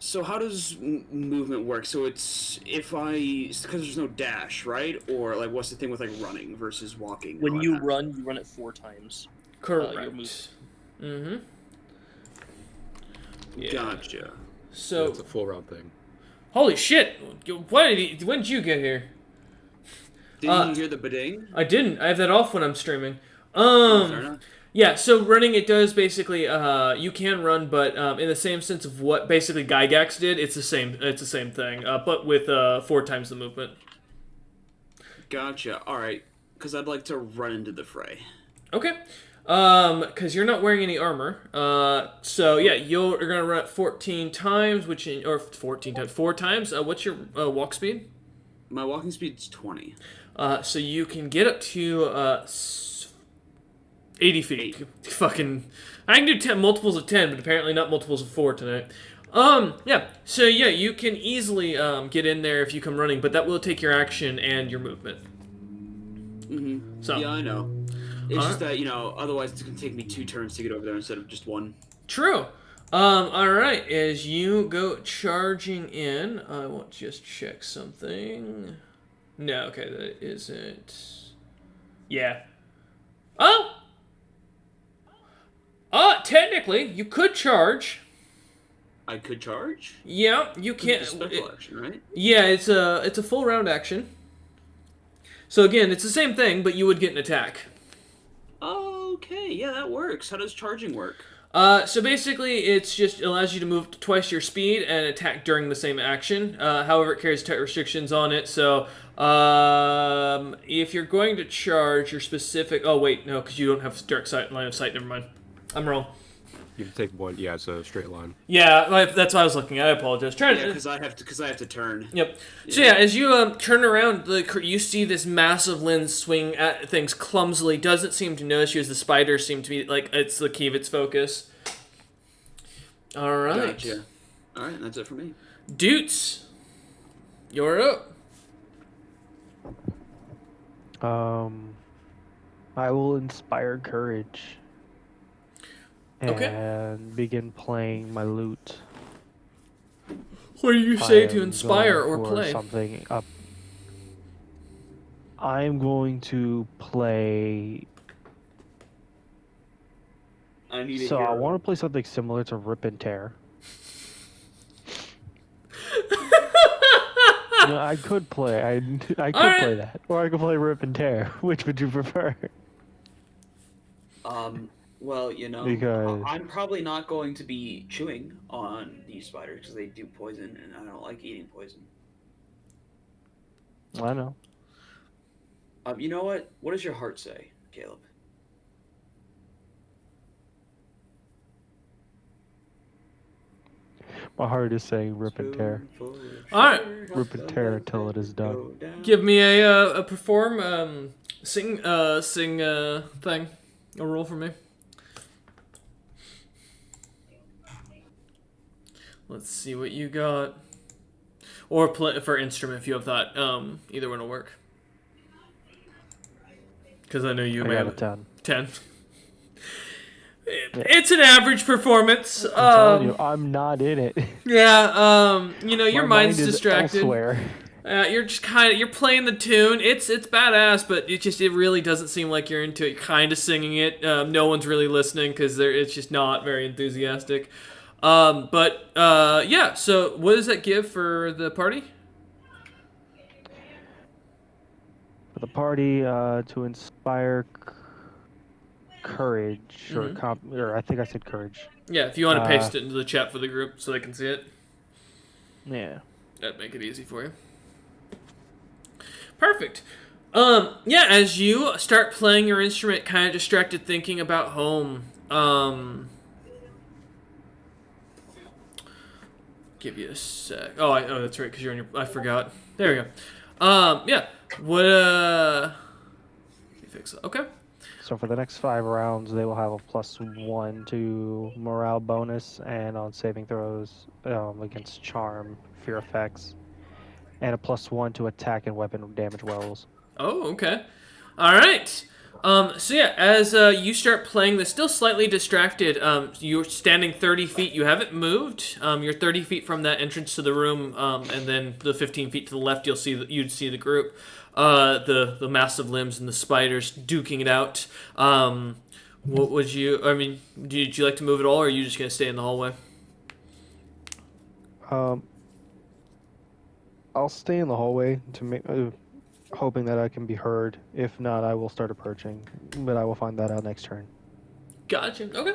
So how does movement work? So it's because there's no dash, right? Or like, what's the thing with like running versus walking? When you run it 4 times. Correct. Mm-hmm. Yeah. Gotcha. So it's a full round thing. Holy shit! When did you get here? Didn't you hear the bidding? I didn't. I have that off when I'm streaming. Fair enough. Yeah, so running, it does basically, you can run, but in the same sense of what basically Gygax did, it's the same thing, but with 4 times the movement. Gotcha. All right, because I'd like to run into the fray. Okay. Because you're not wearing any armor. So yeah, you're gonna run it 14 times, 4 times. What's your walk speed? My walking speed's 20. So you can get up to 80 feet. Fucking, I can do 10 multiples of 10, but apparently not multiples of 4 tonight. Yeah. So yeah, you can easily get in there if you come running, but that will take your action and your movement. Mm-hmm. So yeah, I know. It's just that, otherwise it's going to take me 2 turns to get over there instead of just 1. True. Alright, as you go charging in, I want to just check something. No, okay, that isn't. Yeah. Technically, you could charge. I could charge? Yeah, you can't. It's a special action, right? Yeah, it's a full round action. So again, it's the same thing, but you would get an attack. Okay, yeah, that works. How does charging work? So basically, it's just allows you to move twice your speed and attack during the same action. However, it carries attack restrictions on it. So, if you're going to charge your specific, oh wait, no, because you don't have direct line of sight. Never mind, I'm wrong. You can take 1. Yeah, it's a straight line. Yeah, that's what I was looking at. I apologize. Because I have to turn. Yep. Yeah. So yeah, as you turn around, you see this massive lens swing at things clumsily. Doesn't seem to notice you as the spider seem to be like it's the key of its focus. All right. Gotcha. All right, that's it for me. Doots, you're up. I will inspire courage. Okay. And begin playing my lute. What do you say to inspire or play? Something up. I'm going to play. I need a So I hero. want to play something similar to Rip and Tear. I could play. I could play that, or I could play Rip and Tear. Which would you prefer? Well, Because- I'm probably not going to be chewing on these spiders because they do poison, and I don't like eating poison. I know. You know what? What does your heart say, Caleb? My heart is saying Rip and Tear. Alright. Rip and Tear until it is done. Give me a perform sing thing. A roll for me. Let's see what you got. Or play for instrument if you have that. Either one will work. Because I know you I may got have a 10. 10. It's an average performance. I'm telling you, I'm not in it. Yeah, your My mind's mind is distracted. elsewhere. You're just you're playing the tune. It's badass, but it really doesn't seem like you're into it. You're kind of singing it. No one's really listening because it's just not very enthusiastic. Yeah. So what does that give for the party? For the party, to inspire courage, or I think I said courage. Yeah, if you want to paste it into the chat for the group so they can see it. Yeah. That'd make it easy for you. Perfect. Yeah, as you start playing your instrument, kind of distracted thinking about home. Give you a sec. Oh, that's right, because you're on your... I forgot. There we go. Yeah. What, fix it. Okay. So for the next 5 rounds, they will have a +1 to morale bonus, and on saving throws against charm, fear effects, and a +1 to attack and weapon damage rolls. Oh, okay. All right. So yeah, as you start playing this, still slightly distracted, you're standing 30 feet. You haven't moved. You're 30 feet from that entrance to the room, and then the 15 feet to the left, you'd see the group, the massive limbs and the spiders duking it out. What would you? I mean, did you like to move at all, or are you just gonna stay in the hallway? I'll stay in the hallway to make, hoping that I can be heard. If not, I will start approaching, but I will find that out next turn. Gotcha. Okay.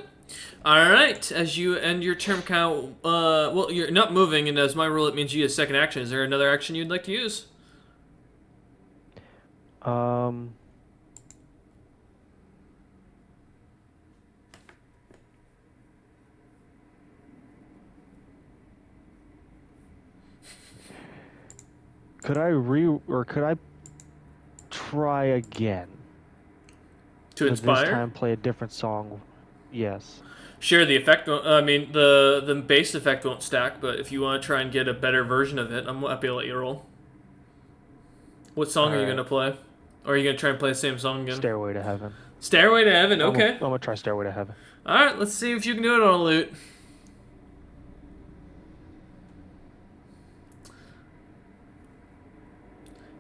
All right. As you end your turn count, well, you're not moving, and as my rule, it means you get a second action. Is there another action you'd like to use? Could I try again? To inspire? This time play a different song. Yes. Sure, the effect won't, I mean, the base effect won't stack, but if you want to try and get a better version of it, I'm happy to let you roll. What song are you going to play? Or are you going to try and play the same song again? Stairway to Heaven. Stairway to Heaven, okay. I'm going to try Stairway to Heaven. Alright, let's see if you can do it on a lute.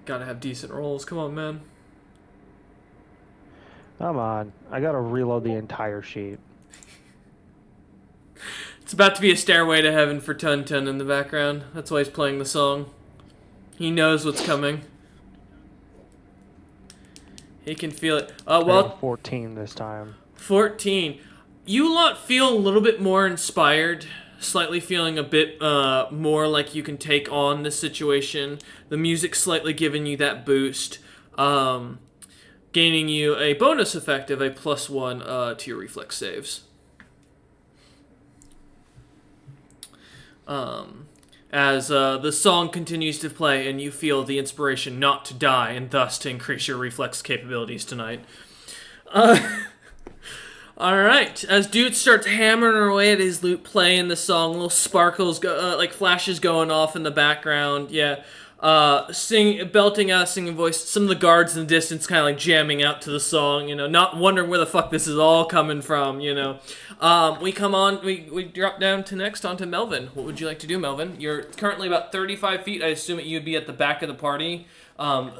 Gotta have decent rolls. Come on, man. Come on. I gotta reload the entire sheet. It's about to be a Stairway to Heaven for Tun Tun in the background. That's why he's playing the song. He knows what's coming. He can feel it. Well, 14 this time. 14. You lot feel a little bit more inspired. Slightly feeling a bit more like you can take on the situation. The music's slightly giving you that boost. Gaining you a bonus effect of a +1 to your reflex saves. As the song continues to play and you feel the inspiration not to die and thus to increase your reflex capabilities tonight. Alright, as Dude starts hammering away at his lute, playing the song, little sparkles, like flashes going off in the background, yeah. Belting out a singing voice, some of the guards in the distance kind of like jamming out to the song, you know, not wondering where the fuck this is all coming from, you know. We drop down to next onto Melvin. What would you like to do, Melvin? You're currently about 35 feet. I assume that you'd be at the back of the party,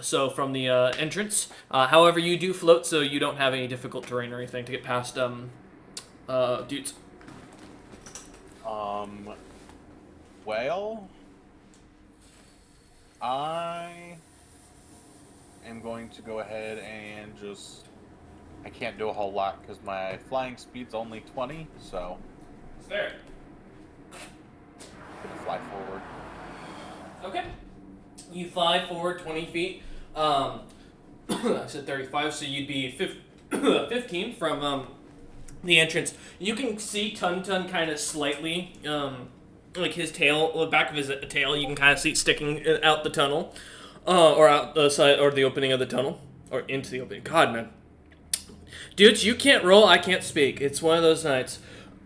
so from the entrance. However, you do float, so you don't have any difficult terrain or anything to get past dudes. Well, I am going to go ahead and just... I can't do a whole lot because my flying speed's only 20, so... Fair. I'm gonna fly forward. Okay. You fly forward 20 feet. I said 35, so you'd be 15 from the entrance. You can see Tun Tun kind of slightly... like his tail, the back of his tail, you can kind of see it sticking out the tunnel, or out the side, or the opening of the tunnel, or into the opening. God, man. Dudes, you can't roll, I can't speak. It's one of those nights.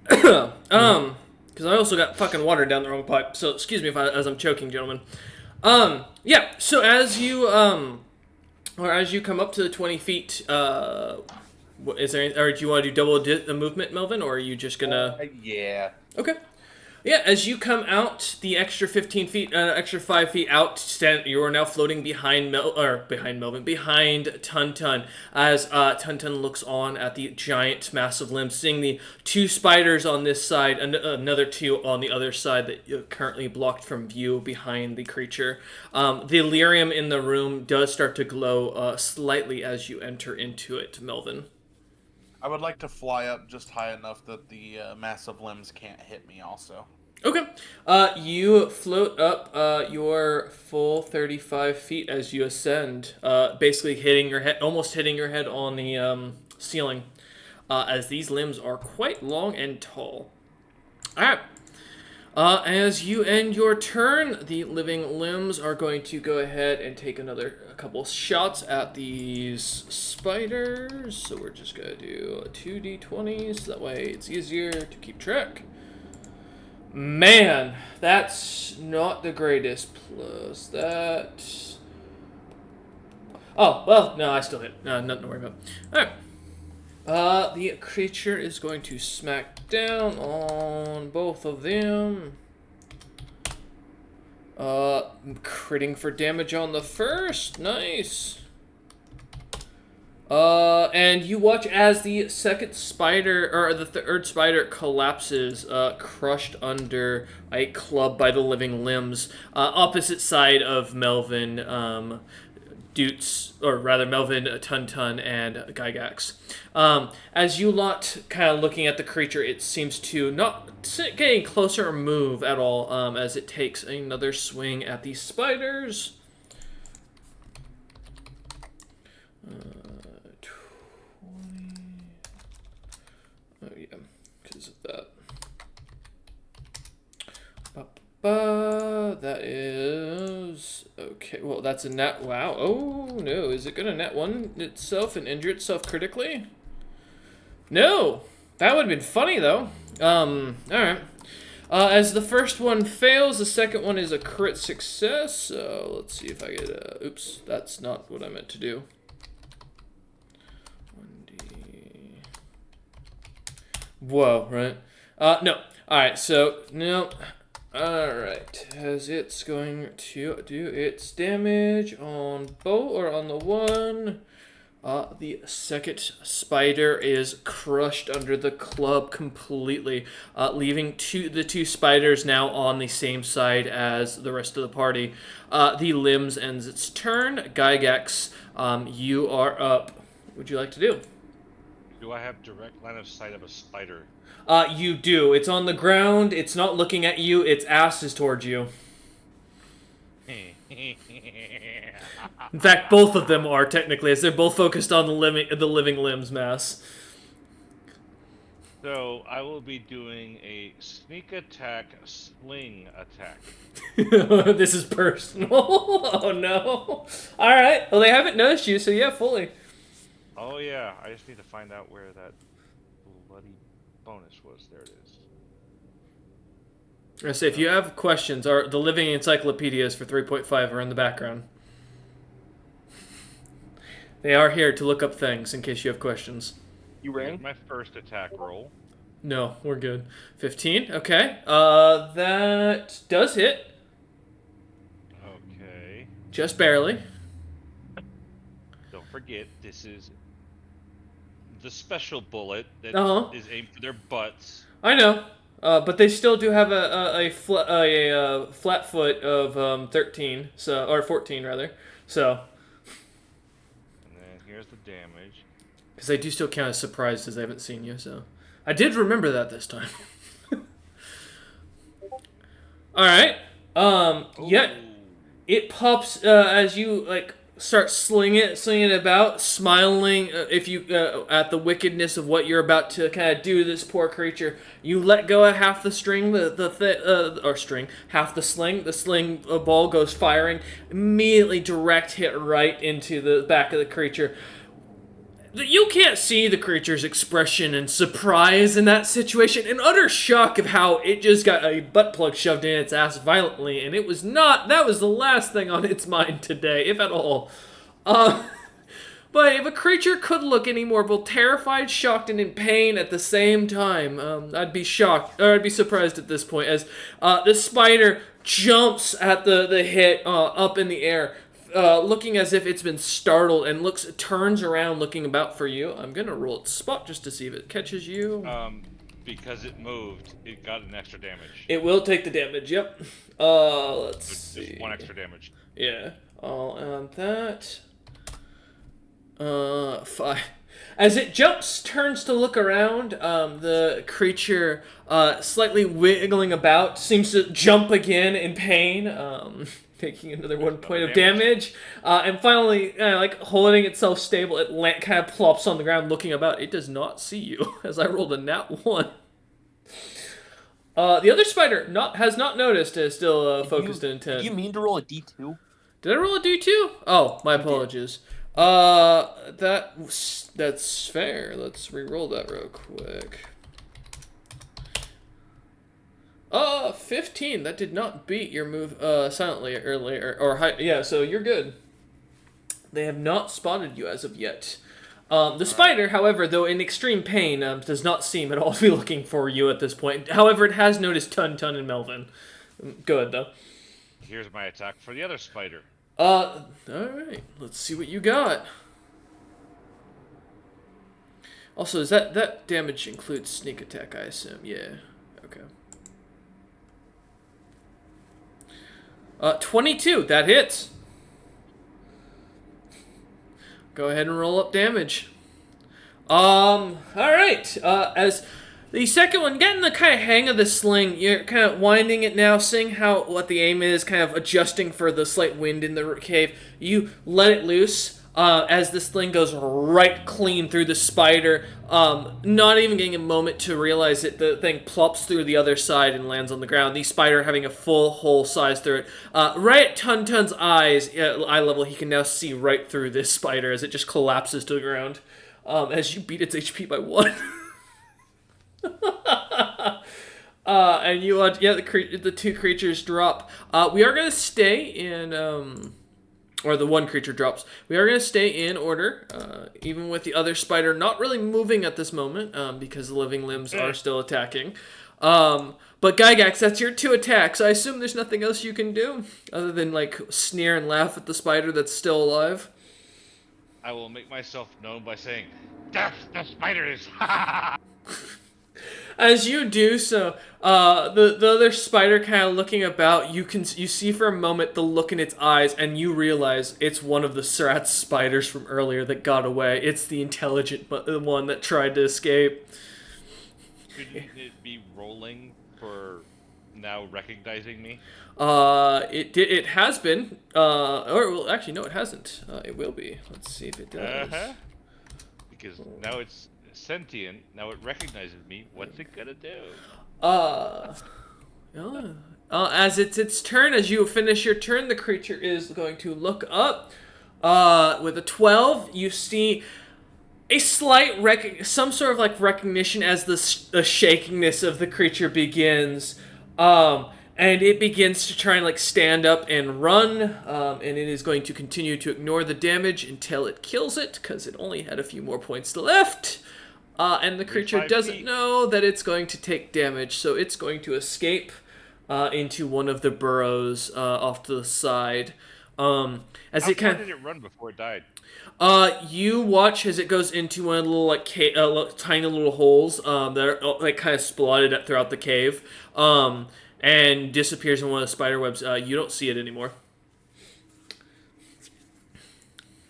Because I also got fucking water down the wrong pipe, so excuse me as I'm choking, gentlemen. Yeah, so as you come up to the 20 feet, is there, or do you want to do double the movement, Melvin, or are you just gonna... Yeah. Okay. Yeah, as you come out, the extra 15 feet, extra 5 feet out, you are now floating behind behind Tun-Tun, as Tun-Tun looks on at the giant, massive limbs, seeing the 2 spiders on this side, and another 2 on the other side that are currently blocked from view behind the creature. The lyrium in the room does start to glow slightly as you enter into it, Melvin. I would like to fly up just high enough that the massive limbs can't hit me also. Okay. You float up your full 35 feet as you ascend, basically hitting your head, almost hitting your head on the ceiling, as these limbs are quite long and tall. Alright. As you end your turn, the living limbs are going to go ahead and take a couple shots at these spiders. So we're just going to do 2d20s, that way it's easier to keep track. Man, that's not the greatest. Plus that... Oh, well, no, I still hit. No, nothing to worry about. Alright. The creature is going to smack down on both of them. Critting for damage on the first. Nice. And you watch as the second spider, or the third spider collapses, crushed under a club by the living limbs, opposite side of Melvin, Doots, or rather Melvin, Tun-Tun, and Gygax. As you lot kind of looking at the creature, it seems to not getting closer or move at all, as it takes another swing at these spiders. 20. Oh yeah, because of that. That is... Okay, well, that's a net... Wow. Oh, no. Is it going to net 1 itself and injure itself critically? No! That would have been funny, though. Alright. As the first one fails, the second one is a crit success. So, let's see if I get a... Oops, that's not what I meant to do. 1d... Whoa, right? No. Alright, so, no... Alright, as it's going to do its damage on both, or on the one, the second spider is crushed under the club completely, leaving the 2 spiders now on the same side as the rest of the party. The limbs ends its turn. Gygax, you are up. What would you like to do? Do I have direct line of sight of a spider? You do. It's on the ground. It's not looking at you. Its ass is towards you. In fact, both of them are, technically, as they're both focused on the living limbs mass. So, I will be doing a sneak attack, sling attack. This is personal. Oh, no. Alright. Well, they haven't noticed you, so yeah, fully. Oh, yeah. I just need to find out where that bloody bonus was. There it is. I say, if you have questions, the living encyclopedias for 3.5 are in the background. They are here to look up things in case you have questions. You rang? My first attack roll. No, we're good. 15. Okay. That does hit. Okay. Just barely. Don't forget, this is the special bullet that is aimed for their butts. I know, but they still do have a flat foot of 13, so, or 14 rather. So. And then here's the damage. Because they do still count as surprised as they haven't seen you. So I did remember that this time. All right. Yet it pops as you start slinging it about, smiling if you at the wickedness of what you're about to kind of do to this poor creature. You let go of half the string, half the sling. The sling ball goes firing, immediately direct hit right into the back of the creature. You can't see the creature's expression and surprise in that situation, and utter shock of how it just got a butt plug shoved in its ass violently, and it was not, that was the last thing on its mind today, if at all. But But if a creature could look any more both terrified, shocked, and in pain at the same time, I'd be shocked, or I'd be surprised at this point, as the spider jumps at the hit up in the air, looking as if it's been startled, and turns around looking about for you. I'm gonna roll its spot just to see if it catches you. Because it moved, it got an extra damage. It will take the damage, yep. Let's see. Just 1 extra damage. Yeah, I'll add that. 5. As it jumps, turns to look around, the creature, slightly wiggling about, seems to jump again in pain, taking another 1 point of damage. And finally, like holding itself stable, it kind of plops on the ground, looking about. It does not see you, as I rolled a nat 1. The other spider has not noticed. Is still focused and intent. Do you mean to roll a d2? Did I roll a d2? Oh, my apologies. That's fair. Let's re-roll that real quick. 15. That did not beat your move silently earlier, yeah, so you're good. They have not spotted you as of yet. The spider, however, though in extreme pain, does not seem at all to be looking for you at this point. However, it has noticed Tun and Melvin. Good, though. Here's my attack for the other spider. Alright. Let's see what you got. Also, does that damage includes sneak attack, I assume? Yeah. Okay. 22. That hits. Go ahead and roll up damage. Alright. As the second one, getting the kind of hang of the sling, you're kind of winding it now, seeing what the aim is, kind of adjusting for the slight wind in the cave. You let it loose as the sling goes right clean through the spider, not even getting a moment to realize it. The thing plops through the other side and lands on the ground, the spider having a full hole size through it. Right at Tun's eyes, eye level, he can now see right through this spider as it just collapses to the ground, as you beat its HP by 1. And you the 2 creatures drop. We are going to stay in, or the 1 creature drops. We are going to stay in order, even with the other spider not really moving at this moment, because the living limbs are still attacking. But Gygax, that's your 2 attacks. I assume there's nothing else you can do, other than, like, sneer and laugh at the spider that's still alive. I will make myself known by saying, "Death the spiders!" As you do so, the other spider kind of looking about, you see for a moment the look in its eyes, and you realize it's one of the Srat's spiders from earlier that got away. It's the intelligent one that tried to escape. Shouldn't it be rolling for now recognizing me? It has been. Well, actually, no, it hasn't. It will be. Let's see if it does. Because now it's sentient. Now it recognizes me. What's it gonna do? As it's its turn, as you finish your turn, the creature is going to look up. With a 12, you see a slight some sort of like recognition as the shakiness of the creature begins. And it begins to try and like stand up and run, and it is going to continue to ignore the damage until it kills it, because it only had a few more points left. And the creature doesn't know that it's going to take damage, so it's going to escape into one of the burrows off to the side. How far did it run before it died? You watch as it goes into one of the little like tiny little holes that are like kind of splotted throughout the cave, and disappears in one of the spider webs. You don't see it anymore.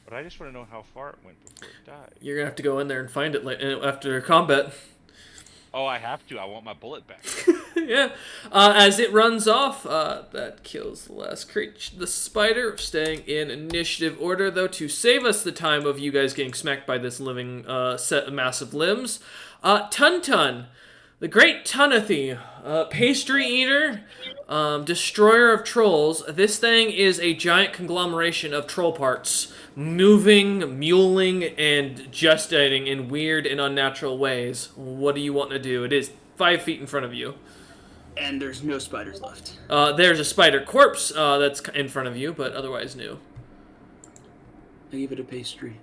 But I just want to know how far it went before it died. You're gonna have to go in there and find it after combat. Oh, I have to. I want my bullet back. Yeah. As it runs off, that kills the last creature. The spider, staying in initiative order, though, to save us the time of you guys getting smacked by this living set of massive limbs. Tun, the great Tunathi, pastry eater, destroyer of trolls. This thing is a giant conglomeration of troll parts, moving, muling, and gestating in weird and unnatural ways. What do you want to do? It is 5 feet in front of you. And there's no spiders left. There's a spider corpse that's in front of you, but otherwise new. I give it a pastry.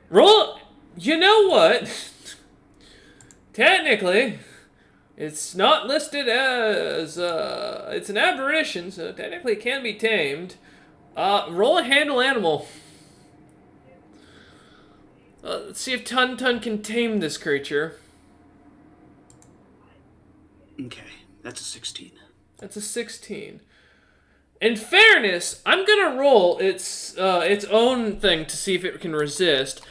Roll. You know what? Technically, it's not listed as it's an aberration, so technically it can be tamed. Roll a handle animal. Let's see if Tun Tun can tame this creature. Okay, that's a 16. That's a 16. In fairness, I'm gonna roll its own thing to see if it can resist.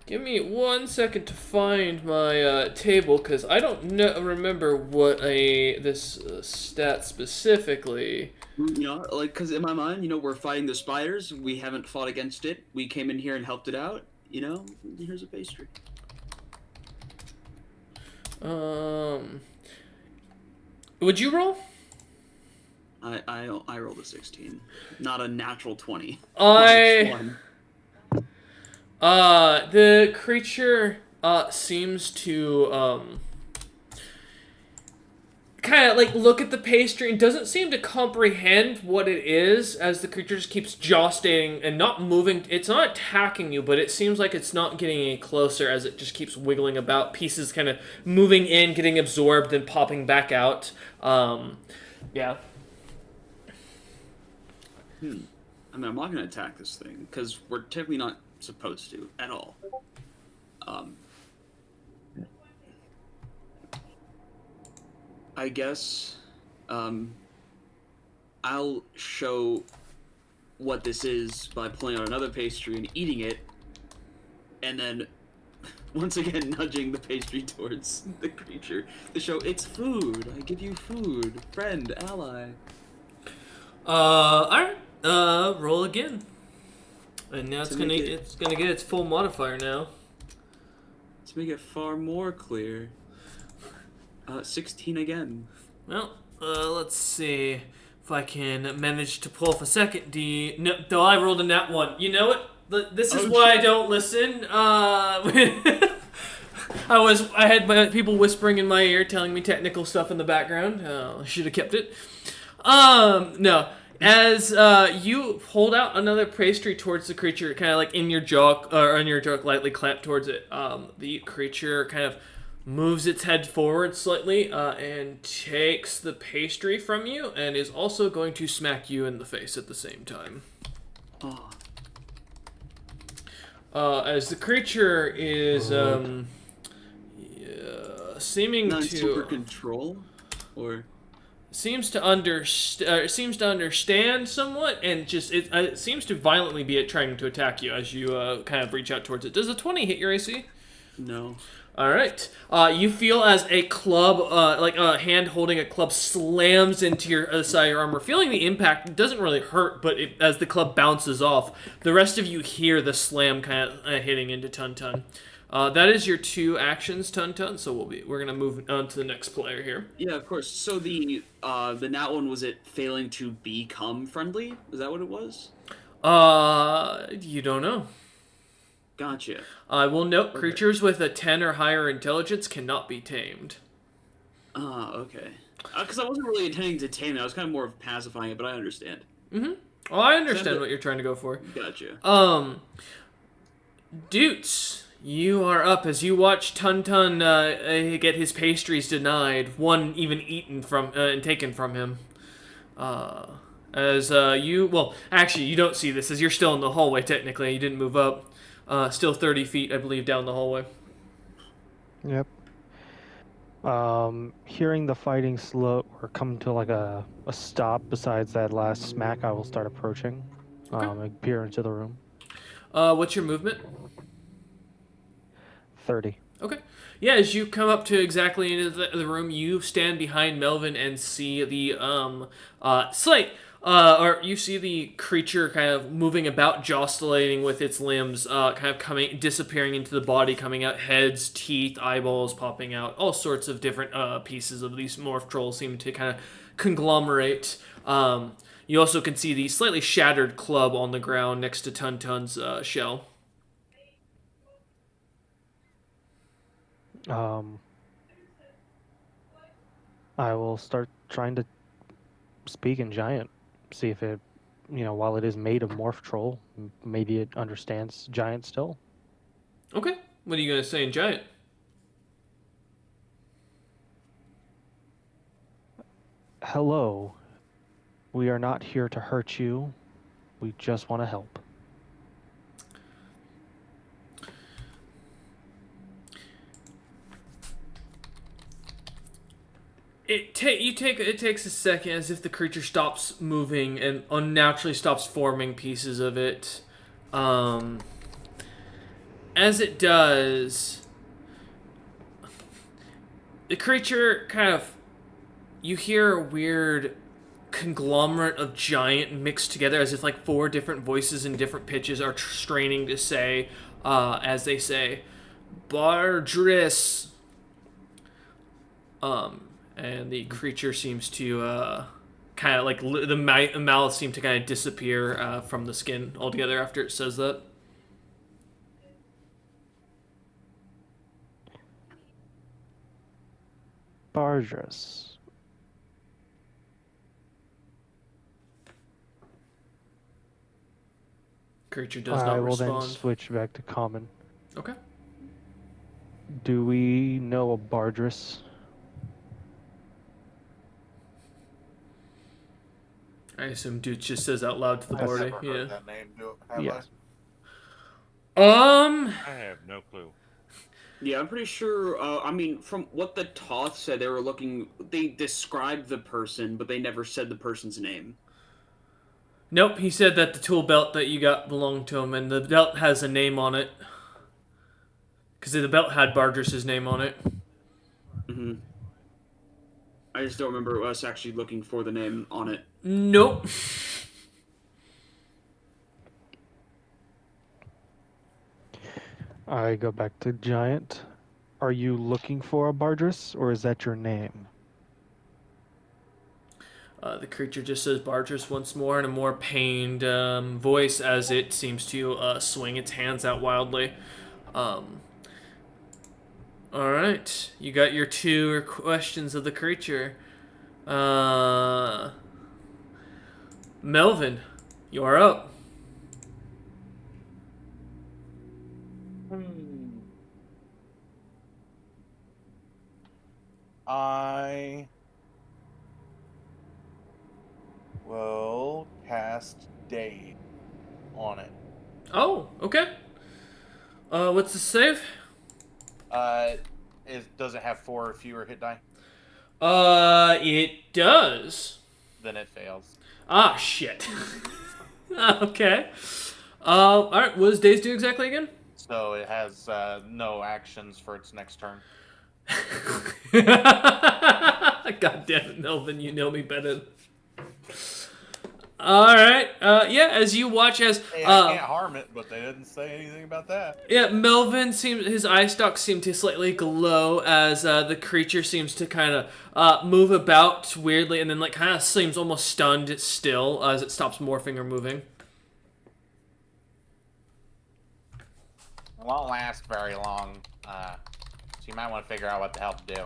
Give me 1 second to find my table, because I don't remember what this stat specifically. You know, like, because in my mind, you know, we're fighting the spiders. We haven't fought against it. We came in here and helped it out. You know, here's a pastry. Would you roll? I rolled a 16, not a natural 20. The creature seems to kind of like look at the pastry and doesn't seem to comprehend what it is, as the creature just keeps jostling and not moving. It's not attacking you, but it seems like it's not getting any closer as it just keeps wiggling about, pieces kind of moving in, getting absorbed, and popping back out. Yeah. I mean, I'm not going to attack this thing, because we're technically not supposed to, at all. I guess, I'll show what this is by pulling out another pastry and eating it, and then, once again, nudging the pastry towards the creature to show it's food. I give you food, friend, ally. Alright. Roll again. And now it's gonna get its full modifier now. Let's make it far more clear. 16 again. Well, let's see if I can manage to pull off a second D. No, though I rolled a nat 1. You know what? This is why I don't listen. I had people whispering in my ear, telling me technical stuff in the background. I should have kept it. No. As you hold out another pastry towards the creature, kind of like in your jaw, or on your jaw, lightly clamped towards it, the creature kind of moves its head forward slightly and takes the pastry from you, and is also going to smack you in the face at the same time. As the creature is seeming Not to super control, or seems to understand somewhat, and just it seems to violently be trying to attack you as you kind of reach out towards it. Does a 20 hit your AC? No. All right. You feel as a club, like a hand holding a club, slams into your side of your armor. Feeling the impact, it doesn't really hurt, but as the club bounces off, the rest of you hear the slam kind of hitting into Tun Tun. That is your 2 actions, Tun Tun. So we're gonna move on to the next player here. Yeah, of course. So the nat one, was it failing to become friendly? Is that what it was? You don't know. Gotcha. I will note, creatures with a 10 or higher intelligence cannot be tamed. Okay. Because I wasn't really intending to tame it. I was kind of more of pacifying it, but I understand. Mm-hmm. Well, I understand what you're trying to go for. Gotcha. Dutes, you are up as you watch Tun Tun get his pastries denied, one even eaten from and taken from him. Well, actually, you don't see this as you're still in the hallway. Technically, you didn't move up. Still 30 feet, I believe, down the hallway. Yep. Hearing the fighting slow or come to like a stop besides that last smack, I will start approaching. And peer into the room. What's your movement? 30. Okay. Yeah, as you come up to exactly into the room, you stand behind Melvin and see the you see the creature kind of moving about, jostling with its limbs, kind of disappearing into the body, coming out heads, teeth, eyeballs popping out, all sorts of different pieces of these morph trolls seem to kind of conglomerate. You also can see the slightly shattered club on the ground next to Tun Tun's shell. I will start trying to speak in Giant, see if it while it is made of Morph Troll, maybe it understands Giant still. Okay. What are you gonna say in Giant? Hello. We are not here to hurt you. We just want to help. It takes a second, as if the creature stops moving and unnaturally stops forming pieces of it. As it does, the creature kind of, you hear a weird conglomerate of giant mixed together, as if like 4 different voices in different pitches are straining to say, as they say, Bardris. And the creature seems to kind of like the mouth seem to kind of disappear from the skin altogether after it says that. Bardris. Creature does I not will respond. then switch back to common. Okay. Do we know a Bardris? I assume dude just says out loud to the I've party. never Yeah. heard that name. Have Yeah. I have no clue. Yeah, I'm pretty sure. I mean, from what the Toth said, they described the person, but they never said the person's name. Nope, he said that the tool belt that you got belonged to him, and the belt has a name on it. Because the belt had Bardris' name on it. Mm-hmm. I just don't remember us actually looking for the name on it. Nope. I go back to Giant. Are you looking for a Bardris, or is that your name? The creature just says Bardris once more in a more pained voice as it seems to swing its hands out wildly. Alright, you got your 2 questions of the creature. Melvin, you're up. I will cast Dade on it. Oh, okay. What's the save? Does it have 4 or fewer hit die? It does. Then it fails. Ah, shit. Okay. Alright, what does Daze do exactly again? So it has no actions for its next turn. God damn it, Melvin, you know me better. Alright, yeah, as you watch as... Hey, I can't harm it, but they didn't say anything about that. Yeah, Melvin his eye stalks seem to slightly glow as the creature seems to kind of move about weirdly and then like kind of seems almost stunned still as it stops morphing or moving. It won't last very long, so you might want to figure out what the hell to do.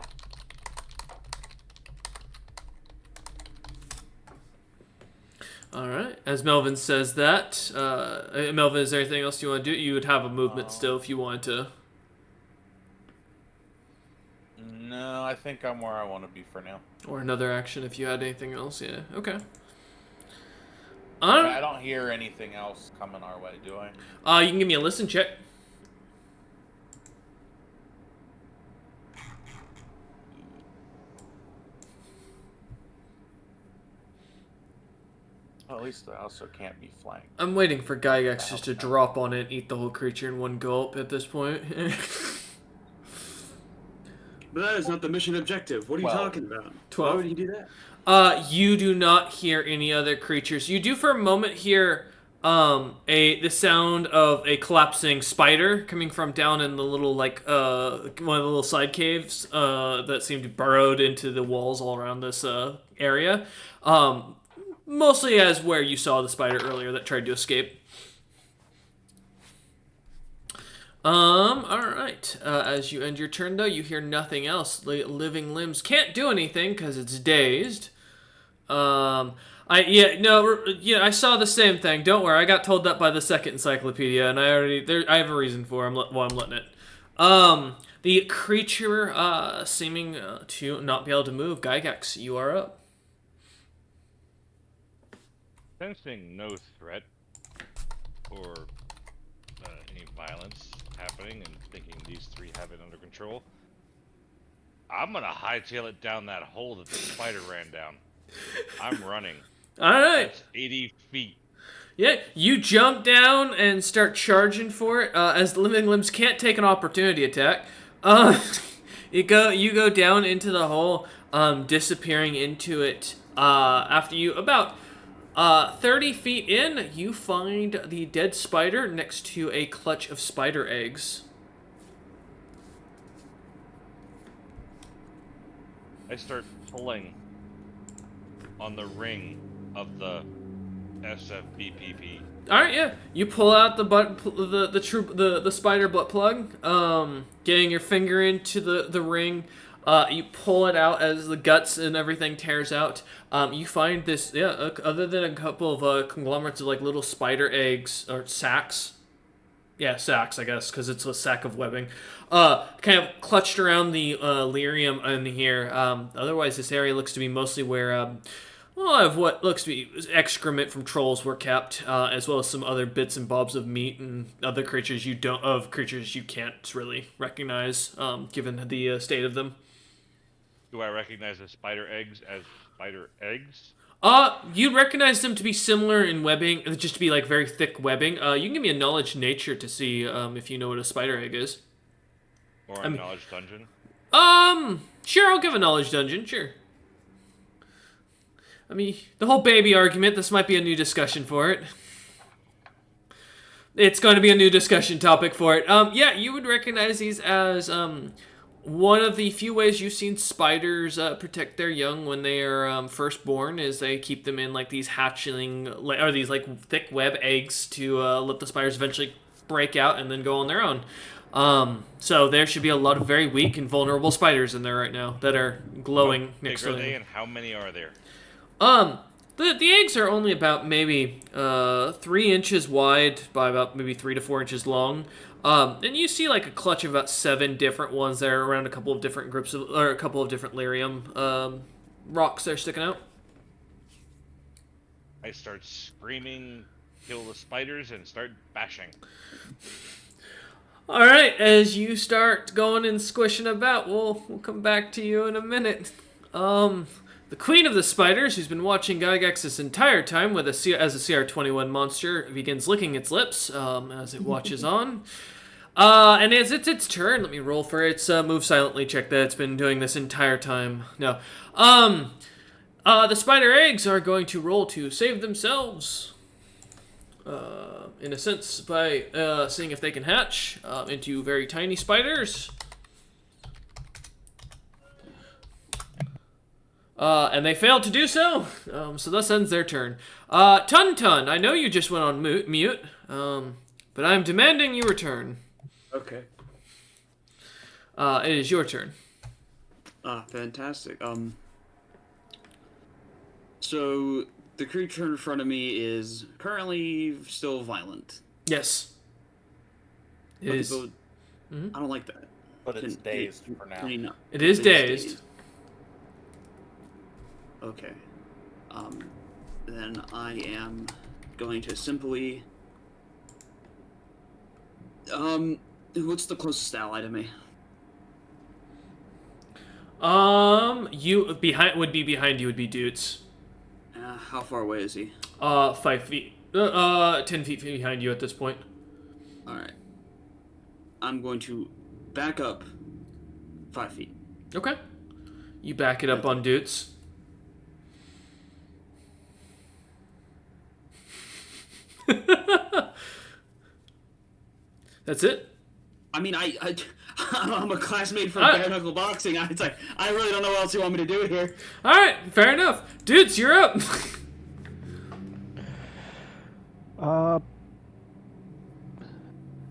Alright, as Melvin says that, Melvin, is there anything else you want to do? You would have a movement still if you wanted to. No, I think I'm where I want to be for now. Or another action if you had anything else, yeah. Okay. I don't hear anything else coming our way, do I? You can give me a listen check. Well, at least I also can't be flanked. I'm waiting for Gygax just to drop on it and eat the whole creature in one gulp at this point. But that is not the mission objective. What are you talking about? 12. Why would he do that? You do not hear any other creatures. You do for a moment hear the sound of a collapsing spider coming from down in the little one of the little side caves that seem to be burrowed into the walls all around this area. Mostly as where you saw the spider earlier that tried to escape. Alright. As you end your turn, though, you hear nothing else. Living Limbs can't do anything because it's dazed. I I saw the same thing. Don't worry, I got told that by the second encyclopedia, and I have a reason for why I'm letting it. The creature seeming to not be able to move. Gygax, you are up. Sensing no threat or any violence happening, and thinking these three have it under control, I'm gonna hightail it down that hole that the spider ran down. I'm running. All right. That's 80 feet. Yeah, you jump down and start charging for it. As the living limbs can't take an opportunity attack. You go down into the hole, disappearing into it. After you about 30 feet in, you find the dead spider next to a clutch of spider eggs. I start pulling on the ring of the SFBPP. All right, yeah. You pull out the spider butt plug, getting your finger into the ring. You pull it out as the guts and everything tears out. You find this, other than a couple of conglomerates of like little spider eggs or sacks. Yeah, sacks, I guess, because it's a sack of webbing. Kind of clutched around the lyrium in here. Otherwise, this area looks to be mostly where a lot of what looks to be excrement from trolls were kept, as well as some other bits and bobs of meat and other creatures you can't really recognize, given the state of them. Do I recognize the spider eggs as spider eggs? You'd recognize them to be similar in webbing, just to be like very thick webbing. You can give me a knowledge nature to see if you know what a spider egg is. Or a knowledge dungeon? Sure, I'll give a knowledge dungeon, sure. I mean, the whole baby argument, this might be a new discussion for it. It's going to be a new discussion topic for it. Yeah, you would recognize these as, one of the few ways you've seen spiders protect their young when they are first born is they keep them in like these hatchling, or these like thick web eggs to let the spiders eventually break out and then go on their own. So there should be a lot of very weak and vulnerable spiders in there right now that are glowing next to them. How big are they and how many are there? The eggs are only about maybe 3 inches wide by about maybe 3 to 4 inches long. And you see like a clutch of about 7 different ones that are around a couple of different groups of, or a couple of different lyrium rocks that are sticking out. I start screaming, kill the spiders, and start bashing. All right, as you start going and squishing about, we'll come back to you in a minute. The queen of the spiders, who's been watching Gygax this entire time as a CR21 monster, begins licking its lips as it watches on. And as it's its turn, let me roll for its move silently check that it's been doing this entire time. No. The spider eggs are going to roll to save themselves. In a sense, by seeing if they can hatch into very tiny spiders. And they failed to do so, so thus ends their turn. Tun, I know you just went on mute, but I'm demanding you return. Okay. It is your turn. Fantastic. So the creature in front of me is currently still violent. Yes. It is. I don't like that. But it's dazed for now. It is dazed. Okay. Then I am going to simply... what's the closest ally to me? You would be behind you would be Dudes. How far away is he? 5 feet. 10 feet behind you at this point. Alright. I'm going to back up 5 feet. Okay. You back it up on Dudes. That's it? I mean, I'm a classmate from bare knuckle boxing. It's like, I really don't know what else you want me to do here. Alright, fair enough. Dudes, you're up.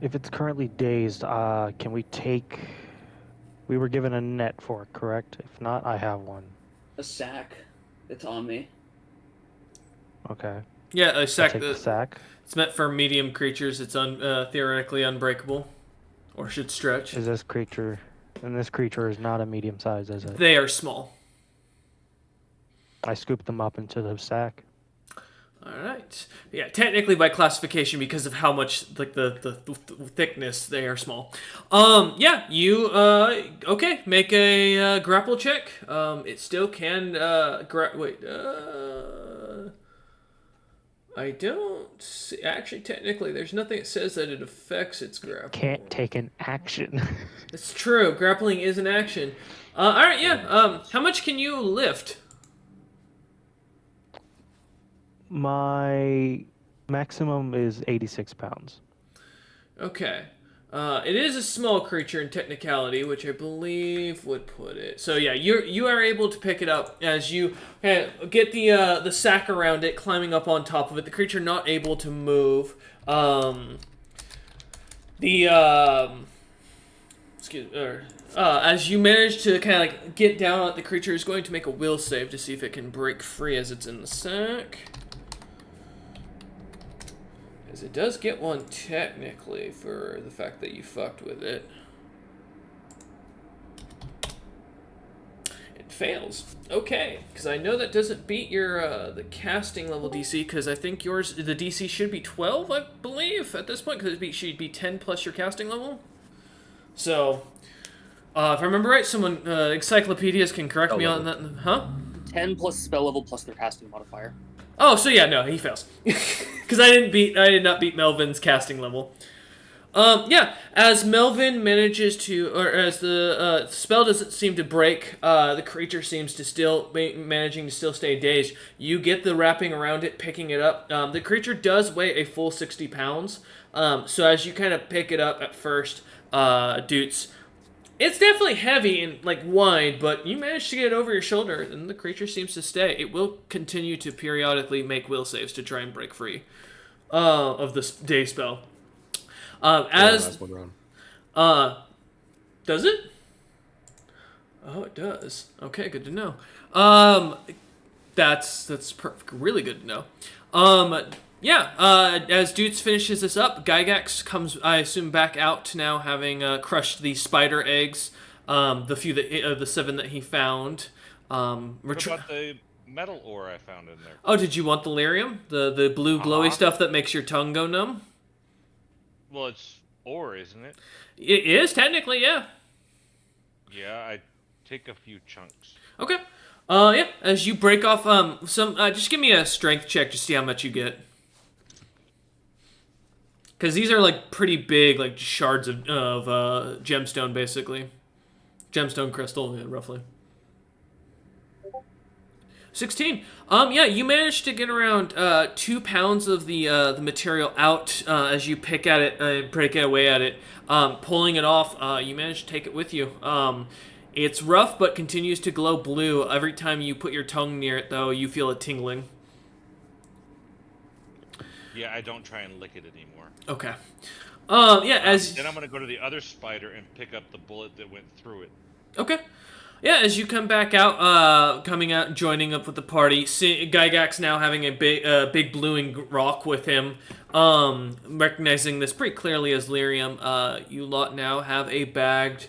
If it's currently dazed, can we take... We were given a net for it, correct? If not, I have one. A sack that's on me. Okay. Yeah, a I'll sack. take the sack. It's meant for medium creatures. It's theoretically unbreakable, or should stretch. Is this creature? And this creature is not a medium size, is it? They are small. I scoop them up into the sack. All right. Yeah, technically by classification, because of how much like the thickness, they are small. Yeah, you okay? Make a grapple check. It still can wait. I don't see. Actually, technically, there's nothing that says that it affects its grapple. Can't take an action. It's true. Grappling is an action. All right. Yeah. How much can you lift? My maximum is 86 pounds. Okay. It is a small creature in technicality, which I believe would put it. So yeah, you are able to pick it up as you get the sack around it, climbing up on top of it. The creature not able to move. As you manage to kind of like get down, the creature is going to make a will save to see if it can break free as it's in the sack. Because it does get one technically for the fact that you fucked with it. It fails. Okay, because I know that doesn't beat your the casting level DC, because I think yours, the DC should be 12, I believe, at this point, because it should be 10 plus your casting level. So, if I remember right, someone, encyclopedias can correct me on that, huh? 10 plus spell level plus their casting modifier. Oh, so yeah, no, he fails. Because I did not beat Melvin's casting level. Yeah, as Melvin manages to, or as the spell doesn't seem to break, the creature seems to still managing to still stay dazed. You get the wrapping around it, picking it up. The creature does weigh a full 60 pounds. So as you kind of pick it up at first, Doots, it's definitely heavy and like wide, but you manage to get it over your shoulder, and the creature seems to stay. It will continue to periodically make will saves to try and break free of this day spell. Does it? Oh, it does. Okay, good to know. That's really good to know. Yeah, as Doots finishes this up, Gygax comes, I assume, back out now, having crushed the spider eggs, the 7 that he found. What about the metal ore I found in there? Oh, did you want the lyrium? The blue glowy stuff that makes your tongue go numb? Well, it's ore, isn't it? It is, technically, yeah. Yeah, I take a few chunks. Okay. Yeah, as you break off some, just give me a strength check to see how much you get. Because these are, like, pretty big, like, shards of gemstone, basically. Gemstone crystal, yeah, roughly. 16. Yeah, you managed to get around 2 pounds of the material out as you pick at it, break away at it. Pulling it off, you managed to take it with you. It's rough, but continues to glow blue. Every time you put your tongue near it, though, you feel a tingling. Yeah, I don't try and lick it anymore. Okay. Yeah, Then I'm gonna go to the other spider and pick up the bullet that went through it. Okay. Yeah, as you come back out, coming out and joining up with the party, Gygax now having a big bluing rock with him, recognizing this pretty clearly as lyrium, you lot now have a bagged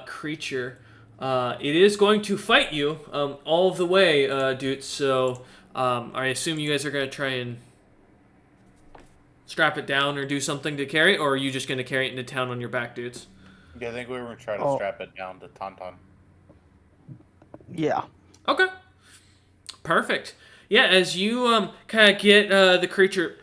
creature. It is going to fight you all the way, Doots, so I assume you guys are going to try and strap it down or do something to carry it, or are you just going to carry it into town on your back, Doots? Yeah, I think we were going to try to strap it down to Tauntaun. Yeah. Okay. Perfect. Yeah, as you kind of get the creature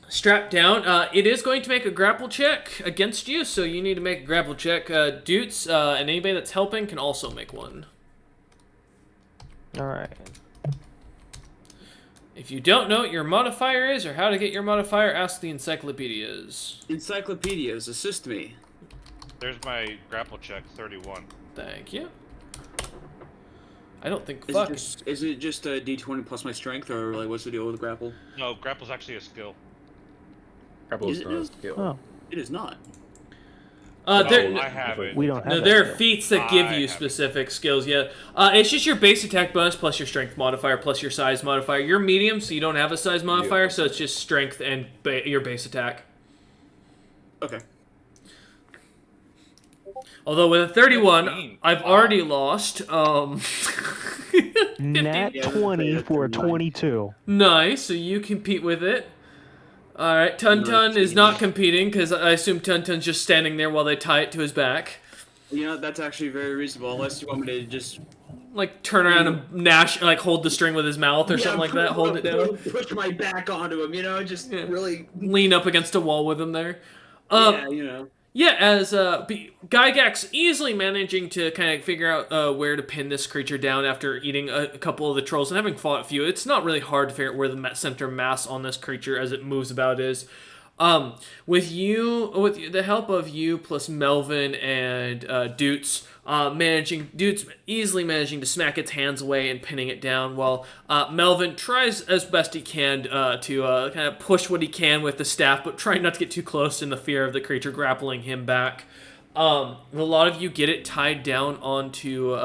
strapped down, it is going to make a grapple check against you, so you need to make a grapple check. Doots and anybody that's helping can also make one. All right. If you don't know what your modifier is or how to get your modifier, ask the encyclopedias. Encyclopedias, assist me. There's my grapple check, 31. Thank you. I don't think. Is it just a D20 plus my strength, or like what's the deal with grapple? No, grapple's actually a skill. Grapple is not a skill. Oh. It is not. I have it. We don't have No, that there are skill. feats that give you specific skills. Yeah, it's just your base attack bonus plus your strength modifier plus your size modifier. You're medium, so you don't have a size modifier, so it's just strength and your base attack. Okay. Although with a 31, I've already lost. Nat 20 for a 22. Nice, so you compete with it. Alright, Tun is not competing, because I assume Tun's just standing there while they tie it to his back. You know, that's actually very reasonable, unless you want me to just... Like, turn around and like, hold the string with his mouth or something like that, hold it down. Push my back onto him, you know, just really... Lean up against a wall with him there. Yeah, you know. Yeah, as Gygax easily managing to kind of figure out where to pin this creature down after eating a couple of the trolls and having fought a few, it's not really hard to figure out where the center mass on this creature as it moves about is. With the help of you plus Melvin and Doots, Doots easily managing to smack its hands away and pinning it down, while Melvin tries as best he can to kind of push what he can with the staff, but trying not to get too close in the fear of the creature grappling him back. A lot of you get it tied down onto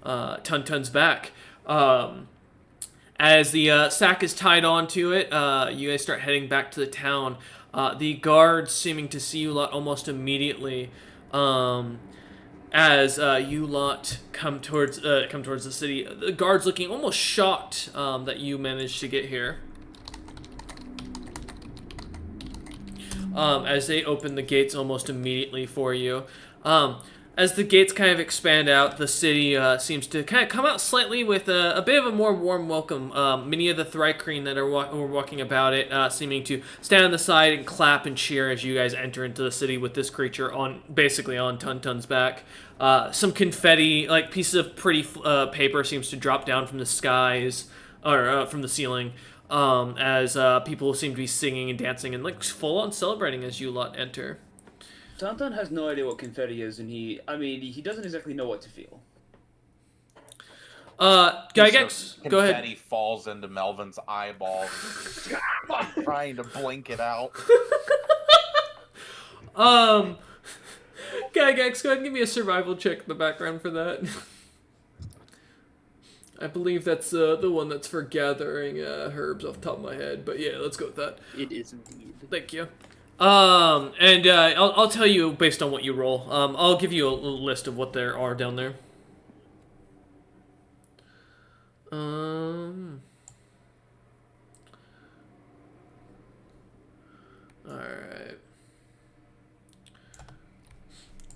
Tuntun's back. As the sack is tied onto it, you guys start heading back to the town. The guards seeming to see you lot almost immediately, as you lot come towards the city. The guards looking almost shocked that you managed to get here. As they open the gates almost immediately for you. As the gates kind of expand out, the city seems to kind of come out slightly with a bit of a more warm welcome. Many of the Thrycreen that are walking about it seeming to stand on the side and clap and cheer as you guys enter into the city with this creature basically on Tuntun's back. Some confetti, like pieces of pretty paper, seems to drop down from the skies, or from the ceiling, as people seem to be singing and dancing and like full on celebrating as you lot enter. Tuntun has no idea what confetti is, and he doesn't exactly know what to feel. Gygax, go ahead. Confetti falls into Melvin's eyeball. I'm trying to blink it out. Gygax, go ahead and give me a survival check in the background for that. I believe that's the one that's for gathering herbs off the top of my head, but yeah, let's go with that. It is indeed. Thank you. I'll tell you based on what you roll. I'll give you a list of what there are down there. Alright.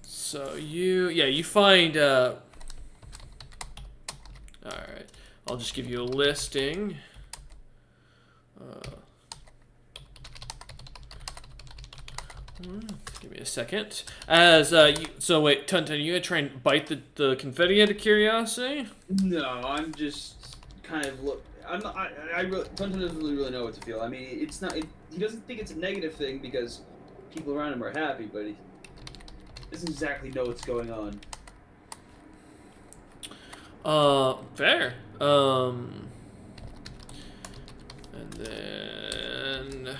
So you find, alright. I'll just give you a listing. Give me a second. So wait, Tuntun, you gonna try and bite the confetti out of curiosity? No, I'm just kind of Tuntun doesn't really know what to feel. I mean, it's not. He doesn't think it's a negative thing because people around him are happy, but he doesn't exactly know what's going on. Fair. And then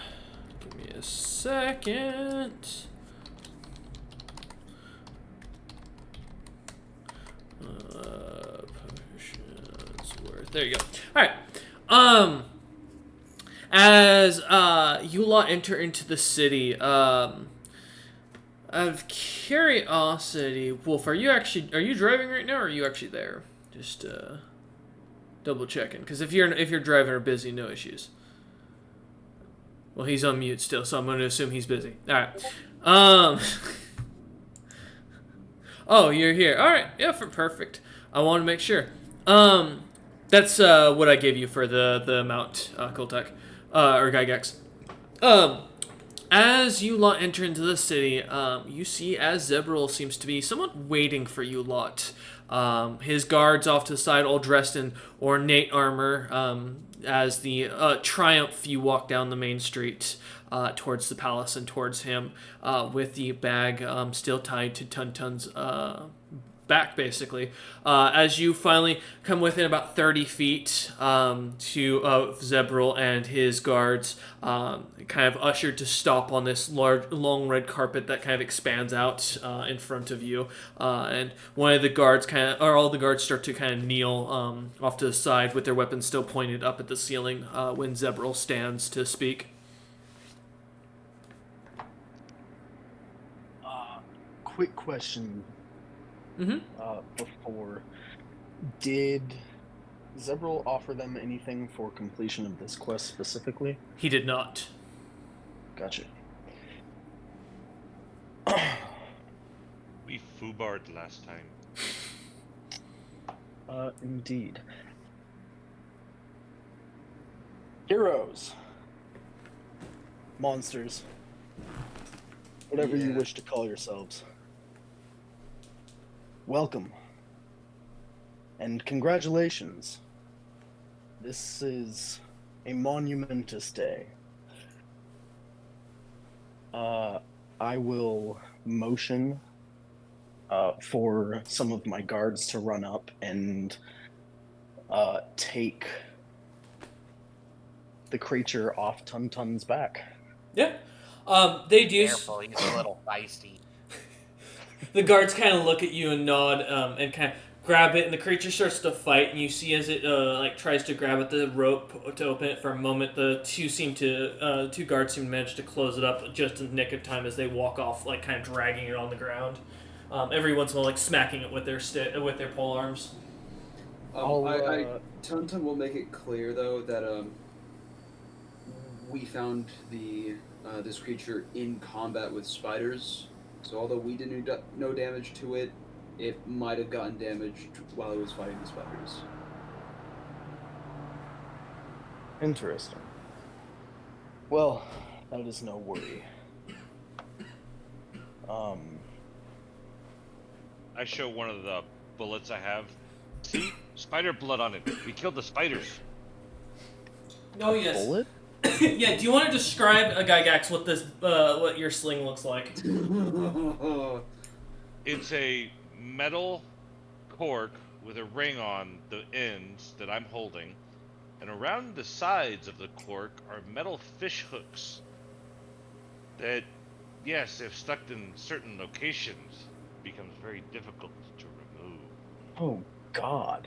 give me a second. Potions worth. There you go. All right. As you lot enter into the city, out of curiosity, Wolf, are you driving right now, or are you actually there? Just double checking, because if you're driving or busy, no issues. Well, he's on mute still, so I'm going to assume he's busy. All right. Oh, you're here. All right. Yeah, perfect. I want to make sure. That's what I gave you for the amount, Koltek, or Gygax. As you lot enter into the city, you see as Zebril seems to be somewhat waiting for you lot. His guards off to the side, all dressed in ornate armor, as the triumph you walk down the main street towards the palace and towards him, with the bag still tied to Tuntun's back, basically. As you finally come within about 30 feet to Zebril and his guards, kind of ushered to stop on this long red carpet that kind of expands out in front of you. And one of the guards all the guards start to kind of kneel off to the side with their weapons still pointed up at the ceiling when Zebril stands to speak. Quick question. Mm-hmm. Before, did Zebril offer them anything for completion of this quest specifically? He did not. Gotcha. We foobarred last time. Indeed. Heroes. Monsters. Whatever you wish to call yourselves. Welcome. And congratulations. This is a monumentous day. I will motion for some of my guards to run up and take the creature off Tuntun's back. Yeah. They do. Careful, he's a little feisty. The guards kind of look at you and nod, and kind of grab it, and the creature starts to fight. And you see as it tries to grab at the rope to open it for a moment, the two guards seem to manage to close it up just in the nick of time as they walk off, like kind of dragging it on the ground. Every once in a while, like smacking it with their pole arms. Tuntun will make it clear though that we found this creature in combat with spiders. So although we did no damage to it, it might have gotten damaged while it was fighting the spiders. Interesting. Well, that is no worry. I show one of the bullets I have. See? Spider blood on it. We killed the spiders. Oh, yes. Bullet? Yeah, do you want to describe a Gygax what this what your sling looks like? It's a metal cork with a ring on the ends that I'm holding, and around the sides of the cork are metal fish hooks that, yes, if stuck in certain locations, becomes very difficult to remove. Oh, God.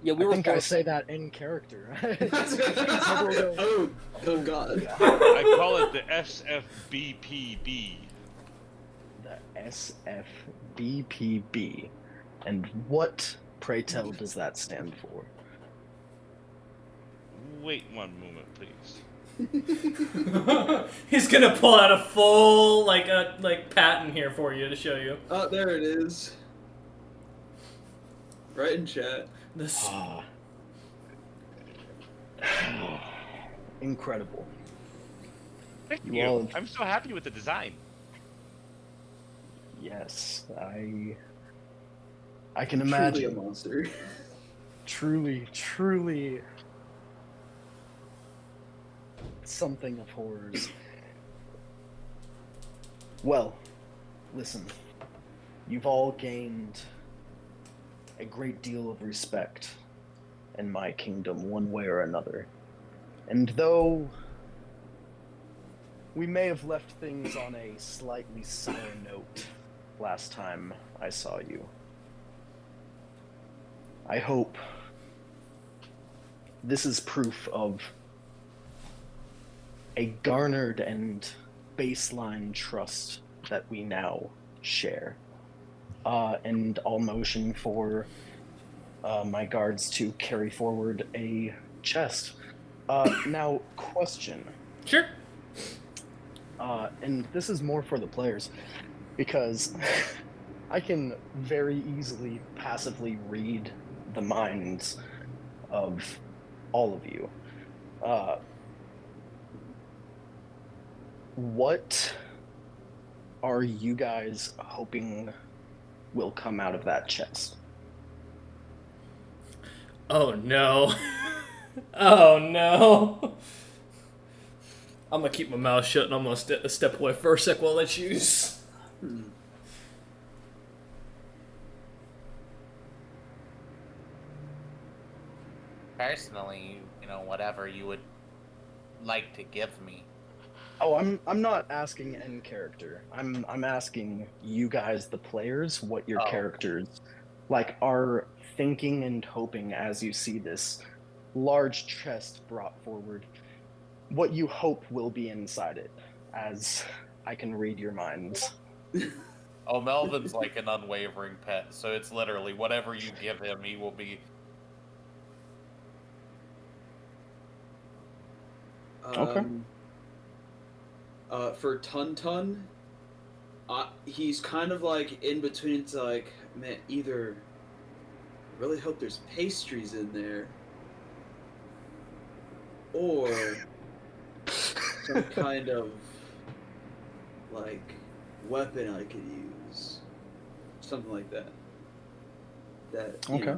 Yeah, I think I say that in character. oh God. I call it the SFBPB. The SFBPB. And what, pray tell, does that stand for? Wait one moment, please. He's gonna pull out a full patent here for you to show you. Oh, there it is. Right in chat. This. Incredible. Thank You you. all- I'm so happy with the design. Yes, I can Truly imagine. a monster. Truly something of horrors. Well, listen. You've all gained a great deal of respect in my kingdom, one way or another. And though we may have left things on a slightly sour note last time I saw you, I hope this is proof of a garnered and baseline trust that we now share. And I'll motion for my guards to carry forward a chest. Now, question. Sure. And this is more for the players, because I can very easily passively read the minds of all of you. What are you guys hoping will come out of that chest? Oh no. Oh no. I'm gonna keep my mouth shut and I'm gonna step away for a sec while I choose. personally, whatever you would like to give me. Oh, I'm not asking in character. I'm asking you guys, the players, what your characters are thinking and hoping as you see this large chest brought forward. What you hope will be inside it, as I can read your minds. Oh, Melvin's like an unwavering pet, so it's literally whatever you give him, he will be. Okay. For Tun, he's kind of like in between. It's like, man, either I really hope there's pastries in there, or some kind of like weapon I could use, something like that. Okay.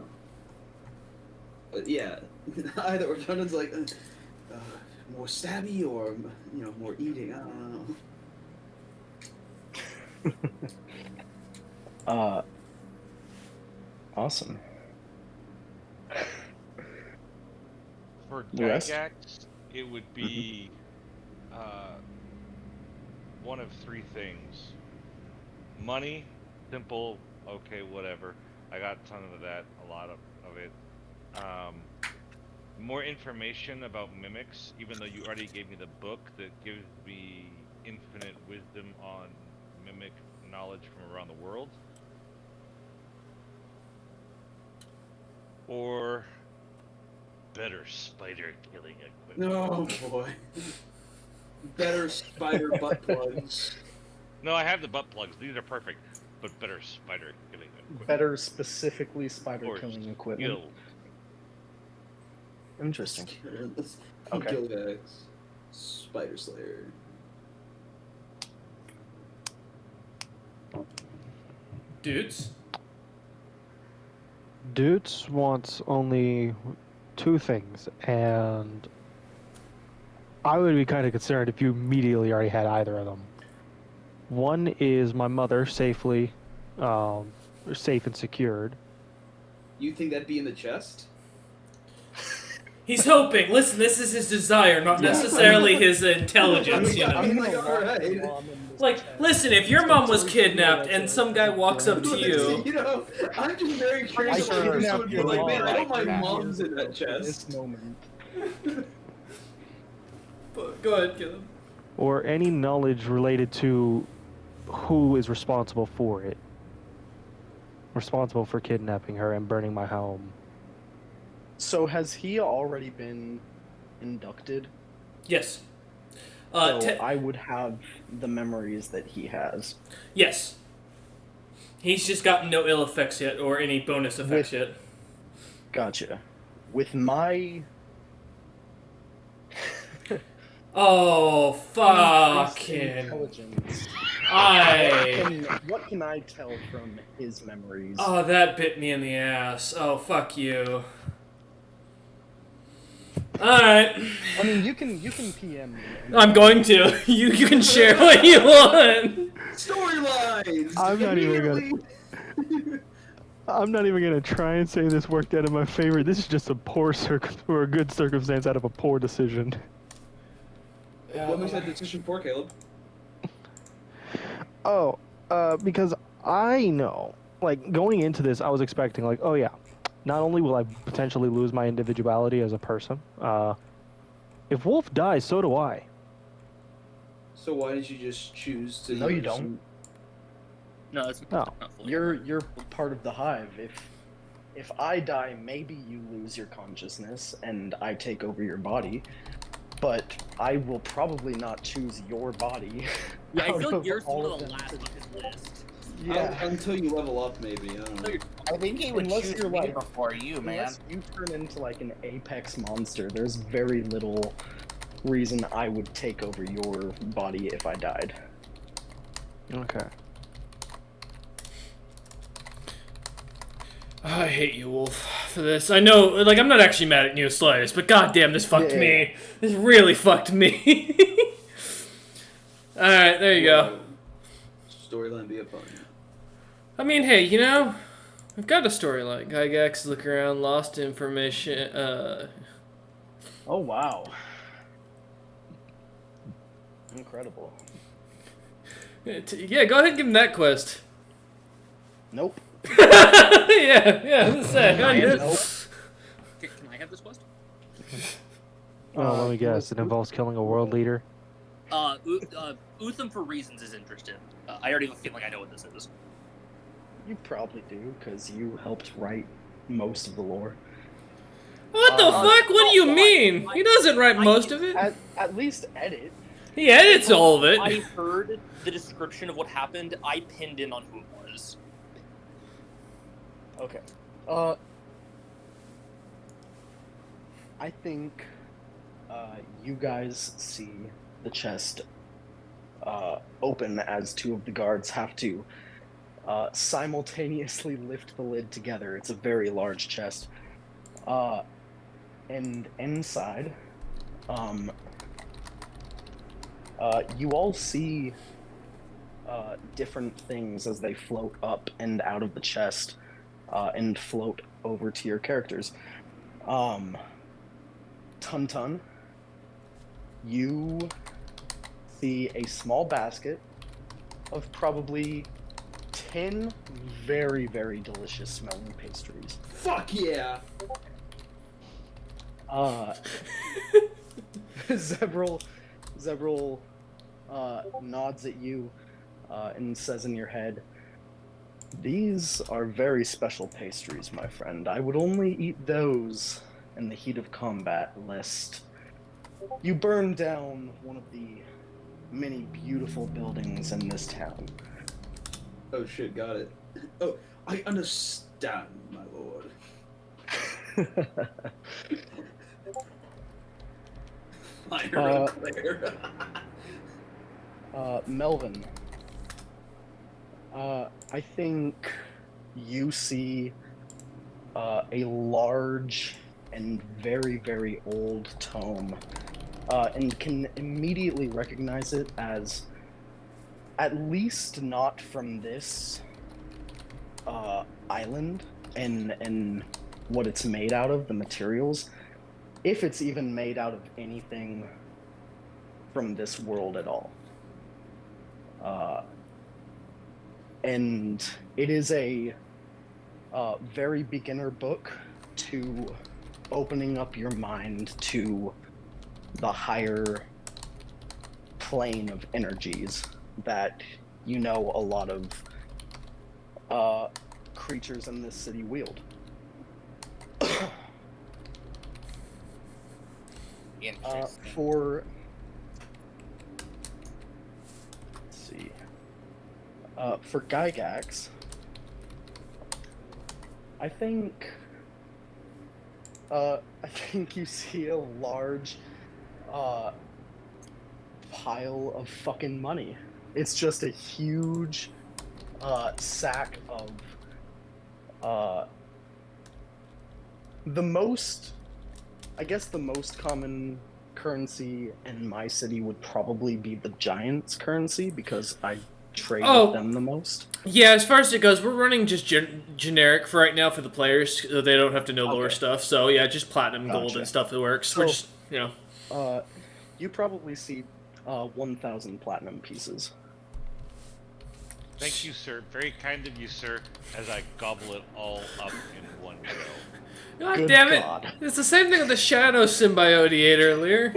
But yeah, either or. Tun's like more stabby or more eating. I don't know. Awesome. For The rest? Gygax, it would be one of three things. Money, simple, okay, whatever. I got a ton of that, a lot of it. More information about mimics, even though you already gave me the book that gives me infinite wisdom on mimic knowledge from around the world. Or better spider killing equipment. Oh boy. Better spider butt plugs. No, I have the butt plugs. These are perfect. But better spider killing equipment. Better specifically spider Or killing equipment. skill. Interesting. Okay. Gygax, Spider Slayer. Dudes? Doots wants only two things, and I would be kind of concerned if you immediately already had either of them. One is my mother safe and secured. You think that'd be in the chest? He's hoping. Listen, this is his desire, not necessarily his intelligence, you know. Like, listen, if your mom was kidnapped and some guy walks up to you... I'm just very curious what this would be like. Man, I know my mom's in that chest. This moment. Go ahead, Caleb. Or any knowledge related to who is responsible for it. Responsible for kidnapping her and burning my home. So has he already been inducted? Yes. So I would have the memories that he has. Yes. He's just gotten no ill effects yet, or any bonus effects yet. Gotcha. With my... Oh, fucking... intelligence. What can I tell from his memories? Oh, that bit me in the ass. Oh, fuck you. Alright. I mean, you can PM me. I'm going to. You can share what you want. Storylines! I'm not even gonna try and say this worked out in my favor. This is just a or a good circumstance out of a poor decision. What makes that decision for, Caleb? Oh, because I know, like, going into this, I was expecting, like, oh yeah, not only will I potentially lose my individuality as a person, if Wolf dies, so do I. So why did you just choose to... No, you don't. No, it's No. not fully. You're part of the hive. If I die, maybe you lose your consciousness and I take over your body, but I will probably not choose your body. Yeah, I out feel like of yours is all one of of the them. last on his list. Yeah. Until you level up, maybe. I don't know. I think he would Unless choose you're me like- before you, man. Unless you turn into like an apex monster, there's very little reason I would take over your body if I died. Okay. I hate you, Wolf, for this. I know, like, I'm not actually mad at you slightest, but goddamn, this fucked me. This really fucked me. Alright, there you go. Storyline be a fun. I mean, hey, you know, I've got a storyline. Gygax look around, lost information. Oh wow. Incredible. Yeah, go ahead and give him that quest. Nope. yeah, let's say. Nope. Can I have this quest? Well, let me guess. It involves killing a world leader. Utham for reasons is interested. I already have a feeling I know what this is. You probably do, because you helped write most of the lore. What the fuck? What do you mean? He doesn't write most of it. At least edit. He edits all of it. I heard the description of what happened. I pinned in on who it was. Okay. I think you guys see the chest open as two of the guards have to simultaneously lift the lid together. It's a very large chest. And inside, you all see different things as they float up and out of the chest and float over to your characters. Tun, you see a small basket of probably 10 very, very delicious smelling pastries. Fuck yeah! Zebril nods at you and says in your head, "These are very special pastries, my friend. I would only eat those in the heat of combat, lest you burn down one of the many beautiful buildings in this town." Oh shit, got it. Oh, I understand, my lord. Fire Claire. Melvin, I think you see a large and very, very old tome, and can immediately recognize it as at least not from this island and what it's made out of, the materials, if it's even made out of anything from this world at all. And it is a very beginner book to opening up your mind to the higher plane of energies that you know a lot of creatures in this city wield. For let's see, for Gygax, I think you see a large pile of fucking money. It's just a huge sack of the most common currency in my city would probably be the Giants currency, because I trade with them the most. Yeah, as far as it goes, we're running just generic for right now for the players, so they don't have to know lore stuff. So yeah, just platinum, gold, and stuff that works. So, we're just, you probably see 1,000 platinum pieces. Thank you, sir. Very kind of you, sir, as I gobble it all up in one go. God Good damn it! God. It's the same thing with the Shadow symbiote he ate earlier.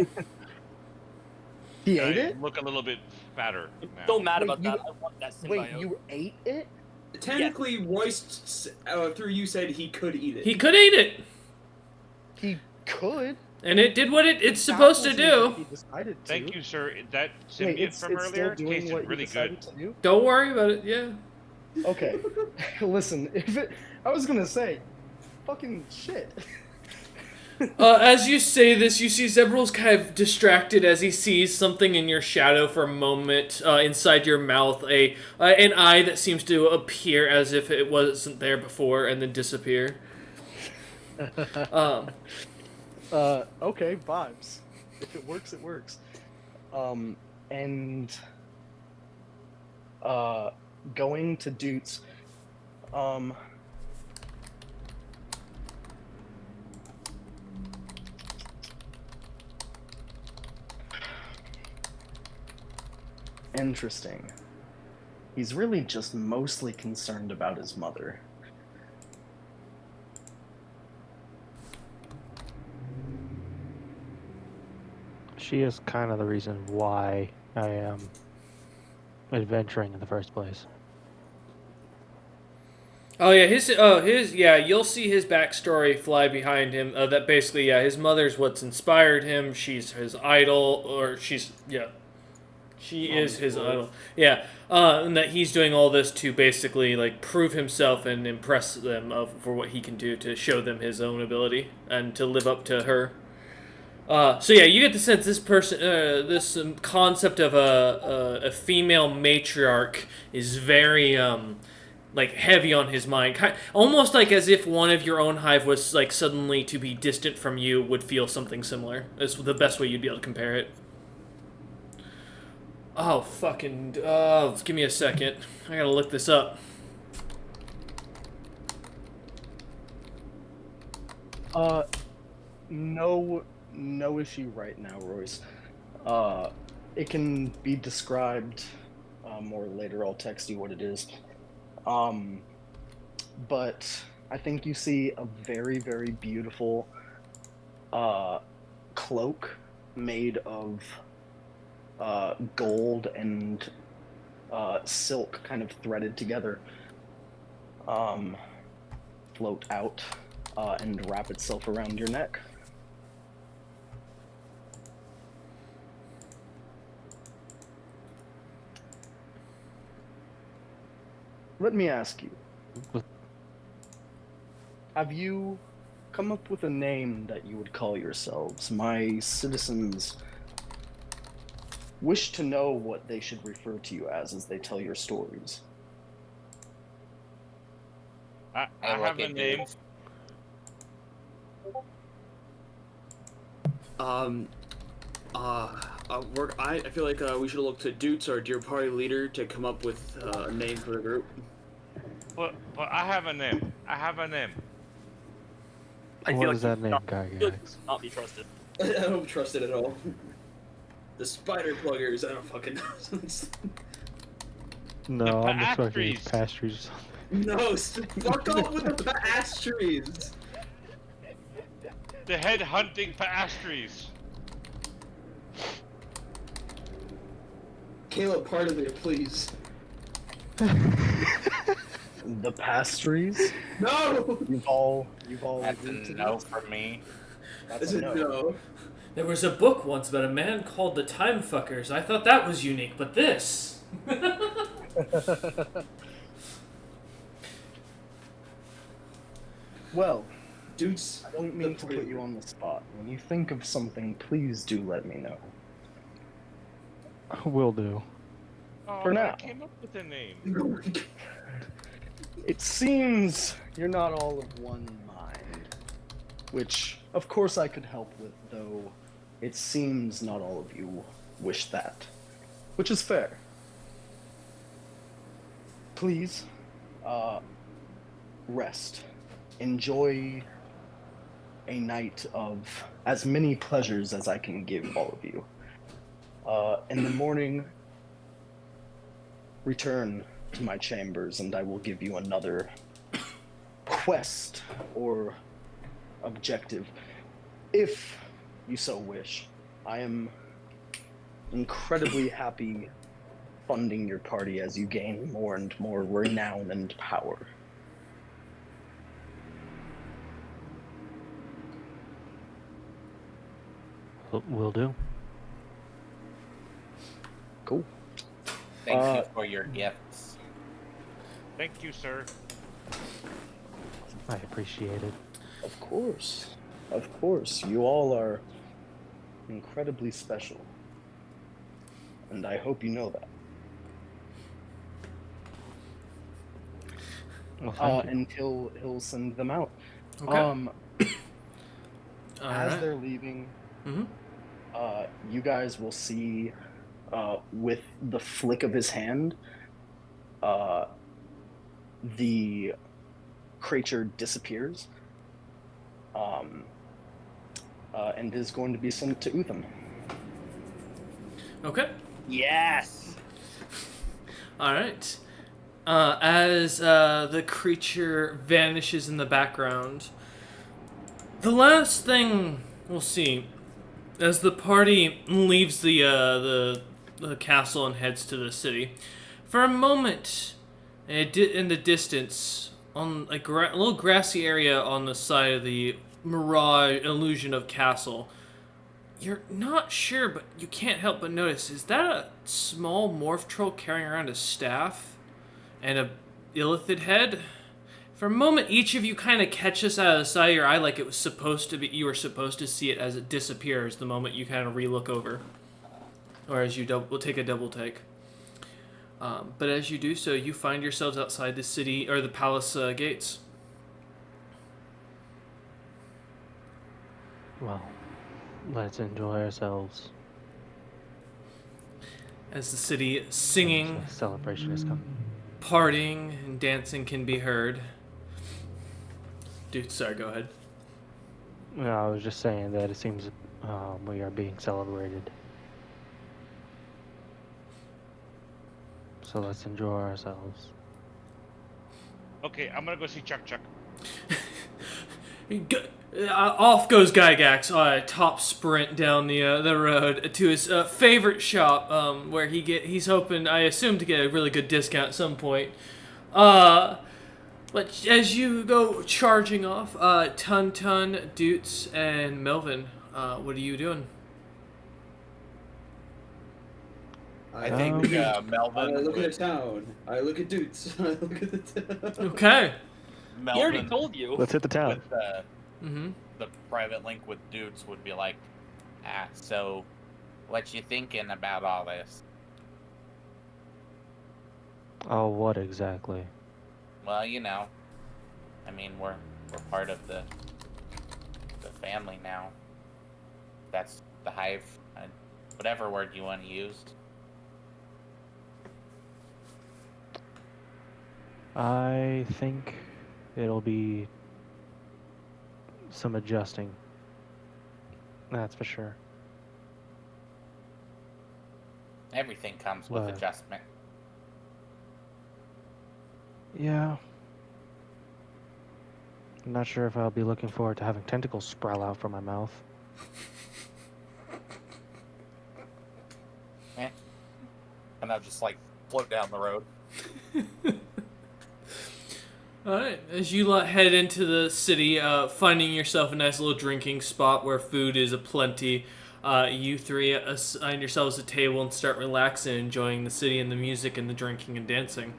He ate it? Look a little bit fatter now. So mad about that. I want that symbiote. Wait, you ate it? Technically, Royce, through you, said he could eat it. He could eat it. He could. And it did what it's supposed to do. He decided to. Thank you, sir. That Wait, symbiote from earlier still doing tasted what really you decided good. to do? Don't worry about it, yeah. Okay. Listen, I was gonna say, fucking shit. As you say this, you see Zebril's kind of distracted as he sees something in your shadow for a moment inside your mouth, an eye that seems to appear as if it wasn't there before and then disappear. Okay, vibes. If it works, it works. And going to Doots, Interesting. He's really just mostly concerned about his mother. She is kind of the reason why I am adventuring in the first place. Oh yeah, you'll see his backstory fly behind him. That basically, his mother's what's inspired him. She's his idol, or she is his idol. Yeah, and that he's doing all this to basically like prove himself and impress them for what he can do to show them his own ability and to live up to her. So yeah, you get the sense this person, this concept of a female matriarch is very like heavy on his mind, almost like as if one of your own hive was like suddenly to be distant from you would feel something similar. That's the best way you'd be able to compare it. Oh fucking! Give me a second. I gotta look this up. No issue right now, Royce. It can be described more later. I'll text you what it is. But I think you see a very, very beautiful cloak made of gold and silk kind of threaded together float out and wrap itself around your neck. Let me ask you, have you come up with a name that you would call yourselves? My citizens wish to know what they should refer to you as they tell your stories. I have a name. I feel like we should look to Doots, our dear party leader, to come up with a name for the group. But I have a name. I What is that name, guy? Not be trusted. I don't trust it at all. The spider pluggers, I don't fucking know. No, The I'm expecting pastries. pastries. No, fuck off with the pastries. The head hunting pastries. Caleb, pardon me, please. The pastries? No! You've all That's a agreed to no this? for me. That's a no. There was a book once about a man called the Time Fuckers. I thought that was unique, but this. Well, Doots, I don't mean to put you on the spot. When you think of something, please do let me know. Will do. Oh, For now. I came up with a name. It seems you're not all of one mind, which, of course, I could help with, though it seems not all of you wish that, which is fair. Please, rest. Enjoy a night of as many pleasures as I can give all of you. In the morning, return to my chambers and I will give you another quest or objective, if you so wish. I am incredibly happy funding your party as you gain more and more renown and power. Will do. Cool. Thank you for your gifts. Thank you, sir. I appreciate it. Of course. Of course. You all are incredibly special. And I hope you know that. Well, thank you. And he'll send them out. Okay. As Alright. they're leaving, Mm-hmm. you guys will see, with the flick of his hand, the creature disappears, and is going to be sent to Utham. Okay. Yes. All right. As the creature vanishes in the background, the last thing we'll see as the party leaves the castle and heads to the city, for a moment, in the distance, on a little grassy area on the side of the mirage illusion of castle, you're not sure, but you can't help but notice, is that a small morph troll carrying around a staff and a illithid head? For a moment, each of you kind of catch this out of the side of your eye like it was supposed to be. You were supposed to see it as it disappears the moment you kind of re-look over. Or as you will take a double take. But as you do so, you find yourselves outside the city, or the palace gates. Well, let's enjoy ourselves. As the city singing, The celebration is coming. partying, and dancing can be heard. Dude, sorry, go ahead. No, I was just saying that it seems we are being celebrated. So let's enjoy ourselves. Okay, I'm gonna go see Chuck. Off goes Gygax, top sprint down the road to his favorite shop, where he's hoping, I assume, to get a really good discount at some point. But as you go charging off, Tun, Doots, and Melvin, what are you doing? I think Melvin. I look at the town. I look at Doots. I look at the town. Okay. He already told you. Let's hit the town. With the private link with Doots would be like, so what you thinking about all this? Oh, what exactly? Well, you know, I mean, we're part of the family now. That's the hive, whatever word you want to use. I think it'll be some adjusting. That's for sure. Everything comes with Right. adjustment. Yeah. I'm not sure if I'll be looking forward to having tentacles sprout out from my mouth. And I'll just like float down the road. Alright, as you head into the city, finding yourself a nice little drinking spot where food is aplenty, you three assign yourselves a table and start relaxing, enjoying the city and the music and the drinking and dancing.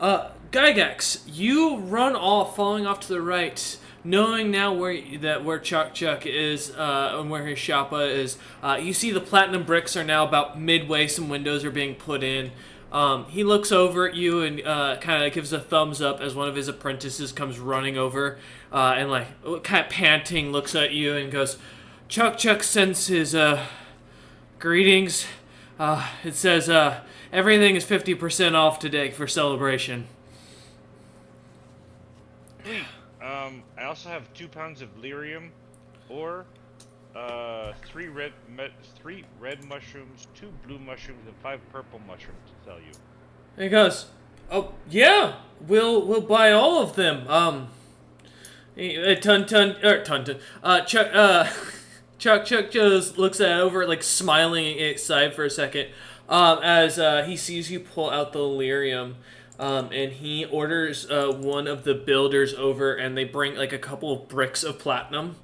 Gygax, you run off, falling off to the right, knowing now where Chuck is and where his shoppa is. You see the platinum bricks are now about midway. Some windows are being put in. He looks over at you and kind of gives a thumbs up as one of his apprentices comes running over and like kind of panting looks at you and goes, Chuck sends his greetings. It says everything is 50% off today for celebration. I also have 2 pounds of lyrium, or 3 red mushrooms, 2 blue mushrooms, and 5 purple mushrooms to sell you. He goes, oh yeah, we'll buy all of them. Chuck just looks at it over, like smiling aside for a second, as he sees you pull out the lyrium. And he orders one of the builders over, and they bring like a couple of bricks of platinum.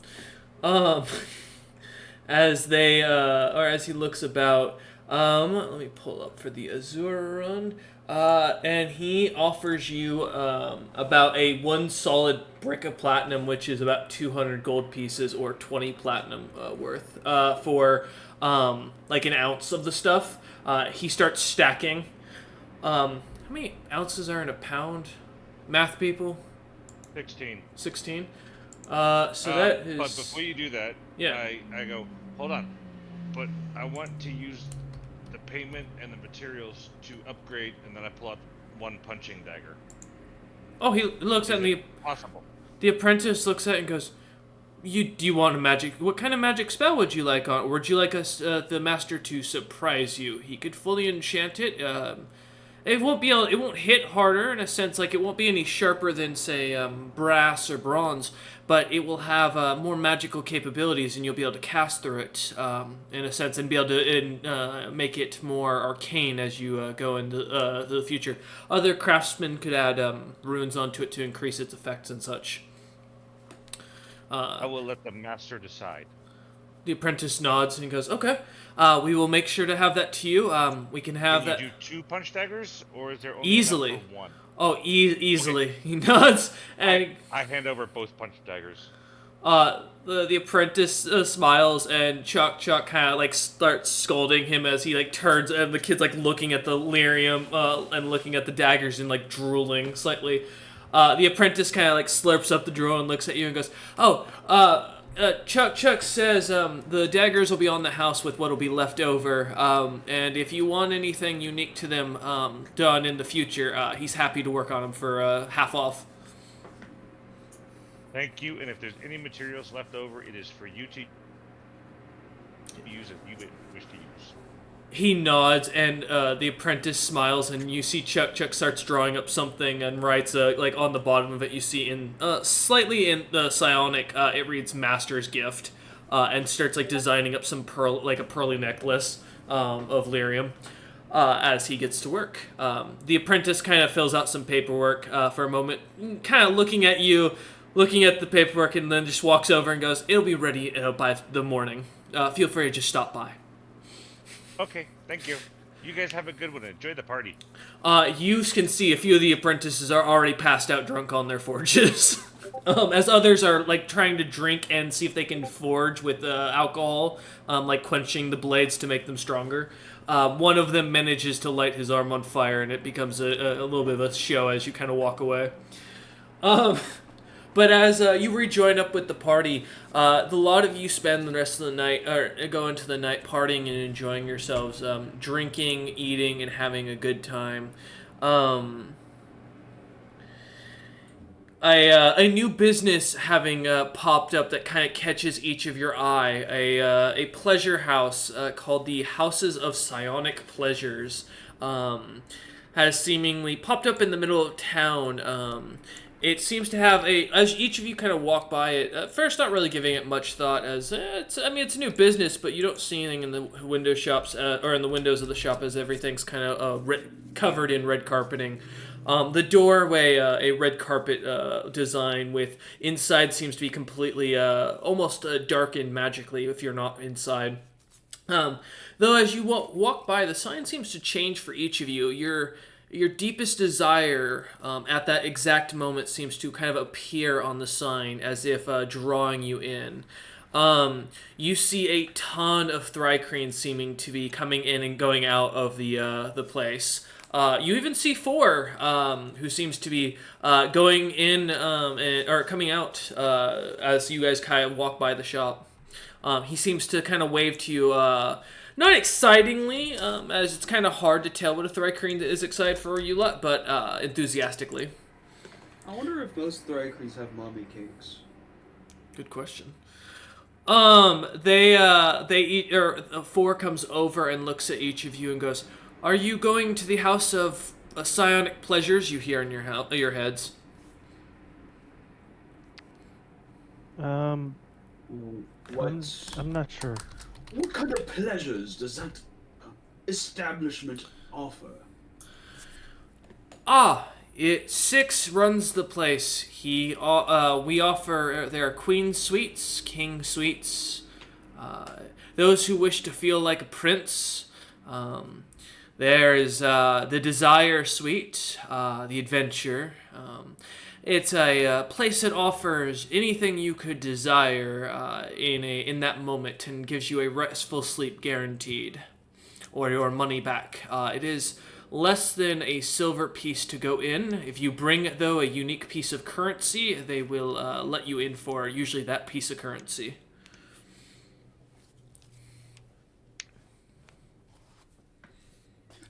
As he looks about, let me pull up for the Azure run. And he offers you about a 1 solid brick of platinum, which is about 200 gold pieces or 20 platinum worth for like an ounce of the stuff. He starts stacking. How many ounces are in a pound? Math people? 16. 16? So that is... But before you do that, yeah. I go, hold on. But I want to use the payment and the materials to upgrade, and then I pull out 1 punching dagger. Oh, he looks at me. Possible. The apprentice looks at it and goes, do you want a magic... What kind of magic spell would you like on? Would you like us, the master to surprise you? He could fully enchant it, It won't be it won't hit harder in a sense, like it won't be any sharper than say brass or bronze, but it will have more magical capabilities, and you'll be able to cast through it in a sense, and be able to make it more arcane as you go into the future. Other craftsmen could add runes onto it to increase its effects and such. I will let the master decide. The apprentice nods and goes, "Okay, we will make sure to have that to you. We can have that." Can you do 2 punch daggers, or is there only Easily. enough for 1? Oh, easily. Okay. He nods, and I hand over both punch daggers. The apprentice smiles, and Chuck kind of like starts scolding him as he like turns, and the kid's like looking at the lyrium and looking at the daggers and like drooling slightly. The apprentice kind of like slurps up the drool and looks at you and goes, "Oh, Chuck says the daggers will be on the house with what will be left over, and if you want anything unique to them done in the future, he's happy to work on them for half off." Thank you, and if there's any materials left over, it is for you to use if you wish to use. He nods, and the apprentice smiles, and you see Chuck starts drawing up something and writes, like on the bottom of it, you see in slightly in the psionic, it reads Master's Gift, and starts like designing up some a pearly necklace of lyrium as he gets to work. The apprentice kind of fills out some paperwork for a moment, kind of looking at you, looking at the paperwork, and then just walks over and goes, "It'll be ready by the morning. Feel free to just stop by." Okay, thank you. You guys have a good one. Enjoy the party. You can see a few of the apprentices are already passed out drunk on their forges. As others are like trying to drink and see if they can forge with alcohol, like quenching the blades to make them stronger. One of them manages to light his arm on fire, and it becomes a little bit of a show as you kind of walk away. But as you rejoin up with the party, the lot of you spend the rest of the night, or go into the night partying and enjoying yourselves, drinking, eating, and having a good time. A new business having popped up that kind of catches each of your eye. A pleasure house called the Houses of Psionic Pleasures has seemingly popped up in the middle of town. It seems to have as each of you kind of walk by it, at first not really giving it much thought, as it's a new business, but you don't see anything in the window shops, or in the windows of the shop, as everything's kind of covered in red carpeting. The doorway, a red carpet design with inside seems to be completely, almost darkened magically if you're not inside. Though as you walk by, the sign seems to change for each of you. Your deepest desire at that exact moment seems to kind of appear on the sign as if drawing you in. You see a ton of Thri-Kreen seeming to be coming in and going out of the place. You even see Four, who seems to be going in or coming out as you guys kind of walk by the shop. He seems to kind of wave to you, not excitingly, as it's kind of hard to tell what a Thri-Kreen is excited for you, but enthusiastically. I wonder if most Thri-Kreens have mommy cakes. Good question. They eat, or Four comes over and looks at each of you and goes, "Are you going to the House of Psionic Pleasures?" You hear in your heads. I'm not sure. What kind of pleasures does that establishment offer? Six runs the place. We offer, there are queen suites, king suites, those who wish to feel like a prince. There is the Desire Suite, the Adventure. It's a place that offers anything you could desire in that moment and gives you a restful sleep guaranteed, or your money back. It is less than a silver piece to go in. If you bring, though, a unique piece of currency, they will let you in for usually that piece of currency.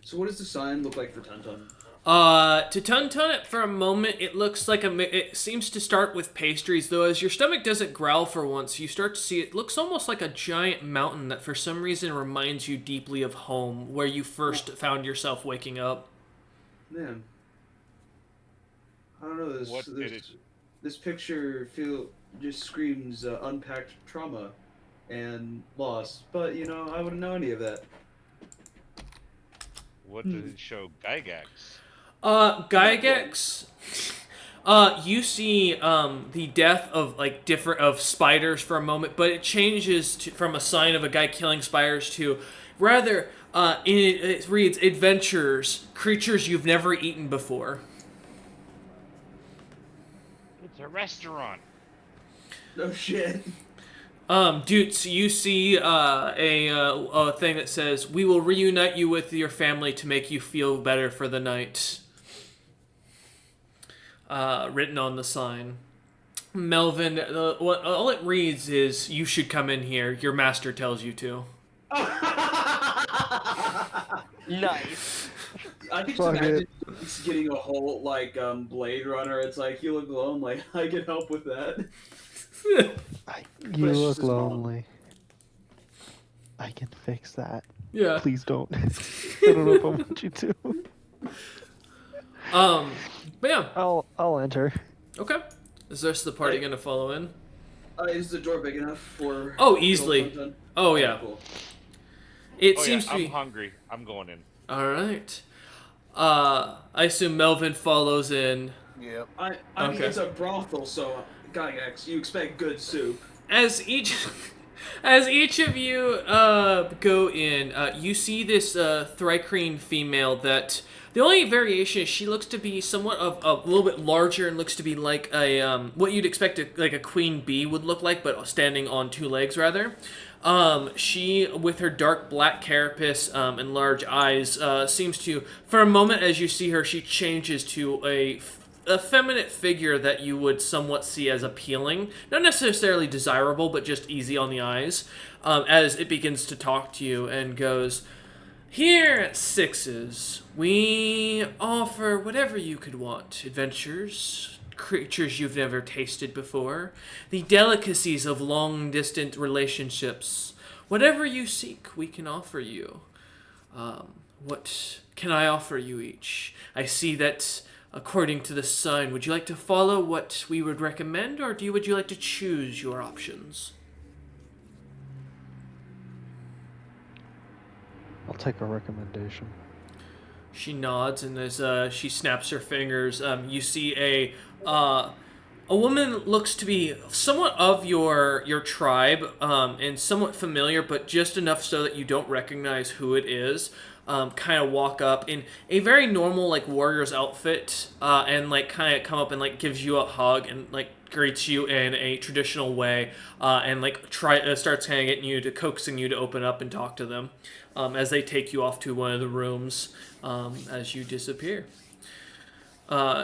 So what does the sign look like for Tuntun? To Tuntun it for a moment, it looks like it seems to start with pastries, though as your stomach doesn't growl for once, you start to see it looks almost like a giant mountain that for some reason reminds you deeply of home, where you first found yourself waking up. Man, I don't know. What did it? This picture just screams unpacked trauma and loss. But I wouldn't know any of that. What did it show? Gygax. Gygax. You see the death of different spiders for a moment, but it changes from a sign of a guy killing spiders to rather it reads adventures, creatures you've never eaten before. It's a restaurant. No shit. Dude, so you see a thing that says, "We will reunite you with your family to make you feel better for the night." Written on the sign. Melvin, all it reads is, "You should come in here. Your master tells you to." Nice. I can just imagine getting a whole Blade Runner. It's like, you look lonely. I can help with that. You look lonely. I can fix that. Yeah. Please don't. I don't know if I want you to. But yeah. I'll enter. Okay. Is the rest of the party gonna follow in? Is the door big enough for? Oh, easily. Oh yeah. Cool. It seems to be. I'm hungry. I'm going in. All right. I assume Melvin follows in. Yep. I mean, it's a brothel, so Gygax, you expect good soup. As each of you go in, you see this Thrycreen female that the only variation is she looks to be somewhat of a little bit larger and looks to be like a what you'd expect like a queen bee would look like, but standing on two legs rather. She, with her dark black carapace and large eyes, seems to, for a moment as you see her, she changes to a effeminate figure that you would somewhat see as appealing. Not necessarily desirable, but just easy on the eyes, as it begins to talk to you and goes, "Here at Sixes, we offer whatever you could want. Adventures, creatures you've never tasted before, the delicacies of long-distance relationships. Whatever you seek, we can offer you. What can I offer you each? I see that, according to the sign, would you like to follow what we would recommend, or would you like to choose your options?" I'll take a recommendation. She nods, and as she snaps her fingers, you see a woman looks to be somewhat of your tribe, and somewhat familiar, but just enough so that you don't recognize who it is. Kind of walk up in a very normal warrior's outfit, and kind of come up and gives you a hug and greets you in a traditional way, and starts kind of getting you to coaxing you to open up and talk to them, as they take you off to one of the rooms, as you disappear.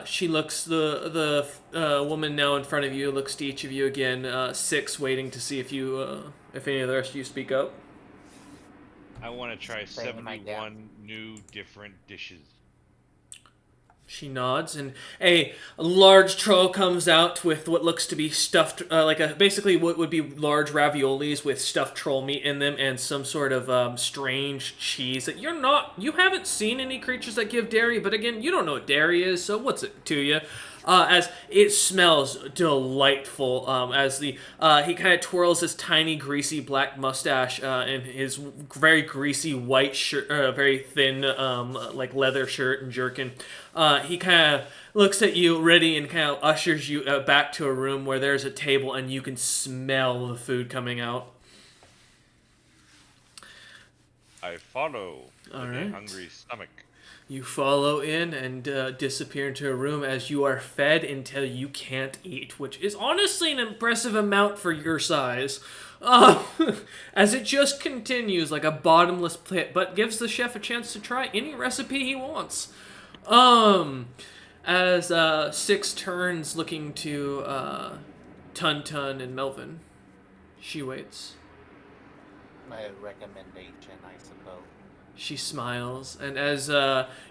She looks, the woman now in front of you looks to each of you again, Six, waiting to see if any of the rest of you speak up. I want to try 71 new different dishes. She nods, and a large troll comes out with what looks to be stuffed, basically what would be large raviolis with stuffed troll meat in them and some sort of strange cheese that you haven't seen any creatures that give dairy, but again, you don't know what dairy is, so what's it to you? As it smells delightful, as he kind of twirls his tiny, greasy black mustache in his very greasy white shirt, very thin, leather shirt and jerkin. He kind of looks at you, ready, and kind of ushers you back to a room where there's a table and you can smell the food coming out. I follow with All a right. hungry stomach. You follow in and disappear into a room as you are fed until you can't eat, which is honestly an impressive amount for your size. As it just continues like a bottomless pit, but gives the chef a chance to try any recipe he wants. As Six turns looking to Tun and Melvin. She waits. My recommendation, I suppose. She smiles, and as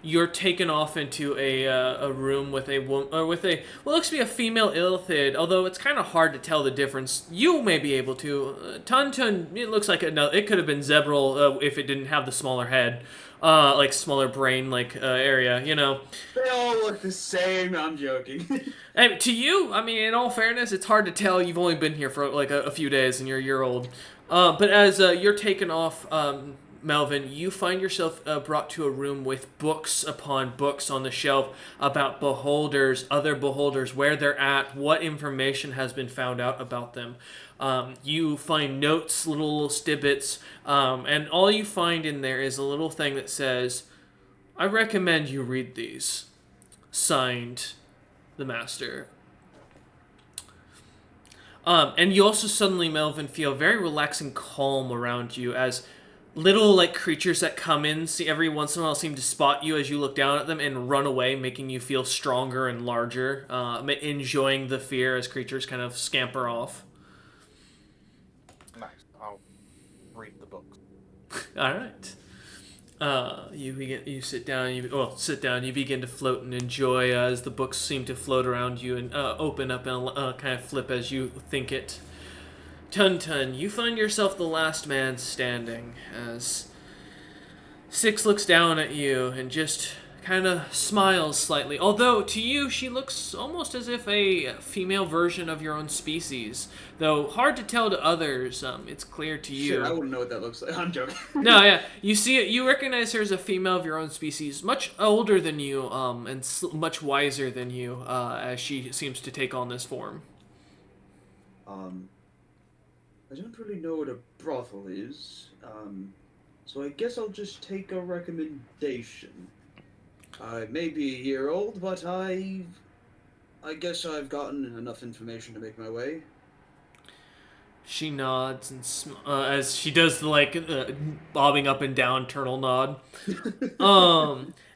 you're taken off into a room with a woman, or with a what looks to be a female Illithid, although it's kind of hard to tell the difference. You may be able to. Tuntun, it looks like it could have been Zebril if it didn't have the smaller head, like smaller brain, like area. You know. They all look the same. I'm joking. And to you, I mean, in all fairness, it's hard to tell. You've only been here for like a few days, and you're a year old. But as you're taken off. Melvin, you find yourself brought to a room with books upon books on the shelf about beholders, other beholders, where they're at, what information has been found out about them. You find notes, little snippets, and all you find in there is a little thing that says, I recommend you read these. Signed, the Master. And you also suddenly, Melvin, feel very relaxing calm around you as little like creatures that come in every once in a while seem to spot you as you look down at them and run away, making you feel stronger and larger, enjoying the fear as creatures kind of scamper off. Nice. I'll read the books. All right. You sit down. You begin to float and enjoy as the books seem to float around you and open up and kind of flip as you think it. Tuntun, you find yourself the last man standing as Six looks down at you and just kind of smiles slightly. Although, to you, she looks almost as if a female version of your own species. Though, hard to tell to others, it's clear to you. Shit, I wouldn't know what that looks like. I'm joking. No, yeah. You see it, you recognize her as a female of your own species, much older than you, and much wiser than you, as she seems to take on this form. I don't really know what a brothel is, so I guess I'll just take a recommendation. I may be a year old, but I guess I've gotten enough information to make my way. She nods and as she does the bobbing up and down turtle nod.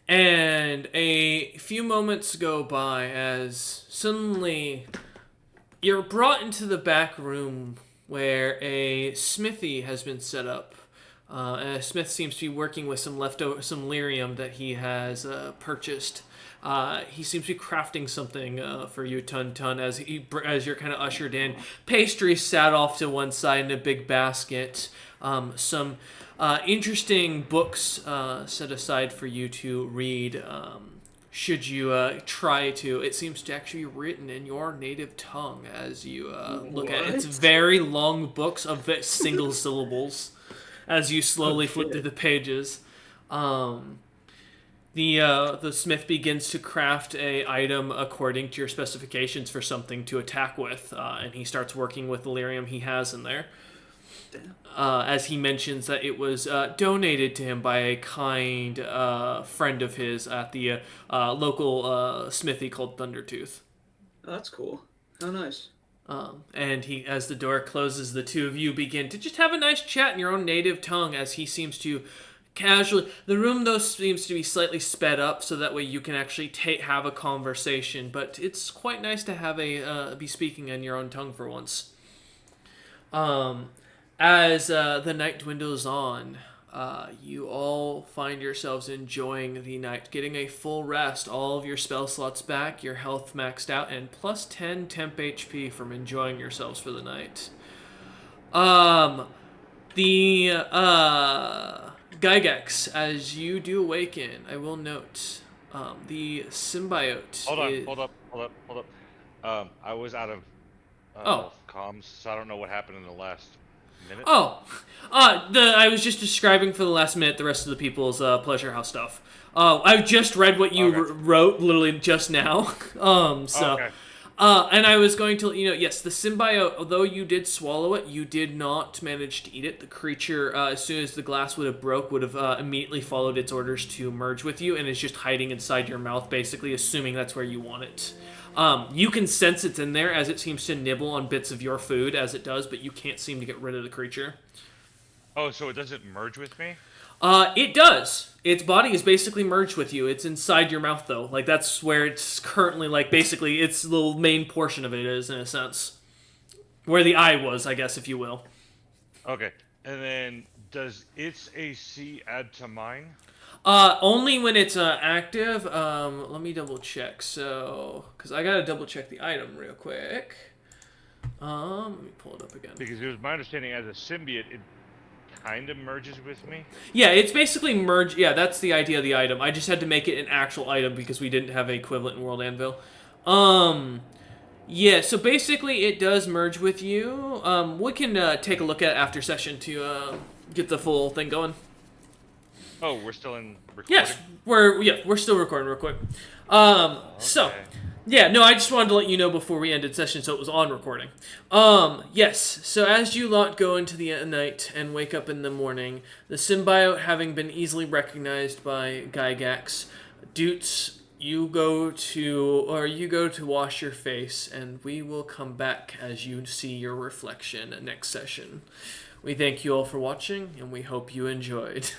And a few moments go by as suddenly you're brought into the back room where a smithy has been set up. And a smith seems to be working with some lyrium that he has purchased. He seems to be crafting something for you, Tuntun, as you're kind of ushered in. Pastry sat off to one side in a big basket. Some interesting books set aside for you to read. Should you try to. It seems to actually be written in your native tongue as you look at it. It's very long books of single syllables as you slowly flip through the pages. The smith begins to craft a item according to your specifications for something to attack with, and he starts working with the lyrium he has in there. As he mentions that it was donated to him by a kind friend of his at the local smithy called Thundertooth. Oh, that's cool. How nice. And he, as the door closes, the two of you begin to just have a nice chat in your own native tongue as he seems to casually... The room, though, seems to be slightly sped up so that way you can actually have a conversation, but it's quite nice to have be speaking in your own tongue for once. As the night dwindles on, you all find yourselves enjoying the night, getting a full rest, all of your spell slots back, your health maxed out, and plus 10 temp HP from enjoying yourselves for the night. The Gygax, as you do awaken, I will note, the symbiote. Hold up. I was out of comms, so I don't know what happened in the last minute. I was just describing for the last minute the rest of the people's Pleasure House stuff. I just read what you wrote literally just now. And I was going to, yes, the symbiote, although you did swallow it, you did not manage to eat it. The creature, as soon as the glass would have broke, would have immediately followed its orders to merge with you and is just hiding inside your mouth, basically, assuming that's where you want it. You can sense it's in there as it seems to nibble on bits of your food as it does, but you can't seem to get rid of the creature. Oh, so it doesn't merge with me? It does. Its body is basically merged with you. It's inside your mouth, though. Like, that's where it's currently, basically, its little main portion of it is, in a sense. Where the eye was, I guess, if you will. Okay. And then, Does its AC add to mine? Only when it's active. Let me double check. So, because I gotta double check the item real quick. Let me pull it up again. Because it was my understanding as a symbiote, it kind of merges with me. Yeah, it's basically merge. Yeah, that's the idea of the item. I just had to make it an actual item because we didn't have an equivalent in World Anvil. Yeah, so basically it does merge with you. We can take a look at it after session to get the full thing going. Oh, we're still in recording? Yes, we're still recording real quick. So, yeah, no, I just wanted to let you know before we ended session so it was on recording. Yes, so as you lot go into the night and wake up in the morning, the symbiote having been easily recognized by Gygax, Doots, you go to wash your face, and we will come back as you see your reflection next session. We thank you all for watching, and we hope you enjoyed.